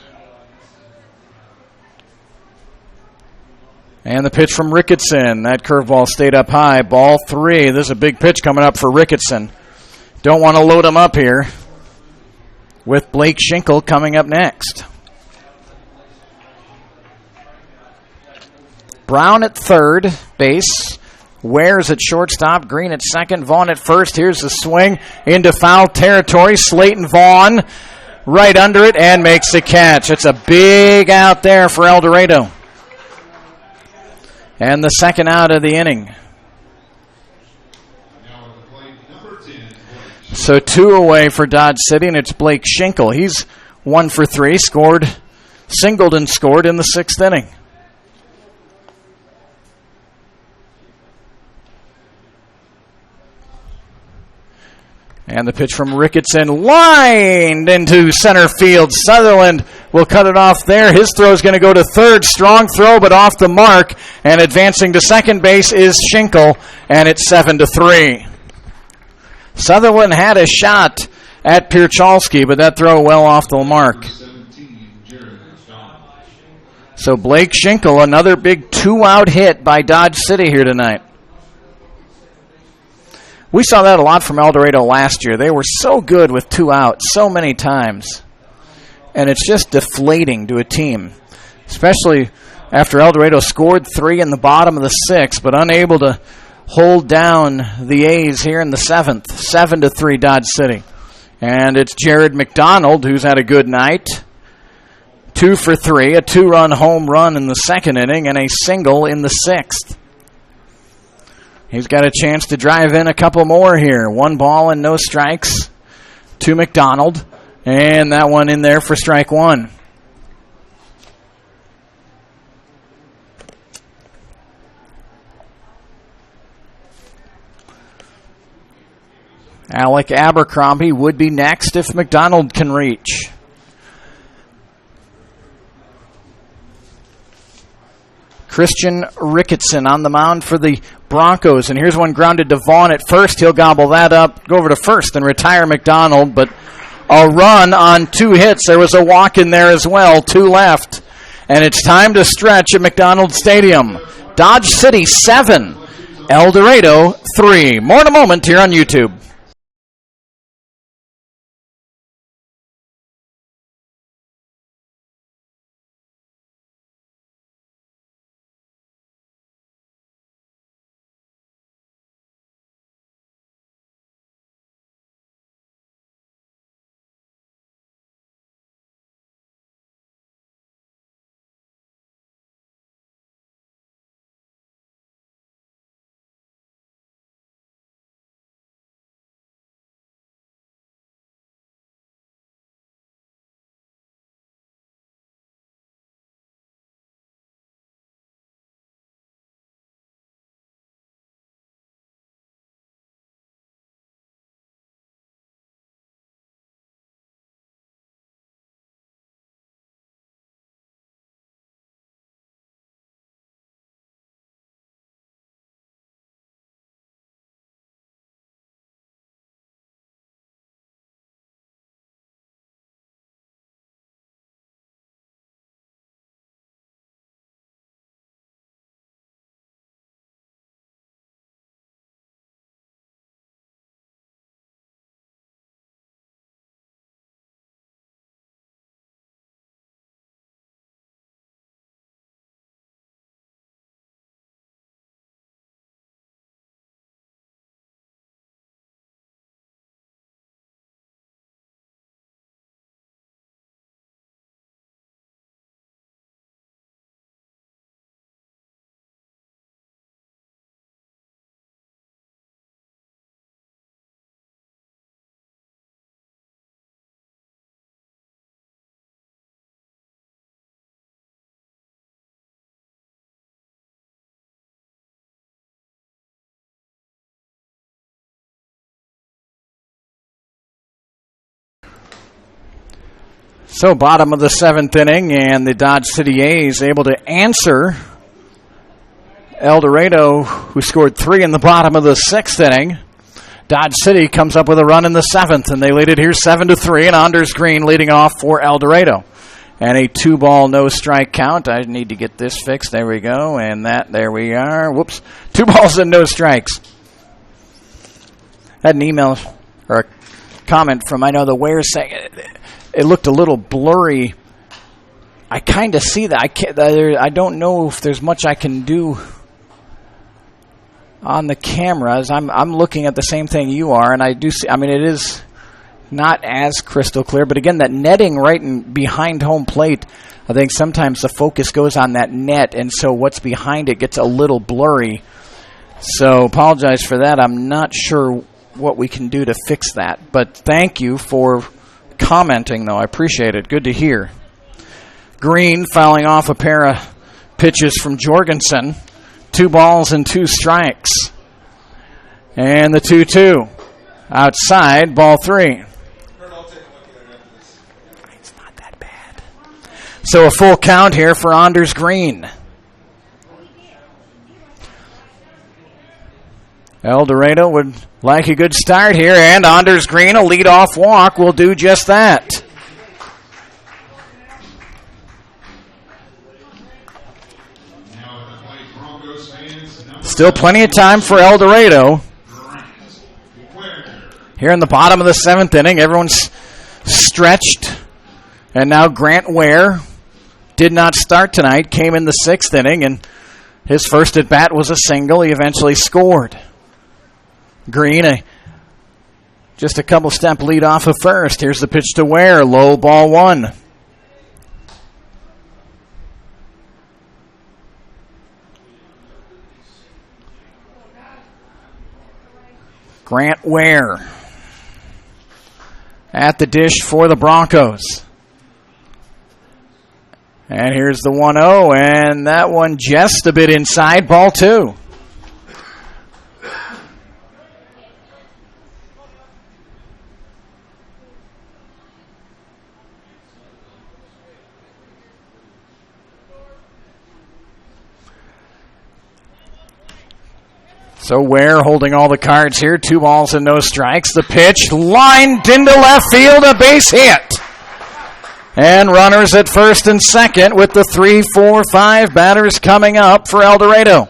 And the pitch from Ricketson. That curveball stayed up high. Ball 3. There's a big pitch coming up for Ricketson. Don't want to load him up here with Blake Schinkel coming up next. Brown at third base. Wares at shortstop. Green at second. Vaughn at first. Here's the swing into foul territory. Slayton Vaughn right under it and makes the catch. It's a big out there for El Dorado. And the second out of the inning. So 2 away for Dodge City, and it's Blake Schinkel. He's 1 for 3, singled and scored in the 6th inning. And the pitch from Ricketson, lined into center field. Sutherland will cut it off there. His throw is going to go to third. Strong throw, but off the mark. And advancing to second base is Schinkel, and it's 7-3. Sutherland had a shot at Pierchalski, but that throw well off the mark. So Blake Schinkel, another big 2-out hit by Dodge City here tonight. We saw that a lot from El Dorado last year. They were so good with 2 outs so many times. And it's just deflating to a team, especially after El Dorado scored 3 in the bottom of the 6th, but unable to hold down the A's here in the 7th. 7-3 Dodge City. And it's Jared McDonald, who's had a good night. 2 for 3, a 2-run home run in the 2nd inning, and a single in the 6th. He's got a chance to drive in a couple more here. 1 ball and no strikes to McDonald. And that one in there for strike 1. Alec Abercrombie would be next if McDonald can reach. Christian Ricketson on the mound for the Broncos. And here's one grounded to Vaughn at first. He'll gobble that up, go over to first, and retire McDonald. But a run on 2 hits. There was a walk in there as well. 2 left. And it's time to stretch at McDonald Stadium. Dodge City 7, El Dorado 3. More in a moment here on YouTube. So bottom of the 7th inning, and the Dodge City A's able to answer El Dorado, who scored 3 in the bottom of the 6th inning. Dodge City comes up with a run in the 7th, and they lead it here 7-3, and Anders Green leading off for El Dorado. And a 2-ball, no strike count. I need to get this fixed. There we go. And there we are. Whoops. 2 balls and no strikes. Had an email or a comment from, I know the Ware saying it looked a little blurry. I kind of see that. I don't know if there's much I can do on the cameras. I'm looking at the same thing you are, and I do see. I mean, it is not as crystal clear, but again, that netting right behind home plate, I think sometimes the focus goes on that net, and so what's behind it gets a little blurry. So apologize for that. I'm not sure what we can do to fix that, but thank you for commenting, though. I appreciate it. Good to hear. Green fouling off a pair of pitches from Jorgensen. 2 balls and 2 strikes. And the 2-2. Outside, ball 3. It's not that bad. So a full count here for Anders Green. El Dorado would like a good start here, and Anders Green, a leadoff walk, will do just that. Still plenty of time for El Dorado. Here in the bottom of the 7th inning, everyone's stretched. And now Grant Ware did not start tonight, came in the 6th inning, and his first at-bat was a single. He eventually scored. Green, just a couple step lead off of first. Here's the pitch to Ware, low, ball 1. Grant Ware at the dish for the Broncos. And here's the 1-0, and that one just a bit inside, ball 2. So Ware holding all the cards here. 2 balls and no strikes. The pitch lined into left field, a base hit. And runners at first and second with the 3, 4, 5 batters coming up for El Dorado.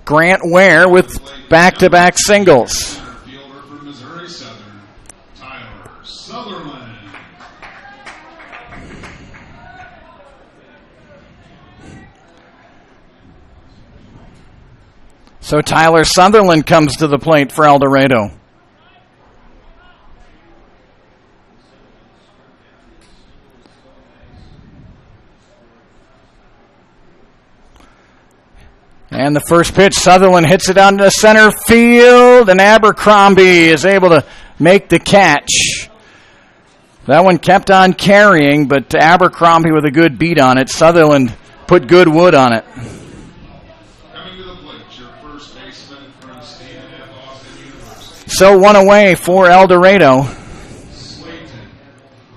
Grant Ware with back-to-back singles.
Fielder from Missouri Southern, Tyler Sutherland.
So Tyler Sutherland comes to the plate for El Dorado. And the first pitch, Sutherland hits it out into center field, and Abercrombie is able to make the catch. That one kept on carrying, but Abercrombie with a good beat on it. Sutherland put good wood on it. So 1 away for El Dorado.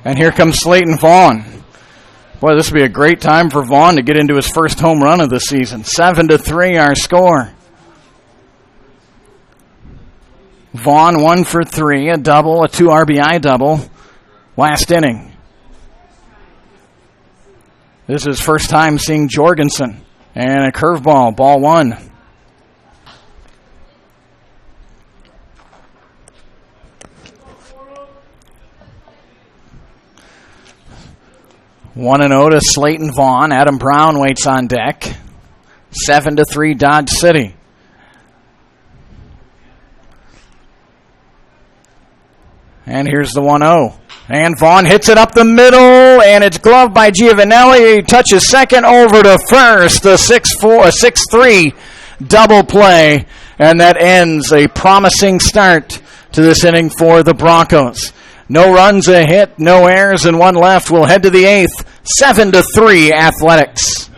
And here comes Slayton Vaughn. Boy, this would be a great time for Vaughn to get into his first home run of the season. 7-3 our score. Vaughn 1 for 3, a double, a 2 RBI double. Last inning. This is his first time seeing Jorgensen. And a curveball, ball 1. One and 0 to Slayton Vaughn. Adam Brown waits on deck. 7-3 Dodge City. And here's the 1-0. And Vaughn hits it up the middle, and it's gloved by Giovanelli. He touches second over to first. A 6-3 double play, and that ends a promising start to this inning for the Broncos. No runs, a hit, no errors, and 1 left. We'll head to the 8th. 7-3 Athletics.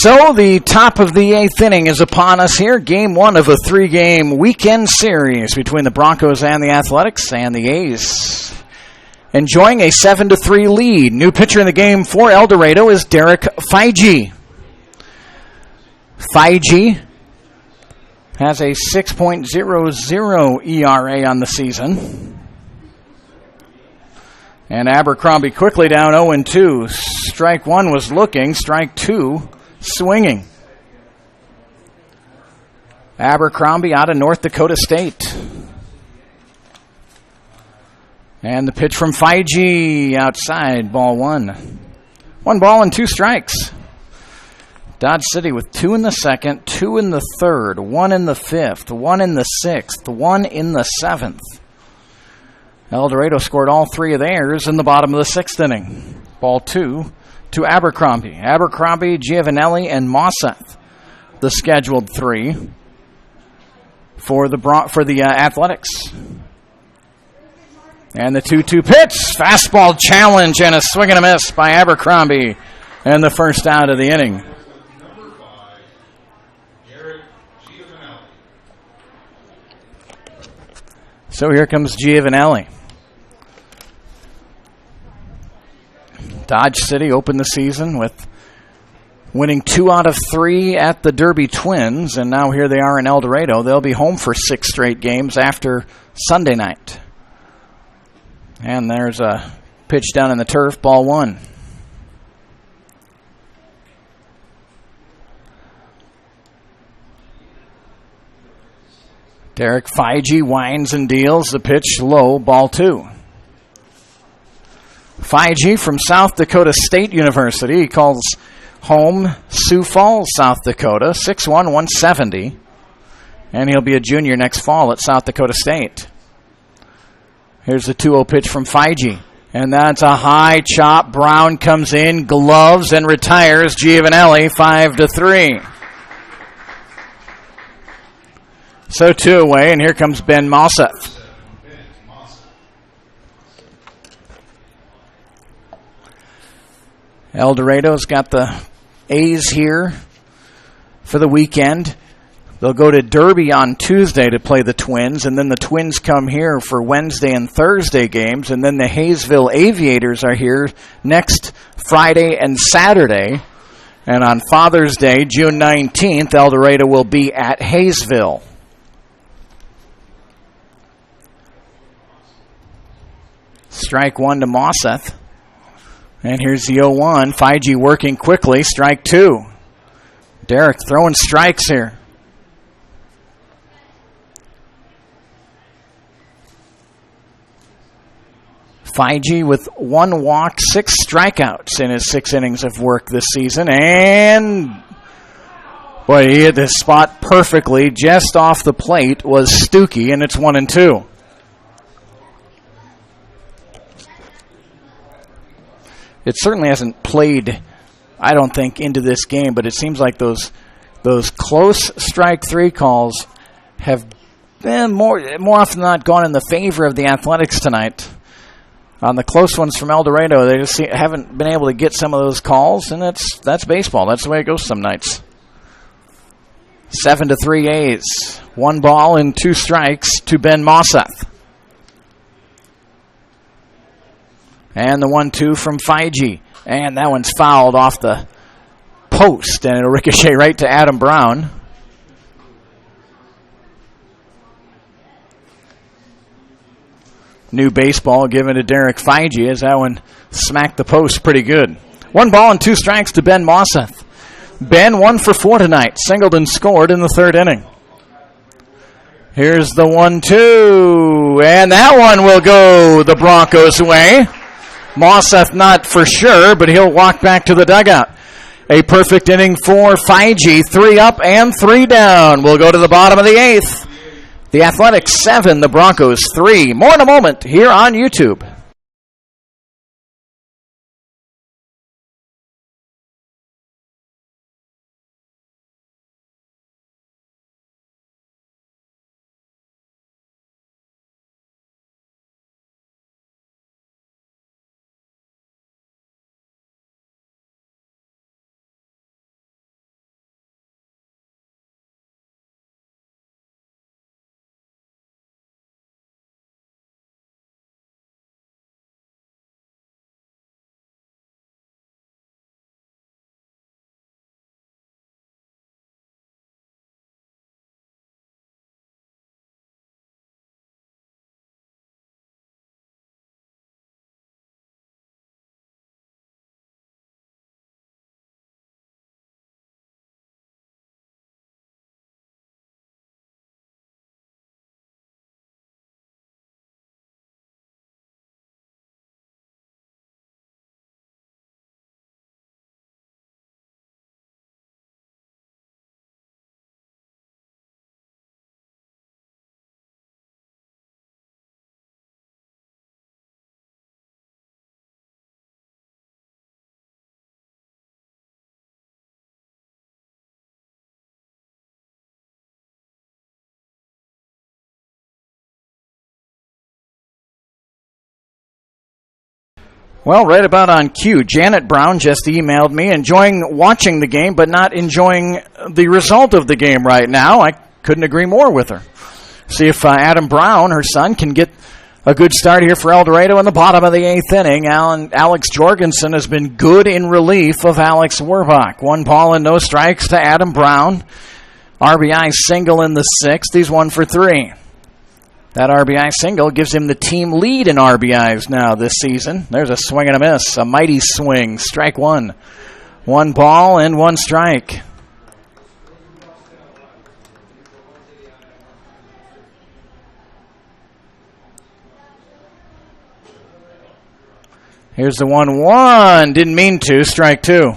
So the top of the 8th inning is upon us here. Game 1 of a 3-game weekend series between the Broncos and the Athletics, and the A's enjoying a 7-3 lead. New pitcher in the game for El Dorado is Derek Feige. Feige has a 6.00 ERA on the season. And Abercrombie quickly down 0-2. Strike 1 was looking, strike 2 swinging. Abercrombie out of North Dakota State. And the pitch from Feige outside, ball 1. 1 ball and 2 strikes. Dodge City with 2 in the second, 2 in the third, 1 in the fifth, 1 in the sixth, 1 in the seventh. El Dorado scored all 3 of theirs in the bottom of the 6th inning. Ball 2 to Abercrombie. Abercrombie, Giovanelli, and Mosseth, the scheduled 3 for the Athletics. And the 2-2 pitch, fastball challenge, and a swing and a miss by Abercrombie, and the first out of the inning.
Number 5, Garrett Giovanelli.
So here comes Giovanelli. Dodge City opened the season with winning 2 out of 3 at the Derby Twins, and now here they are in El Dorado. They'll be home for 6 straight games after Sunday night. And there's a pitch down in the turf, ball 1. Derek Feige winds and deals the pitch low, ball 2. Feige from South Dakota State University. He calls home Sioux Falls, South Dakota, 6'1", 170. And he'll be a junior next fall at South Dakota State. Here's the 2-0 pitch from Feige. And that's a high chop. Brown comes in, gloves, and retires Giovanelli 5-3. So 2 away, and here comes Ben Mosseth. El Dorado's got the A's here for the weekend. They'll go to Derby on Tuesday to play the Twins, and then the Twins come here for Wednesday and Thursday games, and then the Hayesville Aviators are here next Friday and Saturday. And on Father's Day, June 19th, El Dorado will be at Hayesville. Strike 1 to Mosseth. And here's the 0-1. Feige working quickly. Strike 2. Derek throwing strikes here. Feige with 1 walk, 6 strikeouts in his 6 innings of work this season. And, boy, he hit this spot perfectly. Just off the plate was Stuckey, and it's 1-2. It certainly hasn't played, I don't think, into this game, but it seems like those close strike 3 calls have been more often than not gone in the favor of the Athletics tonight. On the close ones from El Dorado, they just haven't been able to get some of those calls, and that's baseball. That's the way it goes some nights. 7-3 A's. 1 ball and 2 strikes to Ben Mosseth. And the 1-2 from Feige. And that one's fouled off the post, and it'll ricochet right to Adam Brown. New baseball given to Derek Feige as that one smacked the post pretty good. 1 ball and 2 strikes to Ben Mosseth. Ben 1 for 4 tonight. Singled and scored in the 3rd inning. Here's the 1-2. And that one will go the Broncos' way. Mosseth not for sure, but he'll walk back to the dugout. A perfect inning for Feige. 3 up and 3 down. We'll go to the bottom of the 8th. The Athletics 7, the Broncos 3. More in a moment here on YouTube. Well, right about on cue, Janet Brown just emailed me, enjoying watching the game, but not enjoying the result of the game right now. I couldn't agree more with her. See if Adam Brown, her son, can get a good start here for El Dorado in the bottom of the 8th inning. Alex Jorgensen has been good in relief of Alex Werbach. 1 ball and no strikes to Adam Brown. RBI single in the 6th. He's 1 for 3. That RBI single gives him the team lead in RBIs now this season. There's a swing and a miss, a mighty swing. Strike 1. 1 ball and 1 strike. Here's the 1-1. Didn't mean to. Strike 2.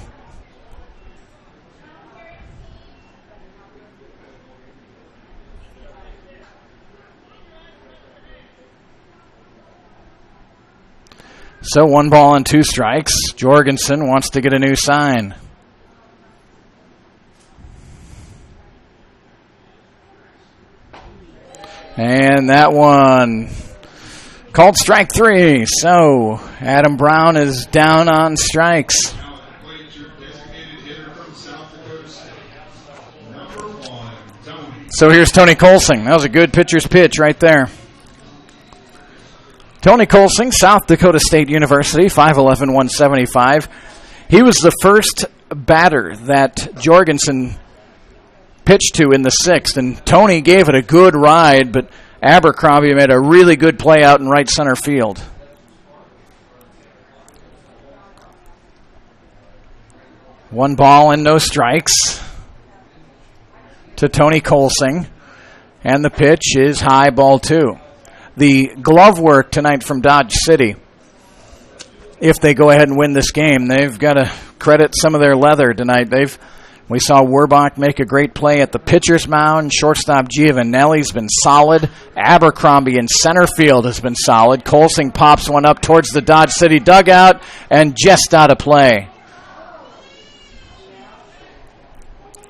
So 1 ball and 2 strikes. Jorgensen wants to get a new sign. And that one called strike 3. So Adam Brown is down on strikes.
Now at the plate, your designated hitter from South Dakota State, number 1, Tony.
So here's Tony Colsing. That was a good pitcher's pitch right there. Tony Colsing, South Dakota State University, 5'11", 175. He was the first batter that Jorgensen pitched to in the 6th, and Tony gave it a good ride, but Abercrombie made a really good play out in right center field. One ball and no strikes to Tony Colsing, and the pitch is high, ball 2. The glove work tonight from Dodge City, if they go ahead and win this game, they've got to credit some of their leather tonight. We saw Werbach make a great play at the pitcher's mound. Shortstop Giovanelli's been solid. Abercrombie in center field has been solid. Colsing pops one up towards the Dodge City dugout and just out of play.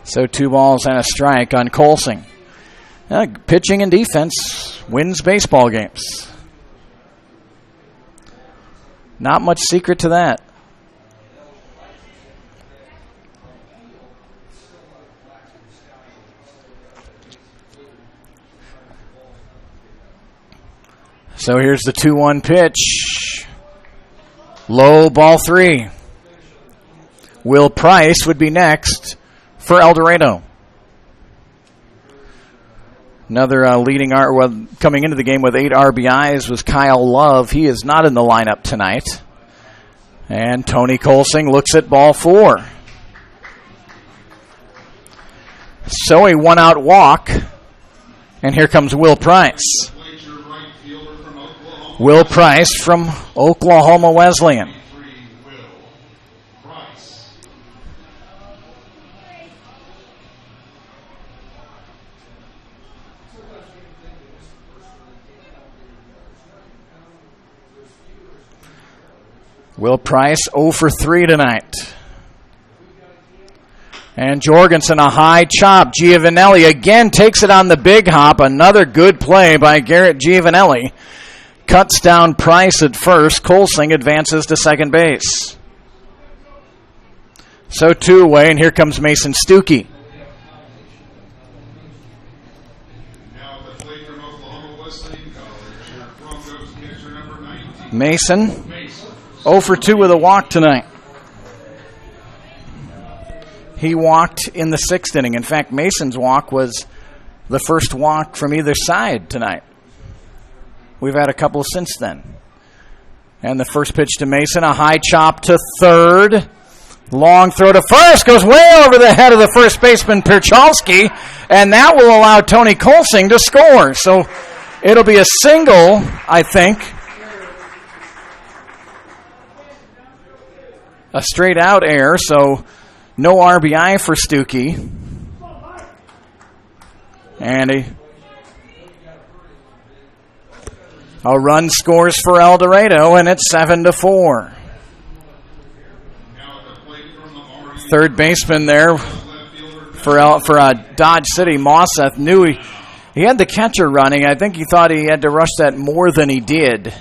So 2 balls and a strike on Colsing. Pitching and defense wins baseball games. Not much secret to that. So here's the 2-1 pitch. Low, ball 3. Will Price would be next for El Dorado. Another coming into the game with 8 RBIs was Kyle Love. He is not in the lineup tonight. And Tony Colsing looks at ball 4. So a 1-out walk. And here comes Will Price. Will Price from Oklahoma Wesleyan. Will Price 0 for 3 tonight. And Jorgensen, a high chop. Giovanelli again takes it on the big hop. Another good play by Garrett Giovanelli. Cuts down Price at first. Colsing advances to second base. So 2 away, and here comes Mason Stuckey.
Now at the plate from Oklahoma Wesleyan College, your Broncos catcher number 19.
Mason 0 for 2 with a walk tonight. He walked in the 6th inning. In fact, Mason's walk was the first walk from either side tonight. We've had a couple since then. And the first pitch to Mason, a high chop to third. Long throw to first, goes way over the head of the first baseman, Perchalski, and that will allow Tony Colsing to score. So it'll be a single, I think. A straight out error, so no RBI for Stuckey. And a run scores for El Dorado, and it's 7-4. Third baseman there for Dodge City, Mosseth, knew he had the catcher running. I think he thought he had to rush that more than he did.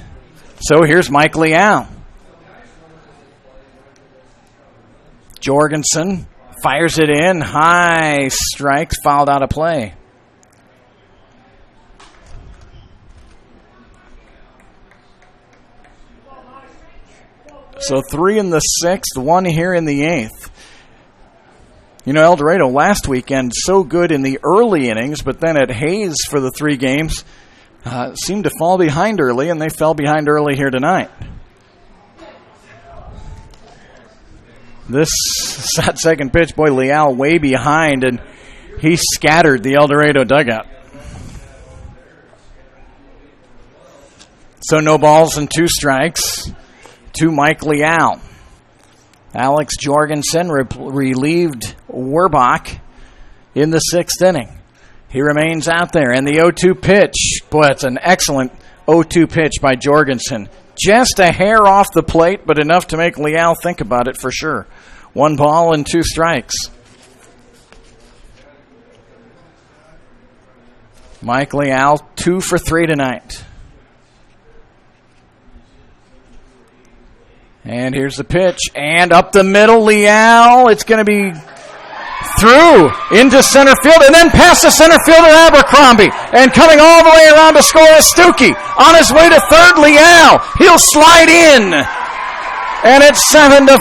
So here's Mike Leal. Jorgensen fires it in. High strikes, fouled out of play. So 3 in the 6th, 1 here in the 8th. You know, El Dorado last weekend so good in the early innings, but then at Hayes for the 3 games seemed to fall behind early, and they fell behind early here tonight. This second pitch, boy, Leal way behind, and he scattered the El Dorado dugout. So no balls and 2 strikes to Mike Leal. Alex Jorgensen relieved Werbach in the 6th inning. He remains out there, and the 0-2 pitch. Boy, it's an excellent 0-2 pitch by Jorgensen. Just a hair off the plate, but enough to make Leal think about it for sure. 1 ball and 2 strikes. Mike Leal, 2 for 3 tonight. And here's the pitch, and up the middle, Leal. It's going to be through into center field, and then past the center fielder, Abercrombie. And coming all the way around to score is Stuckey. On his way to third, Leal. He'll slide in, and it's 7-5.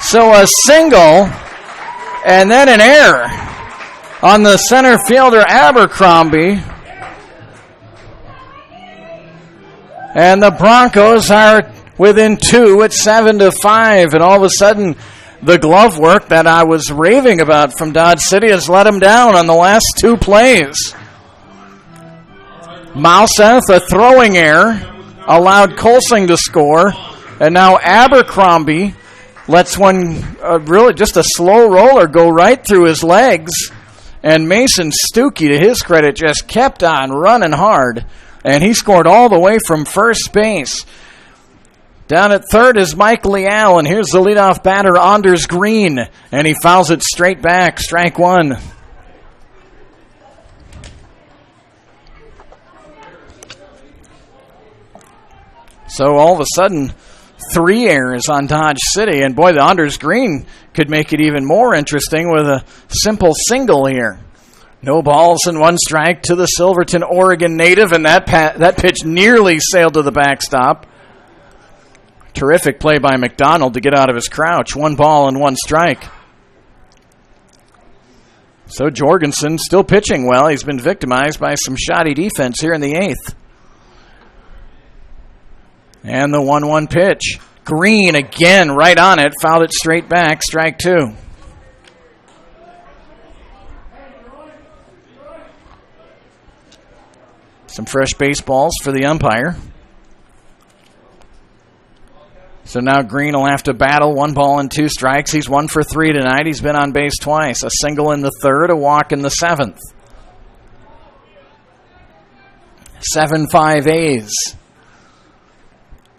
So a single, and then an error on the center fielder, Abercrombie. And the Broncos are within 2 at 7-5. And all of a sudden, the glove work that I was raving about from Dodge City has let him down on the last 2 plays. Mouseth, a throwing error, allowed Colsing to score. And now Abercrombie lets one, really just a slow roller, go right through his legs. And Mason Stuckey, to his credit, just kept on running hard. And he scored all the way from first base. Down at third is Mike Leal, and here's the leadoff batter, Anders Green. And he fouls it straight back, strike 1. So all of a sudden, 3 errors on Dodge City. And boy, the Anders Green could make it even more interesting with a simple single here. No balls and 1 strike to the Silverton, Oregon native, and that pitch nearly sailed to the backstop. Terrific play by McDonald to get out of his crouch. 1 ball and 1 strike. So Jorgensen still pitching well. He's been victimized by some shoddy defense here in the 8th. And the 1-1 pitch. Green again right on it. Fouled it straight back. Strike 2. Some fresh baseballs for the umpire. So now Green will have to battle. 1 ball and 2 strikes. He's 1 for 3 tonight. He's been on base twice. A single in the 3rd, a walk in the 7th. 7-5 A's.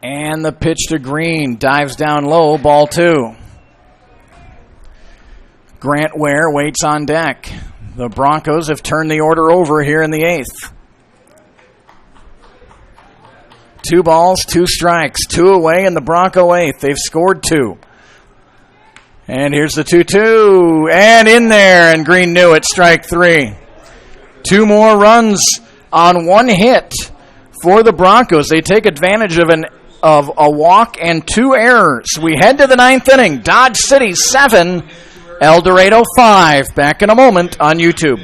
And the pitch to Green. Dives down low. Ball 2. Grant Ware waits on deck. The Broncos have turned the order over here in the 8th. 2 balls, 2 strikes, 2 away in the Bronco 8th. They've scored 2. And here's the 2-2. And in there, and Green knew it. Strike 3. 2 more runs on 1 hit for the Broncos. They take advantage of a walk and 2 errors. We head to the 9th inning. Dodge City 7, El Dorado 5. Back in a moment on YouTube.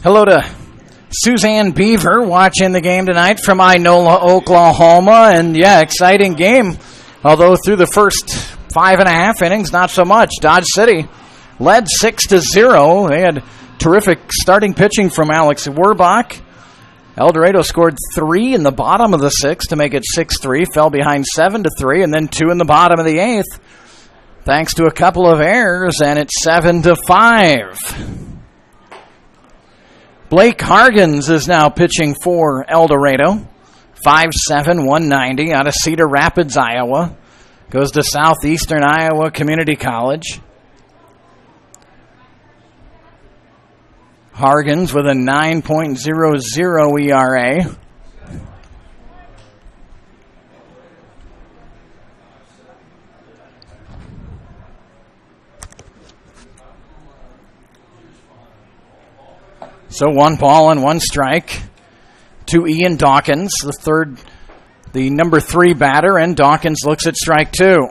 Hello to Suzanne Beaver watching the game tonight from Inola, Oklahoma. And, yeah, exciting game. Although through the first 5.5 innings, not so much. Dodge City led 6-0. They had terrific starting pitching from Alex Werbach. El Dorado scored 3 in the bottom of the 6th to make it 6-3. Fell behind 7-3, and then 2 in the bottom of the 8th. Thanks to a couple of errors, and it's 7-5. Blake Hargens is now pitching for El Dorado. 5'7", 190 out of Cedar Rapids, Iowa. Goes to Southeastern Iowa Community College. Hargens with a 9.00 ERA. So 1 ball and 1 strike to Ian Dawkins, the number 3 batter, and Dawkins looks at strike 2.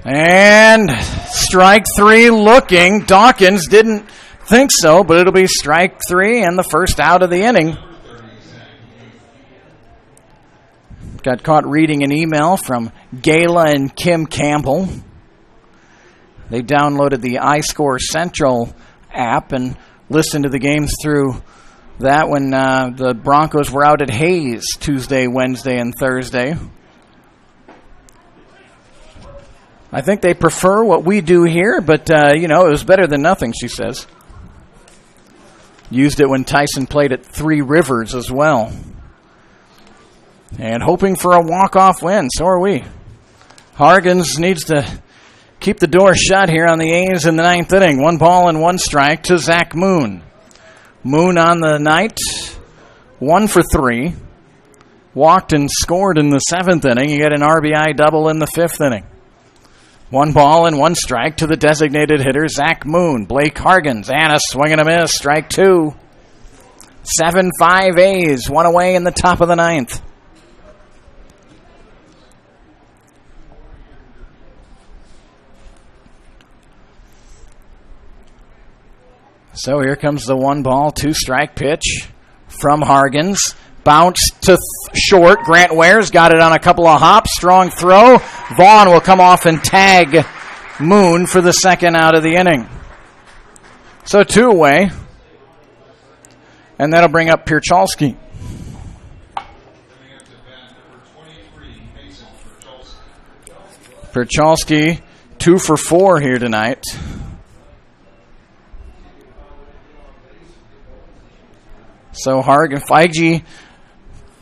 And strike 3 looking. Dawkins didn't think so, but it'll be strike 3 and the first out of the inning. Got caught reading an email from Gayla and Kim Campbell. They downloaded the iScore Central app and listened to the games through that when the Broncos were out at Hayes Tuesday, Wednesday, and Thursday. I think they prefer what we do here, but, it was better than nothing, she says. Used it when Tyson played at Three Rivers as well. And hoping for a walk-off win. So are we. Hargens needs to keep the door shut here on the A's in the 9th inning. 1 ball and 1 strike to Zach Moon. Moon on the night, 1 for 3. Walked and scored in the 7th inning. He got an RBI double in the 5th inning. 1 ball and 1 strike to the designated hitter, Zach Moon. Blake Hargens, and a swing and a miss, strike 2. 7-5 A's, 1 away in the top of the 9th. So here comes the 1 ball, 2 strike pitch from Hargens. Bounce to short. Grant Ware's got it on a couple of hops. Strong throw. Vaughn will come off and tag Moon for the second out of the inning. So 2 away. And that'll bring up Pierchalski. Pierchalski 2 for 4 here tonight. So Feige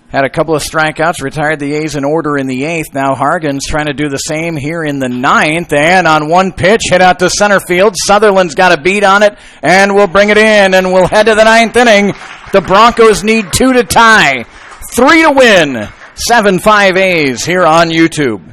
had a couple of strikeouts, retired the A's in order in the 8th. Now Hargens trying to do the same here in the 9th. And on 1 pitch, hit out to center field. Sutherland's got a beat on it, and we'll bring it in, and we'll head to the 9th inning. The Broncos need 2 to tie, 3 to win. 7-5 A's here on YouTube.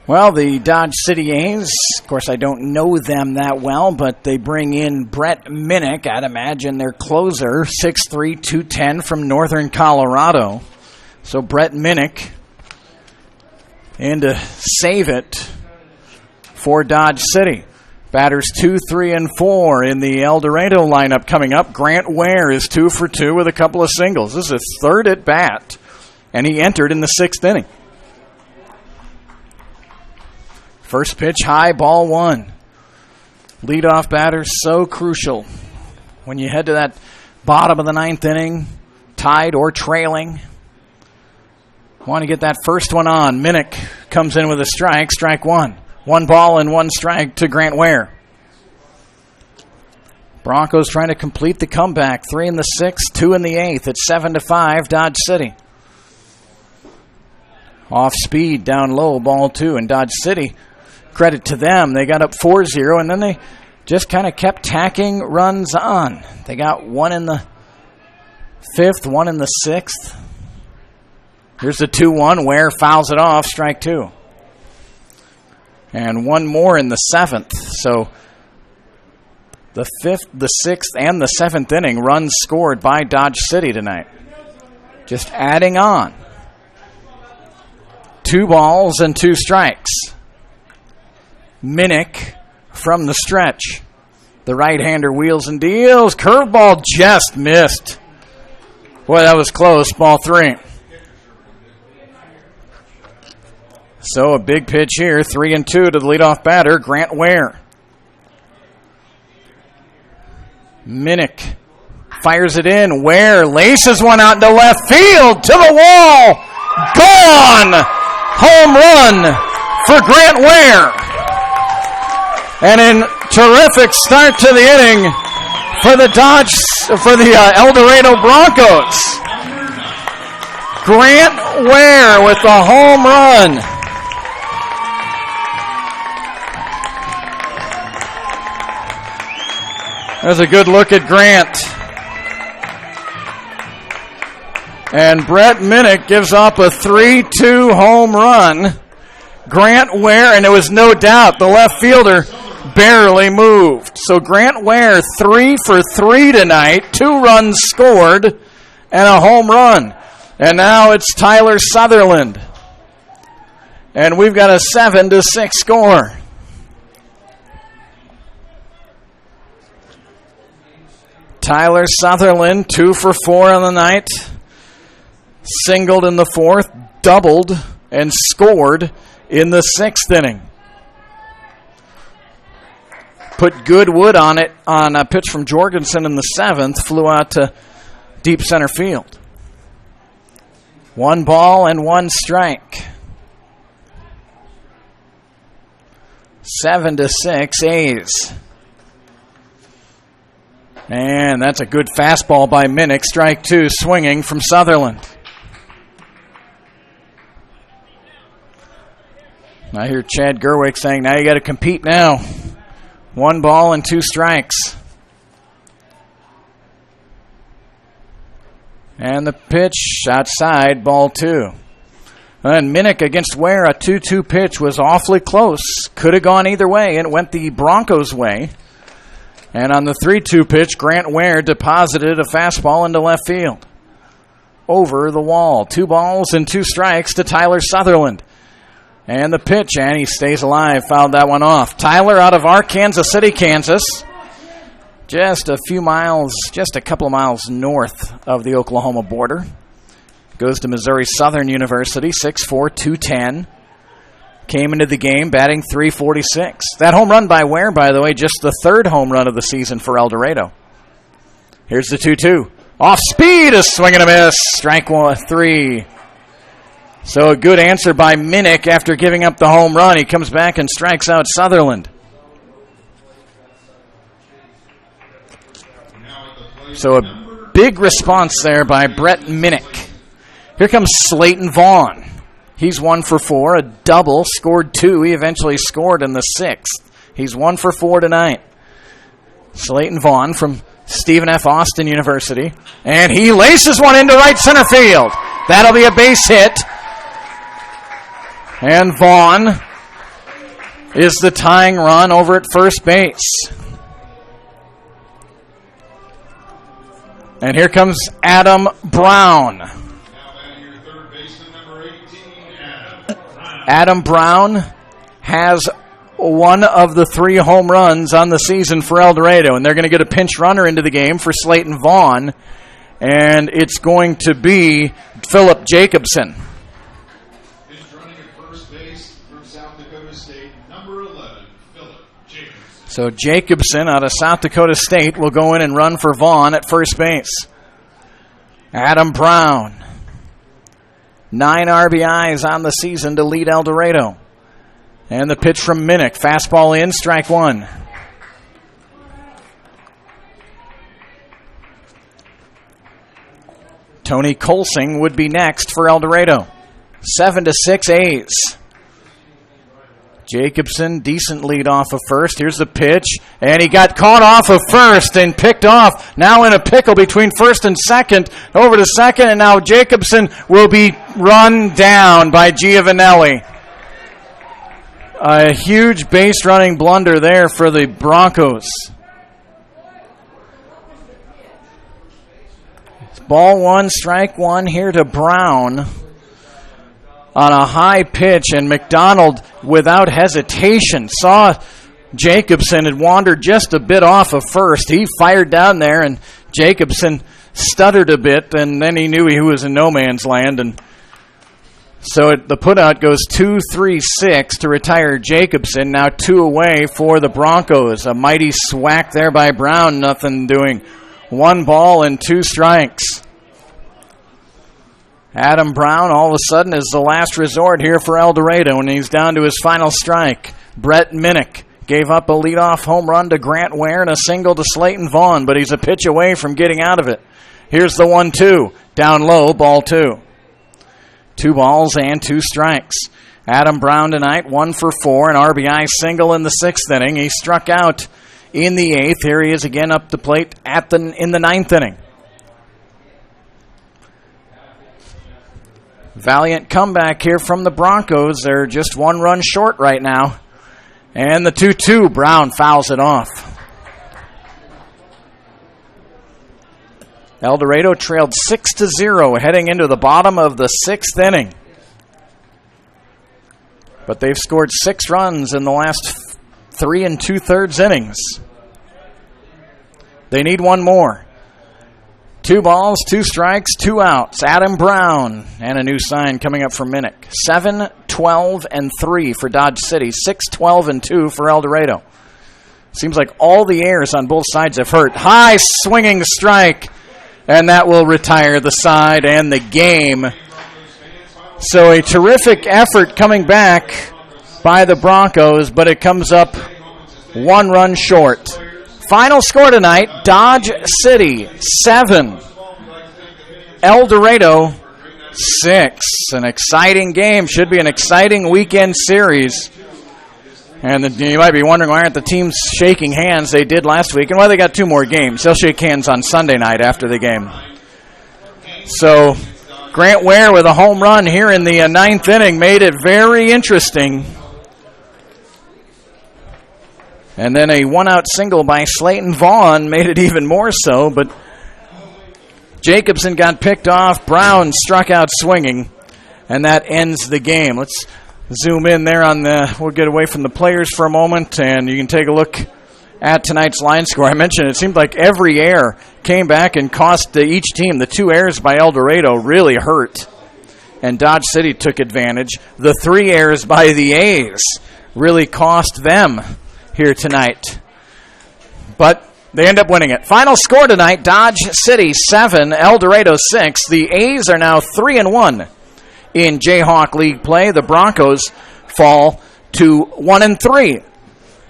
Well, the Dodge City A's, of course, I don't know them that well, but they bring in Brett Minnick. I'd imagine their closer, 6'3", 210 from Northern Colorado. So Brett Minnick in to save it for Dodge City. Batters 2, 3, and 4 in the El Dorado lineup coming up. Grant Ware is 2 for 2 with a couple of singles. This is his third at bat, and he entered in the 6th inning. First pitch high, ball 1. Leadoff batter, so crucial. When you head to that bottom of the 9th inning, tied or trailing, want to get that first one on. Minnick comes in with a strike, strike 1. 1 ball and 1 strike to Grant Ware. Broncos trying to complete the comeback. 3 in the 6th, 2 in the 8th. It's 7-5, Dodge City. Off speed, down low, ball 2. And Dodge City, credit to them, they got up 4-0, and then they just kind of kept tacking runs on. They got 1 in the 5th, 1 in the 6th. Here's the 2-1. Ware fouls it off, strike 2. And 1 more in the 7th. So the 5th, the 6th, and the 7th inning runs scored by Dodge City tonight. Just adding on. 2 balls and 2 strikes. Minnick from the stretch. The right-hander wheels and deals. Curveball just missed. Boy, that was close. Ball 3. So a big pitch here. 3-2 to the leadoff batter, Grant Ware. Minnick fires it in. Ware laces one out into left field. To the wall. Gone. Home run for Grant Ware. And in terrific start to the inning for the El Dorado Broncos. Grant Ware with the home run. There's a good look at Grant. And Brett Minnick gives up a 3-2 home run. Grant Ware, and there was no doubt the left fielder barely moved. So Grant Ware 3 for 3 tonight, 2 runs scored, and a home run. And now it's Tyler Sutherland. And we've got a 7-6 score. Tyler Sutherland, 2 for 4 on the night. Singled in the 4th, doubled, and scored in the 6th inning. Put good wood on it on a pitch from Jorgensen in the 7th. Flew out to deep center field. 1 ball and 1 strike. 7-6 A's. And that's a good fastball by Minnick. Strike 2 swinging from Sutherland. I hear Chad Gerwick saying, now you got to compete now. 1 ball and 2 strikes. And the pitch outside, ball 2. And Minnick against Ware, a 2-2 pitch was awfully close. Could have gone either way, and it went the Broncos' way. And on the 3-2 pitch, Grant Ware deposited a fastball into left field. Over the wall. 2 balls and 2 strikes to Tyler Sutherland. And the pitch, and he stays alive, fouled that one off. Tyler out of Arkansas City, Kansas. Just a couple of miles north of the Oklahoma border. Goes to Missouri Southern University, 6'4", 210. Came into the game batting .346. That home run by Ware, by the way, just the 3rd home run of the season for El Dorado. Here's the 2-2. Off speed, a swing and a miss. Strike 3. So a good answer by Minnick after giving up the home run. He comes back and strikes out Sutherland. So a big response there by Brett Minnick. Here comes Slayton Vaughn. He's 1 for 4, a double, scored 2. He eventually scored in the 6th. He's 1 for 4 tonight. Slayton Vaughn from Stephen F. Austin University. And he laces one into right center field. That'll be a base hit. And Vaughn is the tying run over at first base. And here comes Adam Brown.
Now batting your third baseman, number 18, Adam Brown.
Adam Brown has one of the 3 home runs on the season for El Dorado, and they're going to get a pinch runner into the game for Slayton Vaughn, and it's going to be Philip Jacobson.
Pinch running at first base from South Dakota State, number 11, Philip Jacobson.
So Jacobson out of South Dakota State will go in and run for Vaughn at first base. Adam Brown, 9 RBIs on the season to lead El Dorado. And the pitch from Minnick. Fastball in, strike 1. Tony Colsing would be next for El Dorado. 7-6 A's. Jacobson, decent lead off of first. Here's the pitch. And he got caught off of first and picked off. Now in a pickle between first and second. Over to second, and now Jacobson will be run down by Giovanelli. A huge base running blunder there for the Broncos. Ball 1, strike 1 here to Brown on a high pitch, and McDonald, without hesitation, saw Jacobson had wandered just a bit off of first. He fired down there, and Jacobson stuttered a bit, and then he knew he was in no man's land, and so the putout goes 2-3-6 to retire Jacobson. Now 2 away for the Broncos. A mighty swack there by Brown. Nothing doing. 1 ball and 2 strikes. Adam Brown all of a sudden is the last resort here for El Dorado, and he's down to his final strike. Brett Minnick gave up a leadoff home run to Grant Ware and a single to Slayton Vaughn, but he's a pitch away from getting out of it. Here's the 1-2. Down low, ball 2. 2 balls and 2 strikes. Adam Brown tonight, 1 for 4, an RBI single in the 6th inning. He struck out in the 8th. Here he is again up the plate in the 9th inning. Valiant comeback here from the Broncos. They're just 1 run short right now. And the 2-2, Brown fouls it off. El Dorado trailed 6-0 heading into the bottom of the 6th inning. But they've scored 6 runs in the last 3 2/3 innings. They need 1 more. 2 balls, 2 strikes, 2 outs. Adam Brown, and a new sign coming up for Minnick. 7-12-3 for Dodge City. 6-12-2 for El Dorado. Seems like all the errors on both sides have hurt. High swinging strike. And that will retire the side and the game. So a terrific effort coming back by the Broncos, but it comes up 1 run short. Final score tonight, Dodge City 7, El Dorado 6. An exciting game. Should be an exciting weekend series. And you might be wondering, why aren't the teams shaking hands? They did last week. And why they got 2 more games. They'll shake hands on Sunday night after the game. So Grant Ware with a home run here in the 9th inning made it very interesting. And then a 1-out single by Slayton Vaughn made it even more so. But Jacobson got picked off. Brown struck out swinging. And that ends the game. Let's zoom in there we'll get away from the players for a moment, and you can take a look at tonight's line score. I mentioned it seemed like every error came back and cost each team. The 2 errors by El Dorado really hurt, and Dodge City took advantage. The 3 errors by the A's really cost them here tonight. But they end up winning it. Final score tonight, Dodge City 7, El Dorado 6. The A's are now 3-1. In Jayhawk League play, the Broncos fall to 1-3.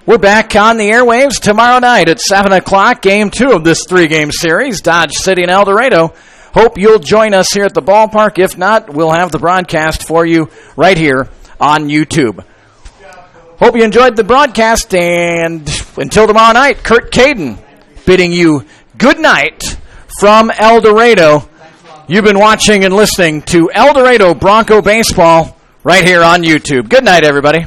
We're back on the airwaves tomorrow night at 7 o'clock, Game 2 of this 3-game series, Dodge City and El Dorado. Hope you'll join us here at the ballpark. If not, we'll have the broadcast for you right here on YouTube. Hope you enjoyed the broadcast, and until tomorrow night, Kurt Caden bidding you good night from El Dorado. You've been watching and listening to El Dorado Bronco Baseball right here on YouTube. Good night, everybody.